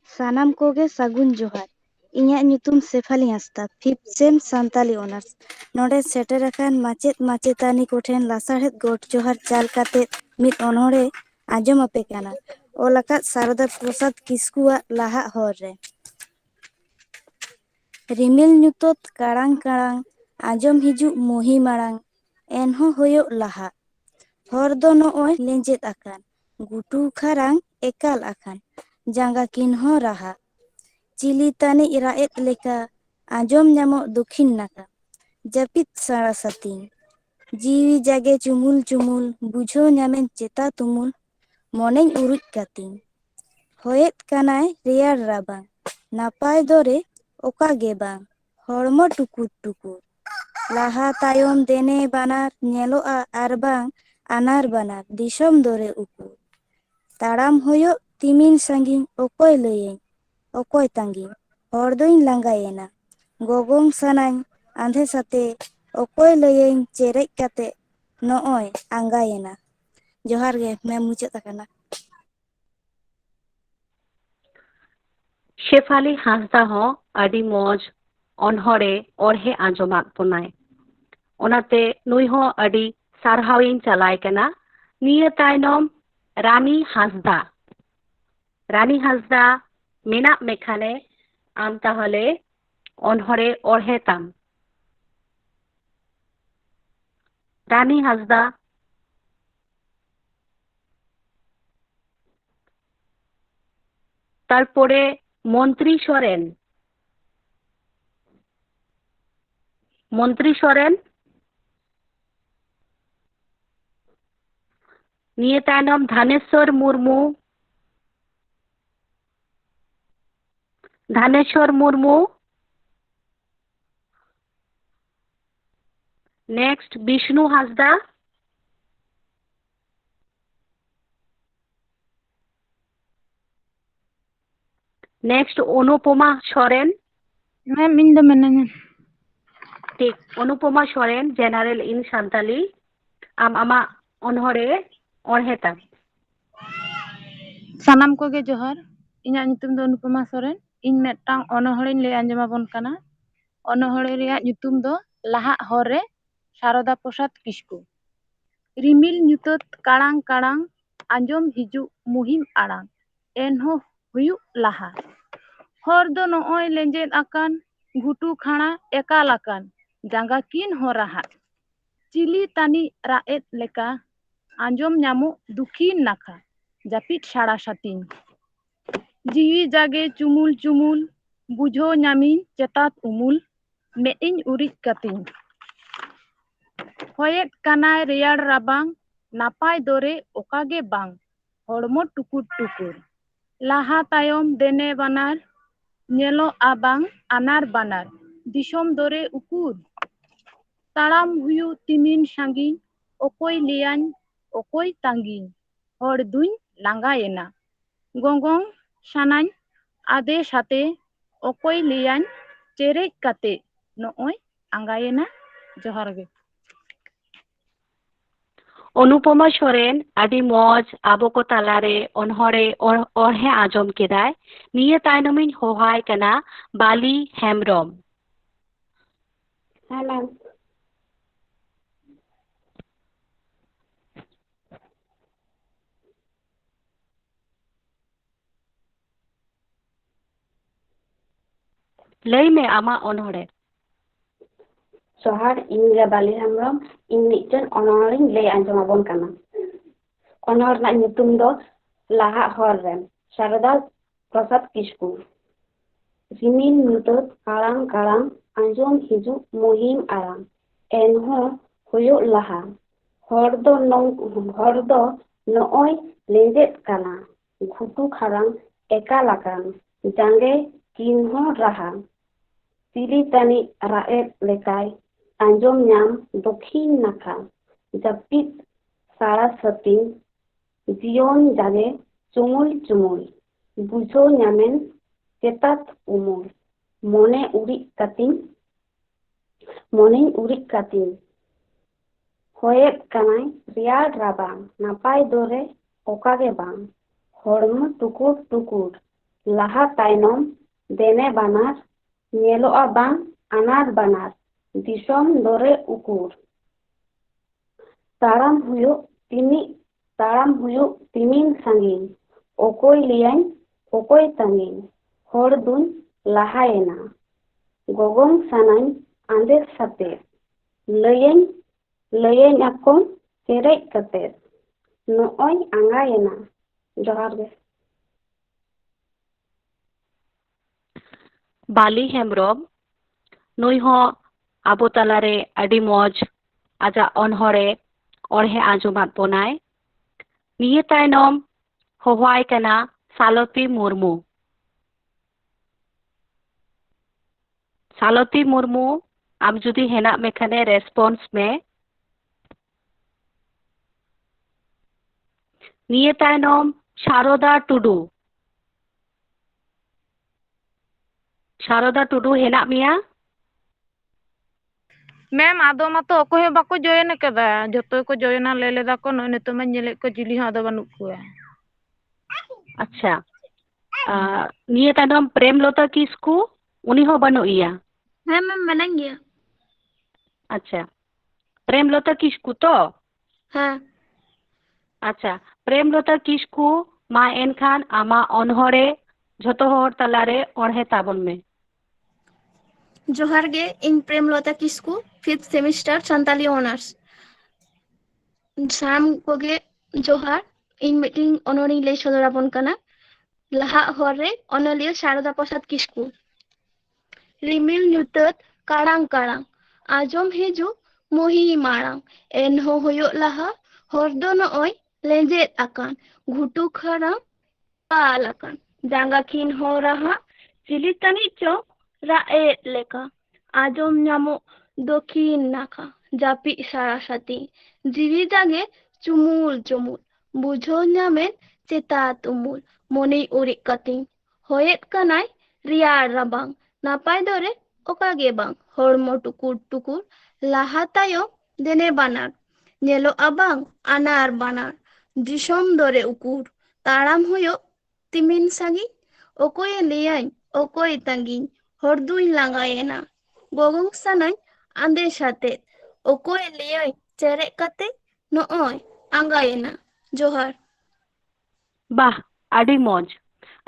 ᱥᱟᱱᱟᱢ ᱠᱚᱜᱮ ᱥᱟᱹᱜᱩᱱ ᱡᱚᱦᱟᱨ᱾ ᱤᱧᱟᱹᱜ ᱧᱩᱛᱩᱢ ᱥᱮᱯᱷᱟᱞᱤ ᱦᱟᱸᱥᱫᱟ, ᱯᱷᱤᱯᱛᱷ ᱥᱮᱢ ᱥᱟᱱᱛᱟᱞᱤ ᱚᱱᱟᱨᱥ᱾ ᱱᱚᱰᱮ ᱥᱮᱴᱮᱨ ᱟᱠᱟᱱ ᱢᱟᱪᱮᱫ ᱢᱟᱪᱮᱛᱟᱹᱱᱤ ᱠᱚᱴᱷᱮᱱ ᱞᱟᱥᱟᱲᱦᱮᱫ ᱜᱚᱰ ᱡᱚᱦᱟᱨ ᱪᱟᱞ ᱠᱟᱛᱮᱫ ᱢᱤᱫ ᱚᱱᱚᱬᱦᱮ ᱟᱸᱡᱚᱢ ᱟᱯᱮ ᱠᱟᱱᱟ᱾ ᱚᱞ ᱟᱠᱟᱫ ᱥᱟᱨᱚᱫᱟ ᱯᱨᱚᱥᱟᱫ ᱠᱤᱥᱠᱩᱣᱟᱜ ᱞᱟᱦᱟᱜ ᱦᱚᱨ ᱨᱮ᱾ ᱨᱤᱢᱤᱞ ᱧᱩᱛᱟᱹᱛ ᱠᱟᱲᱟᱝ ᱠᱟᱲᱟᱝ ᱟᱸᱡᱚᱢ ᱦᱤᱡᱩᱜ ᱢᱩᱦᱤ ᱢᱟᱲᱟᱝ ᱮᱱᱦᱚᱸ ᱦᱩᱭᱩᱜ ᱞᱟᱦᱟ ᱦᱚᱨ ᱫᱚ ᱱᱚᱜᱼᱚᱭ ᱞᱮᱸᱡᱮᱫ ᱟᱠᱟᱱ ᱜᱷᱩᱴᱩ ᱠᱷᱟᱨᱟᱝ ᱮᱠᱟᱞ ᱟᱠᱟᱱ ᱡᱟᱸᱜᱟ ᱠᱤᱱ ᱦᱚᱸ ᱨᱟᱦᱟ ᱪᱤᱞᱤ ᱛᱟᱹᱱᱤᱡ ᱨᱟᱜ ᱮᱫ ᱞᱮᱠᱟ ᱟᱸᱡᱚᱢ ᱧᱟᱢᱚᱜ ᱫᱚᱠᱷᱤᱱ ᱱᱟᱠᱷᱟ ᱡᱟᱹᱯᱤᱫ ᱥᱟᱲᱟ ᱥᱟᱹᱛᱤᱧ ᱡᱤᱣᱤ ᱡᱟᱜᱮ ᱪᱩᱢᱩᱞ ᱪᱩᱢᱩᱞ ᱵᱩᱡᱷᱟᱹᱣ ᱧᱟᱢᱮᱧ ᱪᱮᱛᱟ ᱛᱩᱢᱩᱞ ᱢᱚᱱᱮᱧ ᱩᱨᱤᱡ ᱠᱟᱹᱛᱤᱧ ᱦᱚᱭᱮᱫ ᱠᱟᱱᱟᱭ ᱨᱮᱭᱟᱲ ᱨᱟᱵᱟᱝ ᱱᱟᱯᱟᱭ ᱫᱚᱨᱮ ᱚᱠᱟ ᱜᱮ ᱵᱟᱝ ᱦᱚᱲᱢᱚ ᱴᱩᱠᱩᱨ ᱴᱩᱠᱩᱨ ᱞᱟᱦᱟ ᱛᱟᱭᱚᱢ ᱫᱮᱱᱮ ᱵᱟᱱᱟᱨ ᱧᱮᱞᱚᱜᱼᱟ ᱟᱨ ᱵᱟᱝ ᱟᱱᱟᱨ ᱵᱟᱱᱟᱨ ᱫᱤᱥᱚᱢ ᱫᱚᱨᱮ ᱩᱠᱩ ᱛᱟᱲᱟᱢ ᱦᱩᱭᱩᱜ ᱛᱤᱢᱤᱱ ᱥᱟᱺᱜᱤᱧ ᱚᱠᱚᱭ ᱞᱟᱹᱭᱟᱹᱧ ᱚᱠᱚᱭ ᱛᱟᱺᱜᱤᱧ ᱦᱚᱲ ᱫᱩᱧ ᱞᱟᱸᱜᱟᱭᱮᱱᱟ ᱜᱚᱜᱚᱝ ᱥᱟᱱᱟᱧ ᱟᱸᱫᱷᱮ ᱥᱟᱛᱮ ᱚᱠᱚᱭ ᱞᱟᱹᱭᱟᱹᱧ ᱪᱮᱨᱮᱡ ᱠᱟᱛᱮ ᱱᱚᱜᱼᱚᱭ ᱟᱸᱜᱟᱭᱮᱱᱟ ᱡᱚᱦᱟᱨ ᱜᱮ ᱢᱮᱢ ᱢᱩᱪᱟᱹᱫ ᱟᱠᱟᱱᱟ শেফালি হাᱸসদা ᱦᱚᱸ ᱟᱹᱰᱤ ᱢᱚᱡᱽ ᱚᱱᱚᱬᱦᱮ ᱚᱬᱦᱮ ᱟᱸᱡᱚᱢᱟᱫ ᱵᱚᱱᱟᱭ ᱚᱱᱟᱛᱮ ᱱᱩᱭ ᱦᱚᱸ ᱟᱹᱰᱤ ᱥᱟᱨᱦᱟᱣᱤᱧ ᱪᱟᱞᱟᱭ ᱠᱟᱱᱟ ᱱᱤᱭᱟᱹ ᱛᱟᱭᱱᱚᱢ ᱨᱟᱱᱤ ᱦᱟᱸᱥᱫᱟ ᱨᱟᱱᱤ ᱦᱟᱸᱥᱫᱟ ᱢᱮᱱᱟᱜ ᱢᱮᱠᱷᱟᱱᱮ ᱟᱢ ᱛᱟᱦᱚᱞᱮ ᱚᱱᱚᱬᱦᱮ ᱚᱬᱦᱮ ᱛᱟᱢ রানী হাঁসদা তারপরে মন্ত্রী সরেন নিয়ে তাইনম ধানেশ্বর মুর্মু নেক্সট বিষ্ণু হাঁসদা নেক্সট অনুপমা সরেন ম্যাম ᱤᱧ ᱫᱚ ᱢᱤᱱᱟᱹᱧᱟ ᱴᱷᱤᱠ অনুপমা সরেন জেনারেল ইন সান্তালি ᱟᱢ ᱟᱢᱟᱜ ᱚᱱᱚᱬᱦᱮ ᱚᱬᱦᱮ ᱛᱟᱢ ᱥᱟᱱᱟᱢ ᱠᱚᱜᱮ ᱡᱚᱦᱟᱨ ᱤᱧᱟᱹᱜ ᱧᱩᱛᱩᱢ ᱫᱚ ᱚᱱᱩᱯᱚᱢᱟ ᱥᱚᱨᱮᱱ ᱤᱧ ᱢᱤᱫᱴᱟᱝ ᱚᱱᱚᱬᱦᱮᱧ ᱞᱟᱹᱭ ᱟᱸᱡᱚᱢᱟᱵᱚᱱ ᱠᱟᱱᱟ ᱚᱱᱚᱬᱦᱮ ᱨᱮᱭᱟᱜ ᱧᱩᱛᱩᱢ ᱫᱚ ᱞᱟᱦᱟᱜ ᱦᱚᱨ ᱨᱮ ᱥᱟᱨᱚᱫᱟ ᱯᱨᱚᱥᱟᱫ ᱠᱤᱥᱠᱩ ᱨᱤᱢᱤᱞ ᱧᱩᱛᱟᱹᱛ ᱠᱟᱲᱟᱝ ᱠᱟᱲᱟᱝ ᱟᱸᱡᱚᱢ ᱦᱤᱡᱩᱜ ᱢᱩᱦᱤᱢ ᱟᱲᱟᱝ ᱮᱱᱦᱚᱸ ᱦᱩᱭᱩᱜ ᱞᱟᱦᱟ ᱦᱚᱨ ᱫᱚ ᱱᱚᱜᱼᱚᱭ ᱞᱮᱸᱡᱮᱫ ᱟᱠᱟᱱ ᱜᱷᱩᱴᱩ ᱠᱷᱟᱲᱟ ᱮᱠᱟᱞ ᱟᱠᱟᱱ ᱡᱟᱸᱜᱟ ᱠᱤᱱ ᱦᱚᱨᱟᱦᱟᱜ ᱪᱤᱞᱤ ᱛᱟᱹᱱᱤᱡ ᱨᱟᱜ ᱮᱫ ᱞᱮᱠᱟ ᱟᱸᱡᱚᱢ ᱧᱟᱢᱚᱜ ᱫᱩᱠᱷᱤᱱ ᱱᱟᱠᱷᱟ ᱡᱟᱹᱯᱤᱫ ᱥᱟᱲᱟ ᱥᱟᱹᱛᱤᱧ ᱡᱤᱣᱤ ᱡᱟᱜᱮ ᱪᱩᱢᱩᱞ ᱪᱩᱢᱩᱞ ᱵᱩᱡᱷᱟᱹᱣ ᱧᱟᱢᱤᱧ ᱪᱮᱛᱟᱛ ᱩᱢᱩᱞ ᱢᱮᱫ ᱤᱧ ᱩᱨᱤᱡ ᱠᱟᱹᱛᱤᱧ ᱦᱚᱭᱮᱫ ᱠᱟᱱᱟᱭ ᱨᱮᱭᱟᱲ ᱨᱟᱵᱟᱝ ᱱᱟᱯᱟᱭ ᱫᱚᱨᱮ ᱚᱠᱟᱜᱮ ᱵᱟᱝ ᱦᱚᱲᱢᱚ ᱴᱩᱠᱩᱨ ᱴᱩᱠᱩᱨ ᱞᱟᱦᱟ ᱛᱟᱭᱚᱢ ᱫᱮᱱᱮ ᱵᱟᱱᱟᱨ ᱧᱮᱞᱚᱜᱼᱟ ᱵᱟᱝ ᱟᱱᱟᱨ ᱵᱟᱱᱟᱨ ᱫᱤᱥᱚᱢ ᱫᱚᱨᱮ ᱩᱠᱩᱨ ᱛᱟᱲᱟᱢ ᱦᱩᱭᱩᱜ ᱛᱤᱢᱤᱱ ᱥᱟᱺᱜᱤᱧ ᱚᱠᱚᱭ ᱞᱟᱹᱭᱟᱧ ᱚᱠᱚᱭ ᱛᱟᱺᱜᱤᱧ ᱦᱚᱲ ᱫᱩᱧ ᱞᱟᱸᱜᱟᱭᱮᱱᱟ ᱜᱚᱜᱚᱝ ᱥᱟᱱᱟᱧ ᱟᱫᱮ ᱥᱟᱛᱮ ᱚᱠᱚᱭ ᱞᱟᱹᱭᱟᱧ ᱪᱮᱨᱮᱡ ᱠᱟᱛᱮ ᱱᱚᱜᱼᱚᱭ ᱟᱸᱜᱟᱭᱮᱱᱟ ᱡᱚᱦᱟᱨ ᱜᱮ অনুপমা সরেন আᱹᱰᱤ ᱢᱚᱡᱽ ᱟᱵᱚ ᱠᱚ ᱛᱟᱞᱟᱨᱮ ᱚᱱᱚᱬᱦᱮ ᱚᱬᱦᱮ ᱟᱸᱡᱚᱢ ᱠᱮᱫᱟᱭ ᱱᱤᱭᱟᱹ ᱛᱟᱭᱱᱚᱢᱤᱧ ᱦᱚᱦᱚᱣᱟᱭ ᱠᱟᱱᱟ ᱵᱟᱞᱤ ᱦᱮᱢᱵᱨᱚᱢ ᱦᱮᱸ ᱢᱮᱢ ᱞᱟᱹᱭ ᱢᱮ ᱟᱢᱟᱜ ᱚᱱᱚᱬᱦᱮ ᱡᱚᱦᱟᱨ ᱤᱧ ᱵᱟᱞᱤ ᱦᱮᱢᱵᱨᱚᱢ ᱤᱧ ᱢᱤᱫᱴᱮᱱ ᱚᱱᱚᱬᱦᱮᱧ ᱞᱟᱹᱭ ᱟᱸᱡᱚᱢᱟᱵᱚᱱ ᱠᱟᱱᱟ ᱚᱱᱚᱬᱦᱮ ᱨᱮᱱᱟᱜ ᱧᱩᱛᱩᱢ ᱫᱚ ᱞᱟᱦᱟᱜ ᱦᱚᱨ ᱨᱮ ᱥᱟᱨᱚᱫᱟ ᱯᱨᱚᱥᱟᱫ ᱠᱤᱥᱠᱩ ᱨᱤᱢᱤᱞ ᱧᱩᱛᱟᱹᱛ ᱠᱟᱲᱟᱝ ᱠᱟᱲᱟᱝ ᱟᱸᱡᱚᱢ ᱦᱤᱡᱩᱜ ᱢᱩᱦᱤᱢ ᱟᱲᱟᱝ ᱮᱱᱦᱚᱸ ᱦᱩᱭᱩᱜ ᱞᱟᱦᱟ ᱦᱚᱲ ᱫᱚ ᱱᱚᱜᱼᱚᱭ ᱞᱮᱸᱡᱮᱫ ᱠᱟᱱᱟ ᱜᱷᱩᱴᱩ ᱠᱷᱟᱲᱟᱝ ᱮᱠᱟᱞ ᱟᱠᱟᱱ ᱡᱟᱸᱜᱮ ᱠᱤᱱᱦᱚᱸ ᱨᱟᱦᱟ ᱪᱤᱞᱤ ᱛᱟᱹᱱᱤᱡ ᱨᱟᱜ ᱮᱫ ᱞᱮᱠᱟᱭ ᱟᱸᱡᱚᱢ ᱧᱟᱢ ᱫᱚᱠᱷᱤᱱ ᱱᱟᱠᱷᱟ ᱡᱟᱹᱯᱤᱫ ᱥᱟᱲᱟ ᱥᱟᱹᱛᱤᱧ ᱡᱤᱭᱚᱱ ᱡᱟᱜᱮ ᱪᱩᱢᱩᱞ ᱪᱩᱢᱩᱞ ᱵᱩᱡᱷᱟᱹᱣ ᱧᱟᱢᱮᱱ ᱪᱮᱛᱟᱛ ᱩᱢᱩᱞ ᱢᱚᱱᱮᱧ ᱩᱨᱤᱡ ᱠᱟᱹᱛᱤᱧ ᱦᱚᱭᱮᱫ ᱠᱟᱱᱟᱭ ᱨᱮᱭᱟᱲ ᱨᱟᱵᱟᱝ ᱱᱟᱯᱟᱭ ᱫᱚᱨᱮ ᱚᱠᱟᱜᱮ ᱵᱟᱝ ᱦᱚᱲᱢᱚ ᱴᱩᱠᱩᱨ ᱴᱩᱠᱩᱨ ᱞᱟᱦᱟ ᱛᱟᱭᱱᱚᱢ ᱫᱮᱱᱮ ᱵᱟᱱᱟᱨ ᱧᱮᱞᱚᱜᱼᱟ ᱵᱟᱝ ᱟᱱᱟᱨ ᱵᱟᱱᱟᱨ ᱫᱤᱥᱚᱢ ᱫᱚᱨᱮ ᱩᱠᱩᱨ ᱛᱟᱲᱟᱢ ᱦᱩᱭᱩᱜ ᱛᱤᱢᱤᱱ ᱥᱟᱺᱜᱤᱧ ᱚᱠᱚᱭ ᱞᱟᱹᱭᱟᱧ ᱚᱠᱚᱭ ᱛᱟᱺᱜᱤᱧ ᱦᱚᱲ ᱫᱩᱧ ᱞᱟᱦᱟᱭᱮᱱᱟ ᱜᱚᱜᱚᱝ ᱥᱟᱱᱟᱧ ᱟᱸᱫᱮ ᱥᱟᱛᱮ ᱞᱟᱹᱭᱟᱹᱧ ᱟᱠᱚ ᱪᱮᱨᱮᱡ ᱠᱟᱛᱮ ᱱᱚᱜᱼᱚᱭ ᱟᱸᱜᱟᱭᱮᱱᱟ ᱡᱚᱦᱟᱨ ᱜᱮ ᱵᱟᱞᱤ ᱦᱮᱢᱵᱨᱚᱢ ᱱᱩᱭ ᱦᱚᱸ ᱟᱵᱚ ᱛᱟᱞᱟᱨᱮ ᱟᱹᱰᱤ ᱢᱚᱡᱽ ᱟᱡᱟᱜ ᱚᱱᱚᱬᱦᱮ ᱚᱬᱦᱮ ᱟᱸᱡᱚᱢᱟᱫ ᱵᱚᱱᱟᱭ ᱱᱤᱭᱟᱹ ᱛᱟᱭᱱᱚᱢ ᱦᱚᱦᱚᱣᱟᱭ ᱠᱟᱱᱟ ᱥᱟᱞᱚᱛᱤ ᱢᱩᱨᱢᱩ সালতী মুর্মু ᱟᱢ ᱡᱩᱫᱤ ᱦᱮᱱᱟᱜ ᱢᱮᱠᱷᱟᱱᱮ ᱨᱮᱥᱯᱚন্ᱥ ᱢᱮ। ᱱᱤᱭᱟᱹ ᱛᱟᱭᱱᱚᱢ ᱥᱟᱨᱚᱫᱟ ᱴᱩᱰᱩ। ᱥᱟᱨᱚᱫᱟ ᱴᱩᱰᱩ ᱦᱮᱱᱟᱜ ᱢᱮᱭᱟ? ম্যাম আদৌ মাতো অকᱚᱭ ᱦᱚᱸ ᱵᱟᱠᱚ ᱡᱚᱭᱮᱱ ᱟᱠᱟᱫᱟ ᱡᱚᱛᱚ ᱠᱚ ᱡᱚᱭᱮᱱᱟ ᱞᱟᱹᱭ ᱞᱮᱫᱟ ᱠᱚ ᱱᱚᱜᱼᱚᱭ ᱱᱤᱛᱚᱜ ᱢᱟᱧ ᱧᱮᱞᱮᱫ ᱠᱚᱣᱟ ᱪᱤᱞᱤ ᱦᱚᱸ ᱟᱫᱚ ᱵᱟᱹᱱᱩᱜ ᱠᱚᱣᱟ। ᱟᱪᱪᱷᱟ ᱱᱤᱭᱟᱹ ᱛᱟᱭᱱᱚᱢ ᱯᱨᱮᱢᱞᱚᱛᱟ ᱠᱤᱥᱠᱩ ᱩᱱᱤ ᱦᱚᱸ ᱵᱟᱹᱱᱩᱜ ᱮᱭᱟ। ᱦᱮᱸ ᱢᱮᱢ ᱢᱮᱱᱟᱜ ᱜᱮᱭᱟ। ᱟᱪᱪᱷᱟ ᱯᱨᱮᱢᱞᱚᱛᱟ ᱠᱤᱥᱠᱩ ᱛᱚ? ᱦᱮᱸ। ᱟᱪᱪᱷᱟ ᱯᱨᱮᱢᱞᱚᱛᱟ ᱠᱤᱥᱠᱩ ᱢᱟ ᱮᱱᱠᱷᱟᱱ ᱟᱢᱟᱜ ᱚᱱᱚᱬᱦᱮ ᱡᱷᱚᱛᱚ ᱦᱚᱲ ᱛᱟᱞᱟᱨᱮ ᱚᱬᱦᱮ ᱛᱟᱵᱚᱱ ᱢᱮ। ᱡᱚᱦᱟᱨ ᱜᱮ ᱤᱧ ᱯᱨᱮᱢᱞᱚᱛᱟ ᱠᱤᱥᱠᱩ 5th সেমিস্টার ᱥᱟᱱᱛᱟᱞᱤ ᱚᱱᱟর্ᱥ। ᱥᱟᱱᱟᱢ ᱠᱚᱜᱮ ᱡᱚᱦᱟᱨ ᱤᱧ ᱢᱤᱫᱴᱤᱱ ᱚᱱᱚᱬᱦᱮᱧ ᱞᱟᱹᱭ ᱥᱚᱫᱚᱨ ᱟᱵᱚᱱ ᱠᱟᱱᱟ। ᱞᱟᱦᱟᱜ ᱦᱚᱨ ᱨᱮ ᱚᱱᱚᱞᱤᱭᱟᱹ ᱥᱟᱨᱚᱫᱟ ᱯᱨᱚᱥᱟᱫ ᱠᱤᱥᱠᱩ। ᱨᱤᱢᱤᱞ ᱧᱩᱛᱟᱹᱛ ᱠᱟᱲᱟᱝ ᱠᱟᱲᱟᱝ ᱟᱸᱡᱚᱢ ᱦᱤᱡᱩᱜ ᱢᱚᱦᱤ ᱢᱟᱲᱟᱝ ᱮᱱᱦᱚᱸ ᱦᱩᱭᱩᱜ ᱞᱟᱦᱟ ᱦᱚᱨ ᱫᱚ ᱱᱚᱜᱼᱚᱭ ᱞᱮᱸᱡᱮᱫ ᱟᱠᱟᱱ ᱜᱷᱩᱴᱩ ᱠᱷᱟᱨᱟᱝ ᱯᱟᱞ ᱟᱠᱟᱱ ᱡᱟᱸᱜᱟ ᱠᱤᱱ ᱦᱚᱨᱟ ᱦᱟᱸᱜ ᱪᱤᱞᱤ ᱛᱟᱹᱱᱤᱡ ᱪᱚ ᱨᱟᱜ ᱮᱫ ᱞᱮᱠᱟ ᱟᱸᱡᱚᱢ ᱧᱟᱢᱚᱜ ᱫᱚᱠᱷᱤᱱ ᱱᱟᱠᱷᱟ ᱡᱟᱹᱯᱤᱫ ᱥᱟᱲᱟ ᱥᱟᱛᱤ ᱡᱤᱣᱤ ᱡᱟᱜᱮ ᱪᱩᱢᱩᱞ ᱪᱩᱢᱩᱞ ᱵᱩᱡᱷᱟᱹᱣ ᱧᱟᱢᱮᱫ ᱪᱮᱛᱟᱛ ᱩᱢᱩᱞ ᱢᱚᱱᱮᱭ ᱩᱨᱤᱡ ᱠᱟᱹᱛᱤᱧ ᱦᱚᱭᱮᱫ ᱠᱟᱱᱟᱭ ᱨᱮᱭᱟᱲ ᱨᱟᱵᱟᱝ ᱱᱟᱯᱟᱭ ᱫᱚᱨᱮ ᱚᱠᱟ ᱜᱮ ᱵᱟᱝ ᱦᱚᱲᱢᱚ ᱴᱩᱠᱩᱨ ᱴᱩᱠᱩᱨ ᱞᱟᱦᱟ ᱛᱟᱭᱚᱢ ᱫᱮᱱᱮ ᱵᱟᱱᱟᱨ ᱧᱮᱞᱚᱜᱼᱟ ᱵᱟᱝ ᱟᱱᱟᱨ ᱵᱟᱱᱟᱨ ᱫᱤᱥᱚᱢ ᱫᱚᱨᱮ ᱩᱠᱩᱨ ᱛᱟᱲᱟᱢ ᱦᱩᱭᱩᱜ ᱛᱤᱢᱤᱱ ᱥᱟᱺᱜᱤᱧ ᱚᱠᱚᱭᱮ ᱞᱟᱹᱭᱟᱹᱧ ᱚᱠᱚᱭ ᱛᱟᱺᱜᱤᱧ ᱦᱚᱲ ᱫᱩᱧ ᱞᱟᱸᱜᱟᱭᱮᱱᱟ ᱜᱚᱜᱚᱝ ᱥᱟᱱᱟᱧ ᱟᱸᱫᱮᱥ ᱟᱛᱮᱫ ᱚᱠᱚᱭ ᱞᱟᱹᱭᱟᱹᱧ ᱪᱮᱨᱮᱡ ᱠᱟᱛᱮ ᱱᱚᱜᱼᱚᱭ ᱟᱸᱜᱟᱭᱮᱱᱟ ᱡᱚᱦᱟᱨ। ᱵᱟᱦ ᱟᱹᱰᱤ ᱢᱚᱡᱽ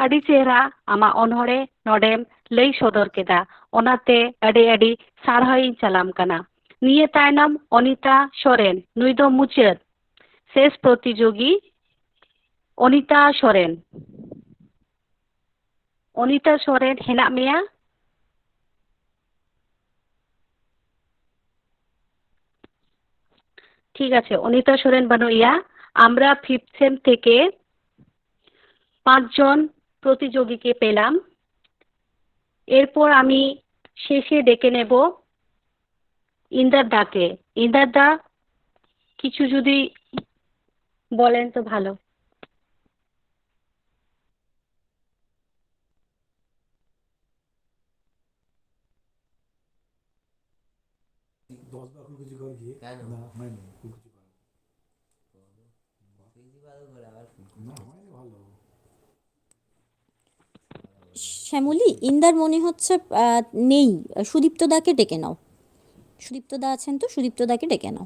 ᱟᱹᱰᱤ ᱪᱮᱦᱨᱟ ᱟᱢᱟᱜ ᱚᱱᱚᱬᱦᱮ ᱱᱚᱰᱮᱢ ᱞᱟᱹᱭ ᱥᱚᱫᱚᱨ ᱠᱮᱫᱟ ᱚᱱᱟᱛᱮ ᱟᱹᱰᱤ ᱟᱹᱰᱤ ᱥᱟᱨᱦᱟᱣᱤᱧ ᱪᱟᱞᱟᱢ ᱠᱟᱱᱟ। ᱱᱤᱭᱟᱹ ᱛᱟᱭᱱᱚᱢ ᱚᱱᱤᱛᱟ ᱥᱚᱨᱮᱱ ᱱᱩᱭ ᱫᱚ ᱢᱩᱪᱟᱹᱫ শেষ প্রতিযোগী অনিতা সরেন। অনিতা সরেন হেনাᱜ ᱢᱮᱭᱟ? ঠিক আছে অনিতা সরেন বানুইয়া আমরা 5th সেম থেকে 5 জন প্রতিযোগীকে পেলাম। এরপর আমি শেষে ডেকে নেব ইন্দার দাকে। ইন্দার দা কিছু যদি বলেন তো ভালো। শ্যামলী ইন্দার মনে হচ্ছে নেই সুদীপ্ত দাকে ডেকে নাও সুদীপ্ত দা আছেন তো সুদীপ্ত দাকে ডেকে নাও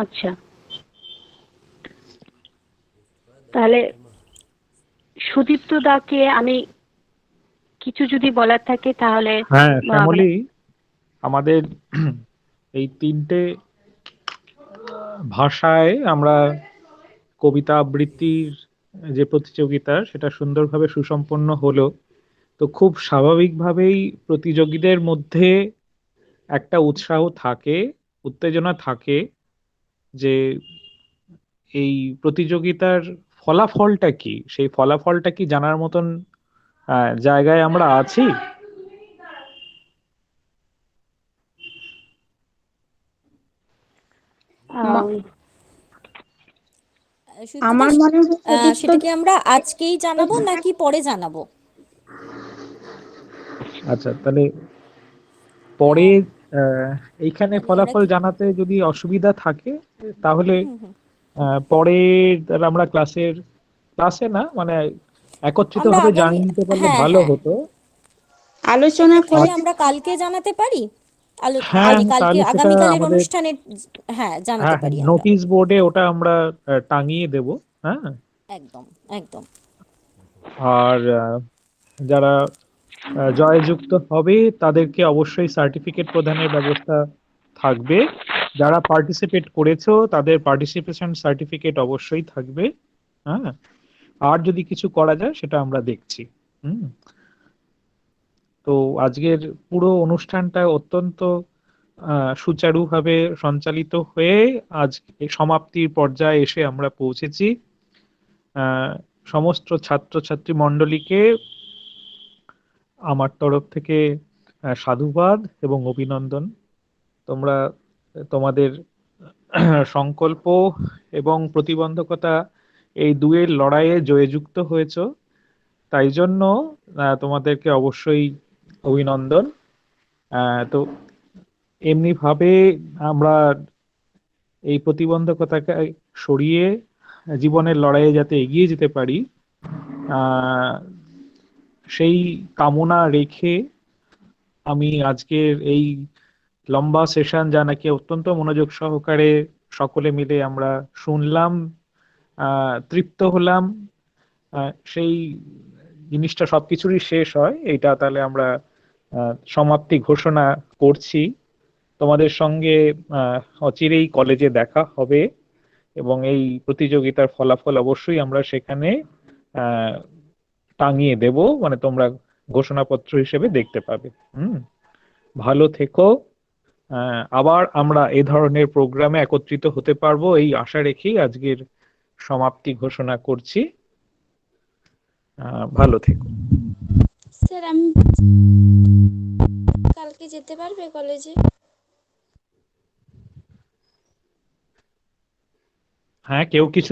আচ্ছা তাহলে সুদীপ্ত দাকে আমি কিছু যদি বলার থাকে তাহলে হ্যাঁ মানে শ্যামলী আমাদের এই 3টে ভাষায় আমরা কবিতা আবৃত্তির যে প্রতিযোগিতা সেটা সুন্দরভাবে সুসম্পন্ন হলো তো খুব স্বাভাবিকভাবেই প্রতিযোগীদের মধ্যে একটা উৎসাহ থাকে উত্তেজনা থাকে যে এই প্রতিযোগিতার ফলাফলটা কি সেই ফলাফলটা কি জানার মতন জায়গায় আমরা আছি আমার মনে হয় সেটা কি আমরা আজকেই জানাবো নাকি পরে জানাবো আচ্ছা তাহলে পরে এইখানে মানে আমরা ফলাফল কি জানাতে যদি অসুবিধা থাকে তাহলে পরে আমরা ক্লাসে না মানে একত্রিত আমরা ভাবে আগামী জানিয়ে নিতে পারলে হ্যাঁ ভালো হ্যাঁ হতো আলোচনা সেক্ষেত্রে করে কি আমরা কালকে জানাতে পারি হ্যাঁ মানে কালকে তাহলে সেটা আগামীকালের আমাদের অনুষ্ঠানে হ্যাঁ জানাতে হ্যাঁ হ্যাঁ পারি আমরা নোটিশ বোর্ডে ওটা আমরা টাঙিয়ে দেব হ্যাঁ একদম একদম আর যারা জয়যুক্ত হবে তাদেরকে অবশ্যই সার্টিফিকেট প্রদানের ব্যবস্থা থাকবে যারা পার্টিসিপেট করেছো তাদের পার্টিসিপেশন সার্টিফিকেট অবশ্যই থাকবে হ্যাঁ আর যদি কিছু করা যায় সেটা আমরা দেখছি হুম তো আজকের পুরো অনুষ্ঠানটা অত্যন্ত সুচারুভাবে সঞ্চালিত হয়ে আজ এই সমাপ্তির পর্যায়ে এসে আমরা পৌঁছেছি সমস্ত ছাত্রছাত্রী মণ্ডলীকে আমার তরফ থেকে সাধুবাদ এবং অভিনন্দন। তোমরা তোমাদের সংকল্প এবং প্রতিবন্ধকতা এই দুয়ের লড়াইয়ে জয়যুক্ত হয়েছো, তাই জন্য তোমাদেরকে অবশ্যই অভিনন্দন। তো এমনিভাবে আমরা এই প্রতিবন্ধকতাকে সরিয়ে জীবনের লড়াইয়ে যাতে এগিয়ে যেতে পারি, সেই কামনা রেখে আমি আজকের এই লম্বা সেশন, যা নাকি অত্যন্ত মনোযোগ সহকারে সকলে মিলে আমরা শুনলাম, তৃপ্ত হলাম, সেই জিনিসটা সবকিছুরই শেষ হয়, এটা তাহলে আমরা সমাপ্তি ঘোষণা করছি। তোমাদের সঙ্গে অচিরেই কলেজে দেখা হবে এবং এই প্রতিযোগিতার ফলাফল অবশ্যই আমরা সেখানে টাঙিয়ে দেব, মানে তোমরা ঘোষণাপত্র হিসেবে দেখতে পাবে। ভালো থেকো। আবার আমরা এই ধরনের প্রোগ্রামে একত্রিত হতে পারবো এই আশা রেখেই আজকের সমাপ্তি ঘোষণা করছি। ভালো থেকো। স্যার, আমি কালকে যেতে পারবে কলেজে? হ্যাঁ, কেউ কিছু